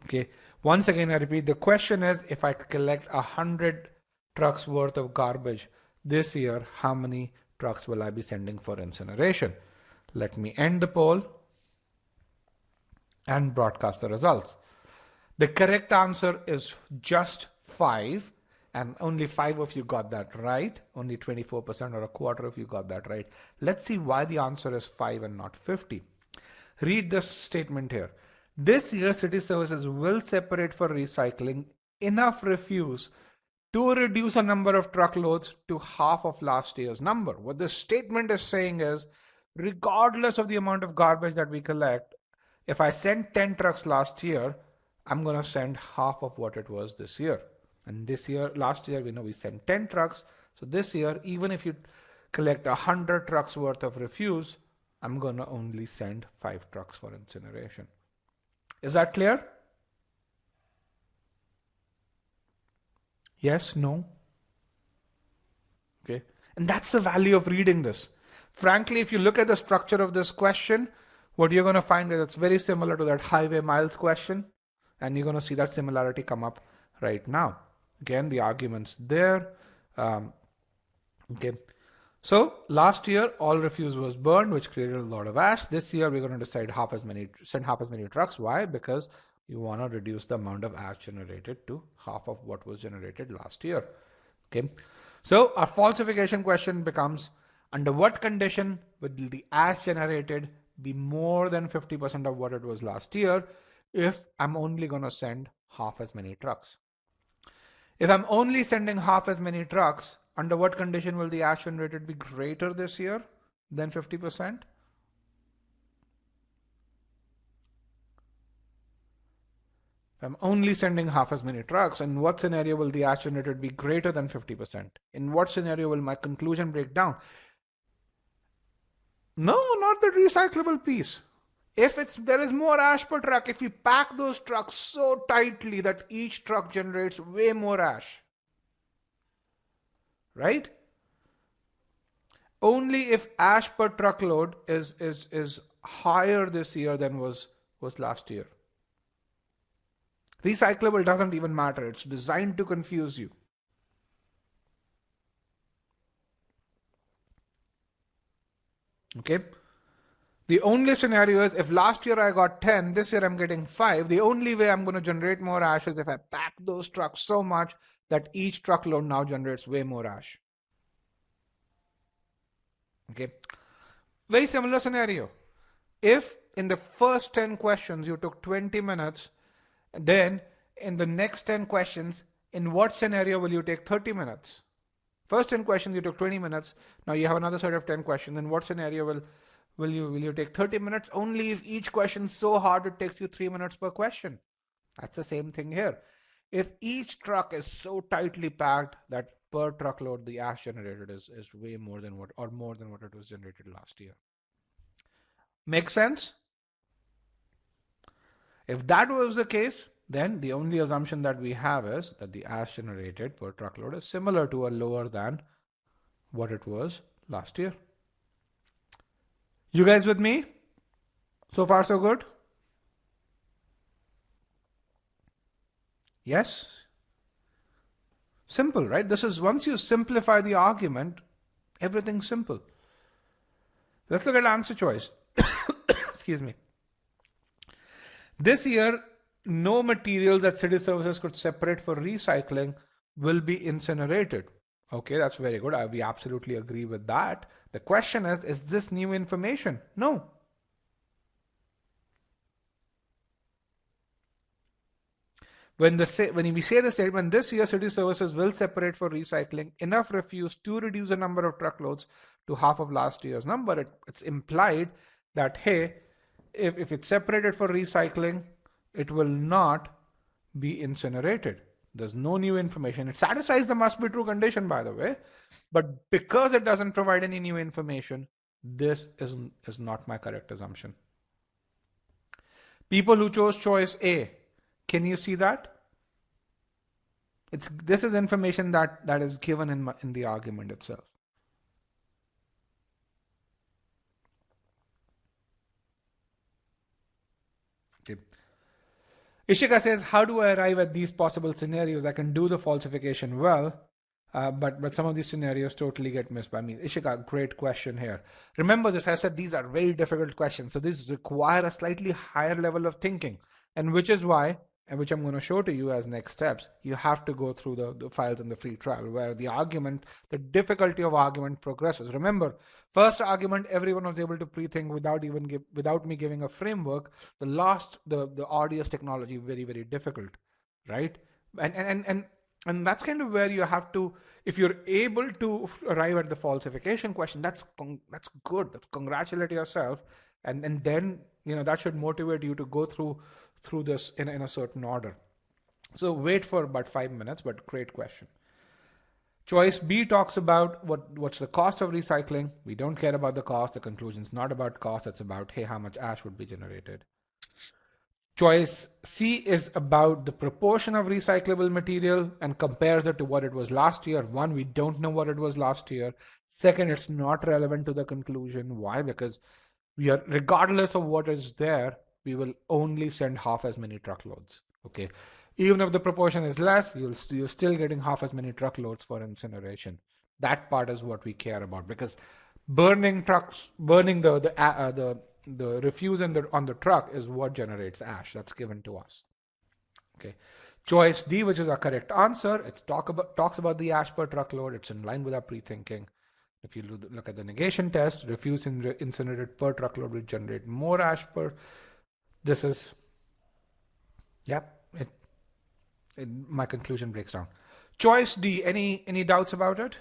Okay. Once again, I repeat, the question is, if I collect 100 trucks worth of garbage this year, how many trucks will I be sending for incineration? Let me end the poll and broadcast the results. The correct answer is just 5, and only 5 of you got that right. Only 24% or a quarter of you got that right. Let's see why the answer is 5 and not 50. Read this statement here. This year, city services will separate for recycling enough refuse to reduce a number of truckloads to half of last year's number. What this statement is saying is, regardless of the amount of garbage that we collect, if I sent 10 trucks last year, I'm going to send half of what it was this year. And this year, last year, we know we sent 10 trucks. So this year, even if you collect 100 trucks worth of refuse, I'm going to only send 5 trucks for incineration. Is that clear? Yes, no? Okay. And that's the value of reading this. Frankly, if you look at the structure of this question, what you're going to find is it's very similar to that highway miles question. And you're going to see that similarity come up right now. Again, the argument's there. Okay. So last year, all refuse was burned, which created a lot of ash. This year, we're going to decide send half as many trucks. Why? Because you want to reduce the amount of ash generated to half of what was generated last year. Okay. So our falsification question becomes, under what condition will the ash generated be more than 50% of what it was last year if I'm only going to send half as many trucks? If I'm only sending half as many trucks, under what condition will the ash generated be greater this year than 50%? If I'm only sending half as many trucks, in what scenario will the ash generated be greater than 50%? In what scenario will my conclusion break down? No, not the recyclable piece. If there is more ash per truck, if we pack those trucks so tightly that each truck generates way more ash, right? Only if ash per truckload is higher this year than was last year. Recyclable doesn't even matter. It's designed to confuse you. Okay. The only scenario is if last year I got 10, this year I'm getting 5. The only way I'm going to generate more ash is if I pack those trucks so much that each truckload now generates way more ash. Okay. Very similar scenario. If in the first 10 questions you took 20 minutes, then in the next 10 questions, in what scenario will you take 30 minutes? First 10 questions you took 20 minutes. Now you have another set of 10 questions. In what scenario will you take 30 minutes? Only if each question is so hard it takes you 3 minutes per question. That's the same thing here. If each truck is so tightly packed that per truckload the ash generated is way more than what it was generated last year. Make sense? If that was the case, then the only assumption that we have is that the ash generated per truckload is similar to or lower than what it was last year. You guys with me? So far, so good? Yes? Simple, right? This is, once you simplify the argument, everything's simple. Let's look at answer choice. Excuse me. This year, no materials that city services could separate for recycling will be incinerated. Okay, that's very good. We absolutely agree with that. The question is this new information? No. When we say the statement, this year city services will separate for recycling enough refuse to reduce the number of truckloads to half of last year's number, it's implied that, hey, if it's separated for recycling, it will not be incinerated. There's no new information. It satisfies the must be true condition, by the way, but because it doesn't provide any new information, this is not my correct assumption. People who chose choice A, can you see that? This is information that is given in the argument itself. Okay. Ishika says, how do I arrive at these possible scenarios? I can do the falsification well, but some of these scenarios totally get missed by me. Ishika, great question here. Remember this, I said these are very difficult questions. So these require a slightly higher level of thinking, and which is why, and which I'm going to show to you as next steps, you have to go through the files in the free trial where the difficulty of argument progresses. Remember, first argument, everyone was able to pre-think without me giving a framework. The audience technology, very, very difficult, right? And that's kind of where you have to, if you're able to arrive at the falsification question, that's good. That's congratulate yourself. And then, that should motivate you to go through this in a certain order. So wait for about 5 minutes, but great question. Choice B talks about what's the cost of recycling. We don't care about the cost. The conclusion is not about cost. It's about, hey, how much ash would be generated. Choice C is about the proportion of recyclable material and compares it to what it was last year. One, we don't know what it was last year. Second, it's not relevant to the conclusion. Why? Because regardless of what is there, we will only send half as many truckloads. Okay. Even if the proportion is less, you're still getting half as many truckloads for incineration. That part is what we care about, because burning the refuse on the truck is what generates ash. That's given to us. Okay. Choice D, which is our correct answer, it talks about the ash per truckload. It's in line with our pre-thinking. If you look at the negation test, refuse incinerated per truckload will generate more ash per. This is, my conclusion breaks down. Choice D, any doubts about it?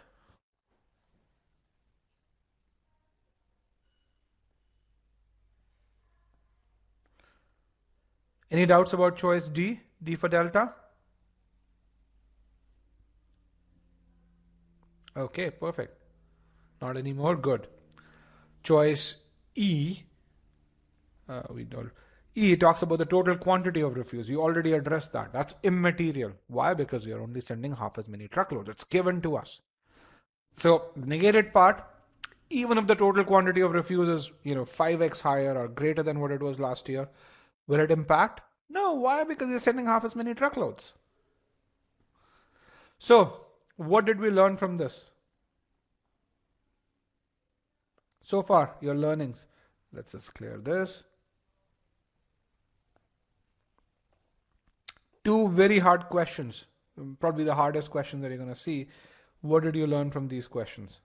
Any doubts about choice D? D for delta? Okay, perfect. Not anymore. Good. Choice E. E talks about the total quantity of refuse. You already addressed that. That's immaterial. Why? Because we are only sending half as many truckloads. It's given to us. So the negated part, even if the total quantity of refuse is 5x higher or greater than what it was last year, will it impact? No. Why? Because we're sending half as many truckloads. So what did we learn from this? So far, your learnings. Let's just clear this. Two very hard questions. Probably the hardest question that you're going to see. What did you learn from these questions?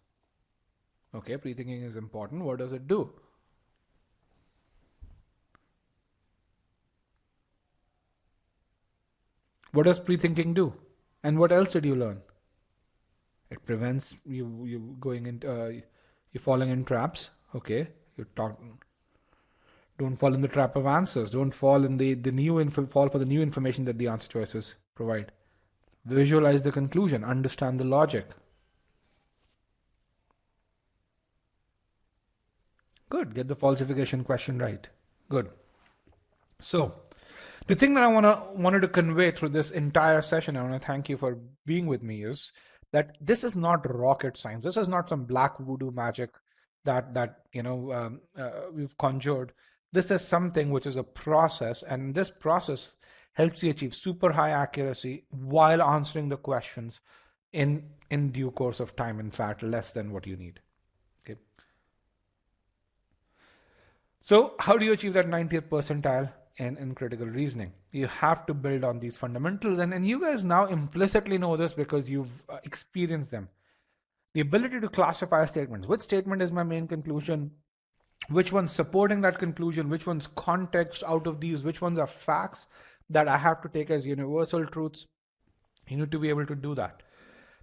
Okay, pre-thinking is important. What does it do? What does pre-thinking do? And what else did you learn? It prevents you going into you falling in traps. Okay, don't fall in the trap of answers. Don't fall in fall for the new information that the answer choices provide. Visualize the conclusion. Understand the logic. Good. Get the falsification question right. Good. So the thing that I wanted to convey through this entire session, I want to thank you for being with me, is that this is not rocket science. This is not some black voodoo magic that we've conjured. This is something which is a process, and this process helps you achieve super high accuracy while answering the questions in due course of time. In fact, less than what you need. Okay. So how do you achieve that 90th percentile in critical reasoning? You have to build on these fundamentals, and you guys now implicitly know this because you've experienced them. The ability to classify statements. Which statement is my main conclusion? Which one's supporting that conclusion? Which one's context out of these? Which ones are facts that I have to take as universal truths? You need to be able to do that.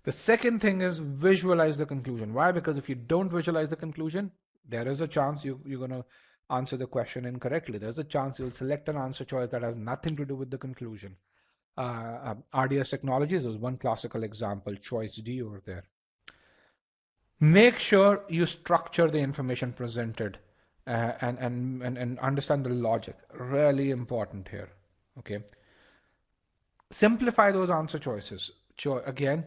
The second thing is visualize the conclusion. Why? Because if you don't visualize the conclusion, there is a chance you're going to answer the question incorrectly. There's a chance you'll select an answer choice that has nothing to do with the conclusion. RDS Technologies was one classical example, choice D over there. Make sure you structure the information presented and understand the logic. Really important here. Okay. Simplify those answer choices. Again,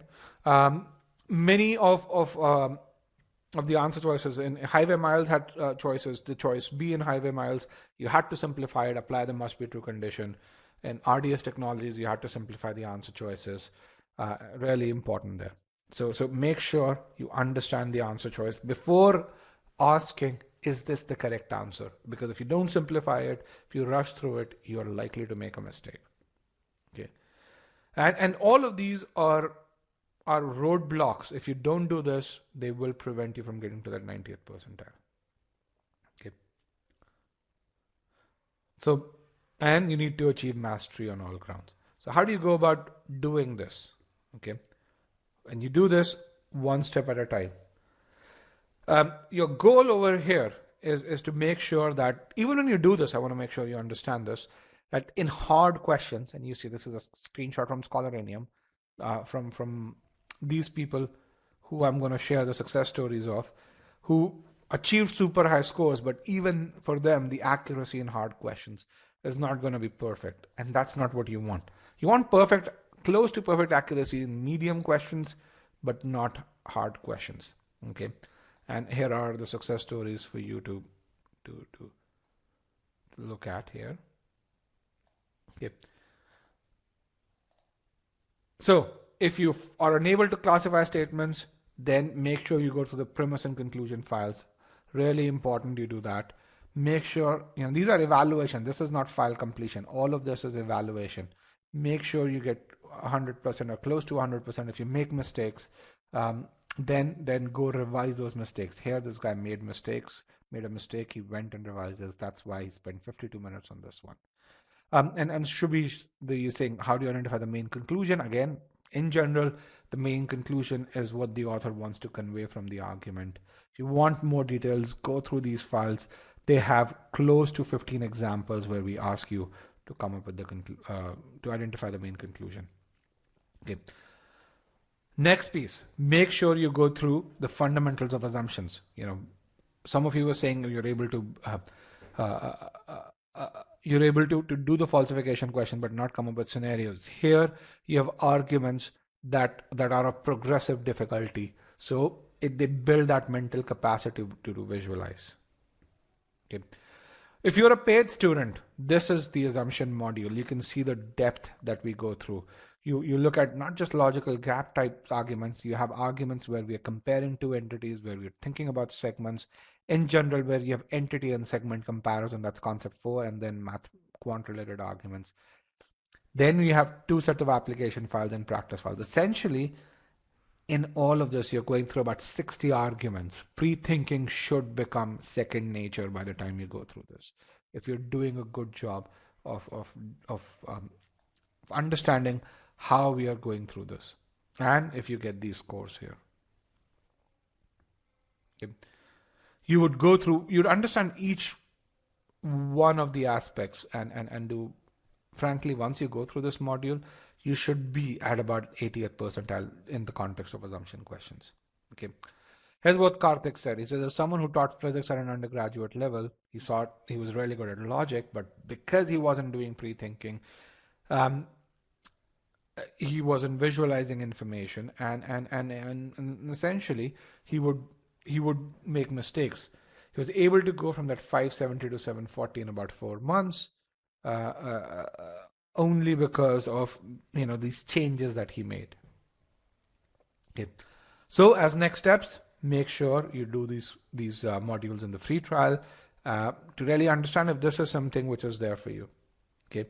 many of of the answer choices. In highway miles had choices. The choice B in highway miles, you had to simplify it, apply the must be true condition. In RDS technologies, you had to simplify the answer choices. Really important there. So make sure you understand the answer choice before asking, is this the correct answer? Because if you don't simplify it, if you rush through it, you are likely to make a mistake. Okay. And all of these are roadblocks. If you don't do this, they will prevent you from getting to that 90th percentile. Okay. So, and you need to achieve mastery on all grounds. So how do you go about doing this? Okay. And you do this one step at a time. Your goal over here is to make sure that even when you do this, I want to make sure you understand this, that in hard questions, and you see this is a screenshot from Scholaranium, from these people who I'm going to share the success stories of, who achieved super high scores, but even for them, the accuracy in hard questions is not going to be perfect. And that's not what you want. You want perfect, close to perfect accuracy in medium questions, but not hard questions. Okay. And here are the success stories for you to look at here. Okay. So if you are unable to classify statements, then make sure you go to the premise and conclusion files. Really important you do that. Make sure, these are evaluation. This is not file completion. All of this is evaluation. Make sure you get 100% or close to 100%. If you make mistakes, then go revise those mistakes. Here, this guy made a mistake. He went and revised this. That's why he spent 52 minutes on this one. And should be saying, how do you identify the main conclusion? Again, in general, the main conclusion is what the author wants to convey from the argument. If you want more details, go through these files. They have close to 15 examples where we ask you to come up with to identify the main conclusion. Okay. Next piece, make sure you go through the fundamentals of assumptions. Some of you were saying you're able to do the falsification question but not come up with scenarios. Here you have arguments that are of progressive difficulty, so they build that mental capacity to visualize. Okay. If you're a paid student, this is the assumption module. You can see the depth that we go through. You look at not just logical gap type arguments. You have arguments where we are comparing two entities, where we're thinking about segments. In general, where you have entity and segment comparison, that's concept 4, and then math quant related arguments. Then we have two sets of application files and practice files. Essentially, in all of this, you're going through about 60 arguments. Pre-thinking should become second nature by the time you go through this, if you're doing a good job of understanding how we are going through this, and if you get these scores here. Okay. You'd understand each one of the aspects and do, frankly, once you go through this module, you should be at about 80th percentile in the context of assumption questions. Okay. Here's what Karthik said. He says, as someone who taught physics at an undergraduate level, he thought he was really good at logic, but because he wasn't doing pre-thinking, he wasn't visualizing information, and essentially he would make mistakes. He was able to go from that 570 to 740 in about 4 months, only because of these changes that he made. Okay. So as next steps, make sure you do these modules in the free trial to really understand if this is something which is there for you. Okay.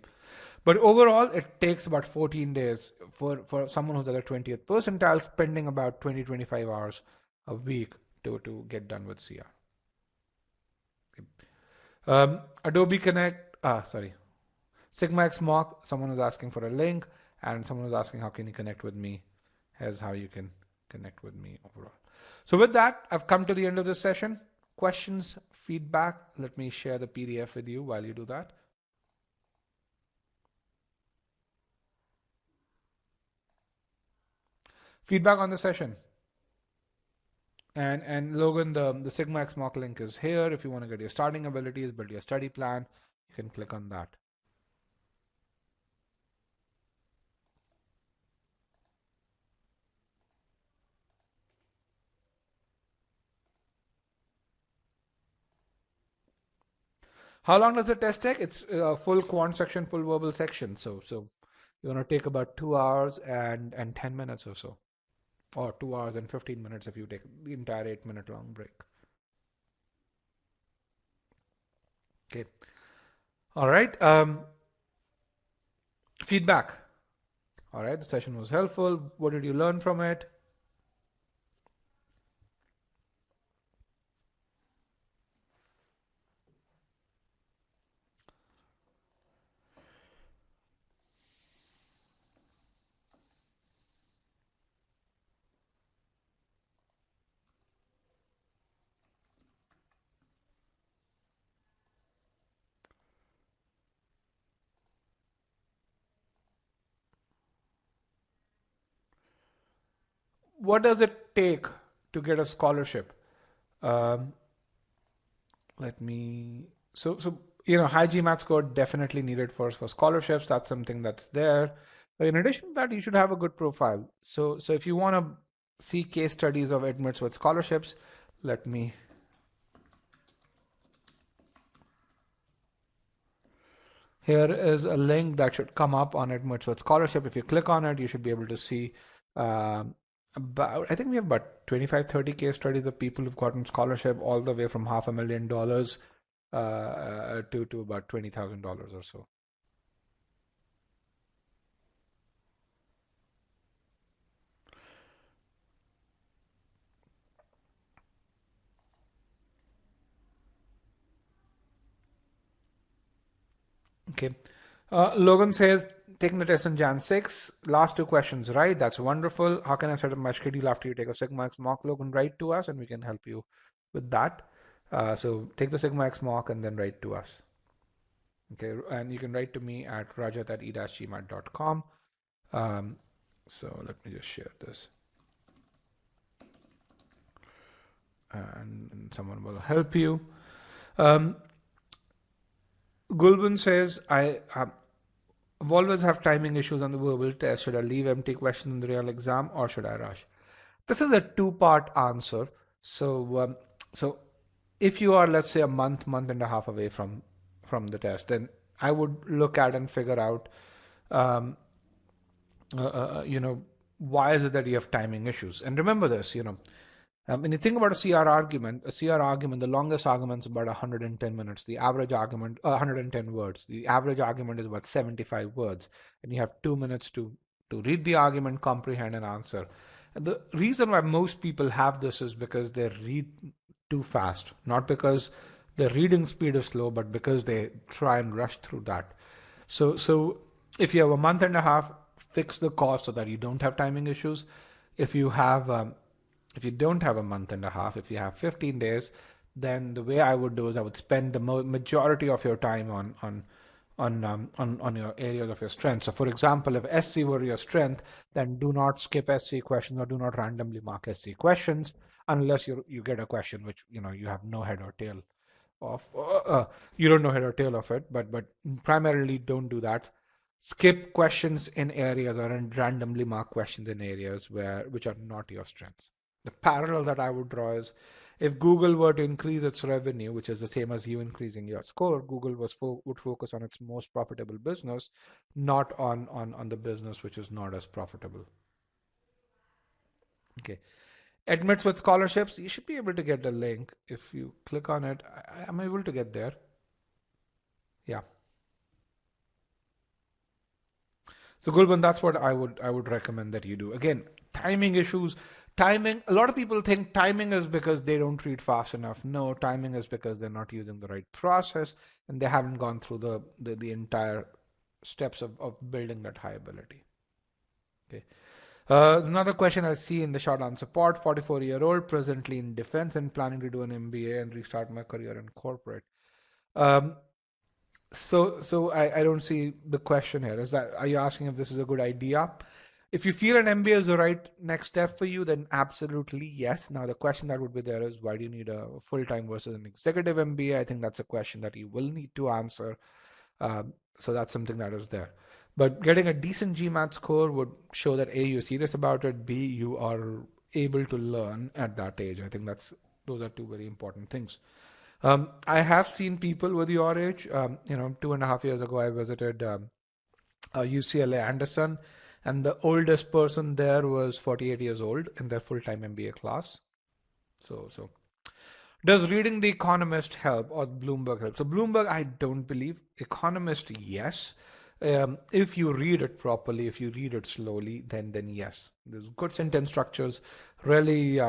But overall, it takes about 14 days for someone who's at the 20th percentile, spending about 20-25 hours a week to get done with CR. Okay. Adobe Connect, Sigma X Mock, someone was asking for a link, and someone was asking how can you connect with me. Here's how you can connect with me overall. So with that, I've come to the end of this session. Questions, feedback, let me share the PDF with you while you do that. Feedback on the session. And Logan, the Sigma X Mock link is here. If you want to get your starting abilities, build your study plan, you can click on that. How long does the test take? It's a full quant section, full verbal section. So you're gonna take about 2 hours and 10 minutes or so, or 2 hours and 15 minutes if you take the entire 8 minute long break. Okay. All right. Feedback. All right. The session was helpful. What did you learn from it? What does it take to get a scholarship? Um, let me. So high GMAT score definitely needed for scholarships. That's something that's there. But in addition to that, you should have a good profile. So if you want to see case studies of admits with scholarships, let me. Here is a link that should come up on admits with scholarship. If you click on it, you should be able to see I think we have about 25, 30 case studies of people who've gotten scholarship all the way from $500,000 to about $20,000 or so. Okay. Logan says, taking the test on Jan 6, last two questions, right? That's wonderful. How can I set up my schedule after you take a Sigma X mock? Logan, write to us and we can help you with that. So take the Sigma X mock and then write to us. Okay, and you can write to me at rajat@e-gmat.com. So let me just share this. And someone will help you. Gulbin says, I always have timing issues on the verbal test. Should I leave empty questions in the real exam or should I rush? This is a two-part answer. So if you are, let's say, a month and a half away from the test, then I would look at and figure out, why is it that you have timing issues? And remember this, when you think about a CR argument, the longest argument is about 110 minutes. The average argument, 110 words. The average argument is about 75 words. And you have 2 minutes to read the argument, comprehend, and answer. And the reason why most people have this is because they read too fast. Not because their reading speed is slow, but because they try and rush through that. So if you have a month and a half, fix the cost so that you don't have timing issues. If you don't have a month and a half, if you have 15 days, then the way I would do is I would spend the majority of your time on your areas of your strength. So for example, if SC were your strength, then do not skip SC questions or do not randomly mark SC questions unless you get a question which you have no head or tail of. You don't know head or tail of it, but primarily don't do that. Skip questions in areas or randomly mark questions in areas which are not your strengths. The parallel that I would draw is if Google were to increase its revenue, which is the same as you increasing your score, Google would focus on its most profitable business, not on the business which is not as profitable. Okay. Admits with scholarships, you should be able to get the link. If you click on it, I'm able to get there. Yeah. So Gulban, that's what I would recommend that you do. Again, timing issues. Timing, a lot of people think timing is because they don't read fast enough. No, timing is because they're not using the right process and they haven't gone through the entire steps of building that high ability. Okay. Another question I see in the short answer part, 44-year-old, presently in defense and planning to do an MBA and restart my career in corporate. So I don't see the question here. Are you asking if this is a good idea? If you feel an MBA is the right next step for you, then absolutely yes. Now the question that would be there is, why do you need a full-time versus an executive MBA? I think that's a question that you will need to answer. So that's something that is there. But getting a decent GMAT score would show that A, you're serious about it, B, you are able to learn at that age. I think those are two very important things. I have seen people with your age. 2.5 years ago, I visited UCLA Anderson, and the oldest person there was 48 years old in their full-time MBA class. So does reading The Economist help or Bloomberg help? So Bloomberg, I don't believe. Economist, yes. If you read it properly, if you read it slowly, then yes. There's good sentence structures, really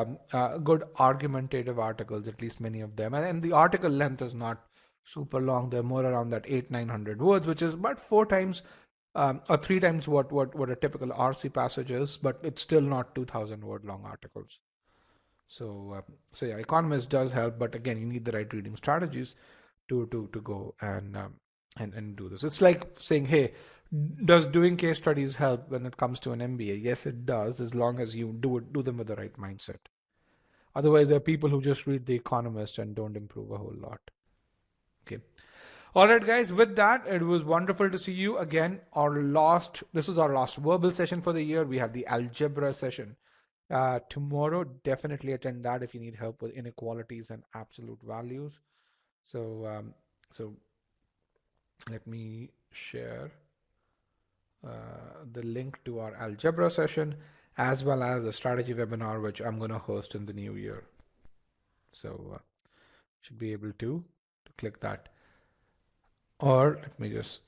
good argumentative articles, at least many of them. And the article length is not super long. They're more around that 800-900 words, which is about 4 times or 3 times what a typical RC passage is, but it's still not 2,000 word long articles. So yeah, Economist does help, but again, you need the right reading strategies to go and do this. It's like saying, hey, does doing case studies help when it comes to an MBA? Yes, it does, as long as you do them with the right mindset. Otherwise, there are people who just read The Economist and don't improve a whole lot. Okay. All right, guys, with that, it was wonderful to see you again. This was our last verbal session for the year. We have the algebra session tomorrow. Definitely attend that if you need help with inequalities and absolute values. So let me share the link to our algebra session as well as the strategy webinar, which I'm going to host in the new year. So should be able to click that. Or let me just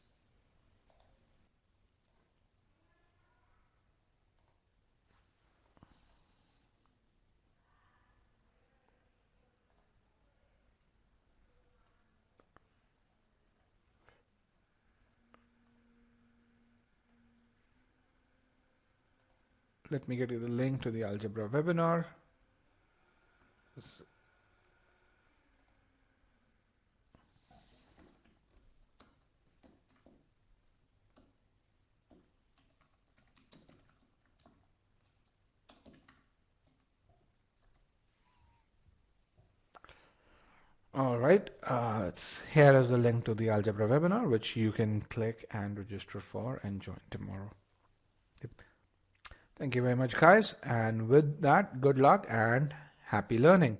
let me get you the link to the algebra webinar. All right, here is the link to the algebra webinar, which you can click and register for and join tomorrow. Yep. Thank you very much, guys. And with that, good luck and happy learning.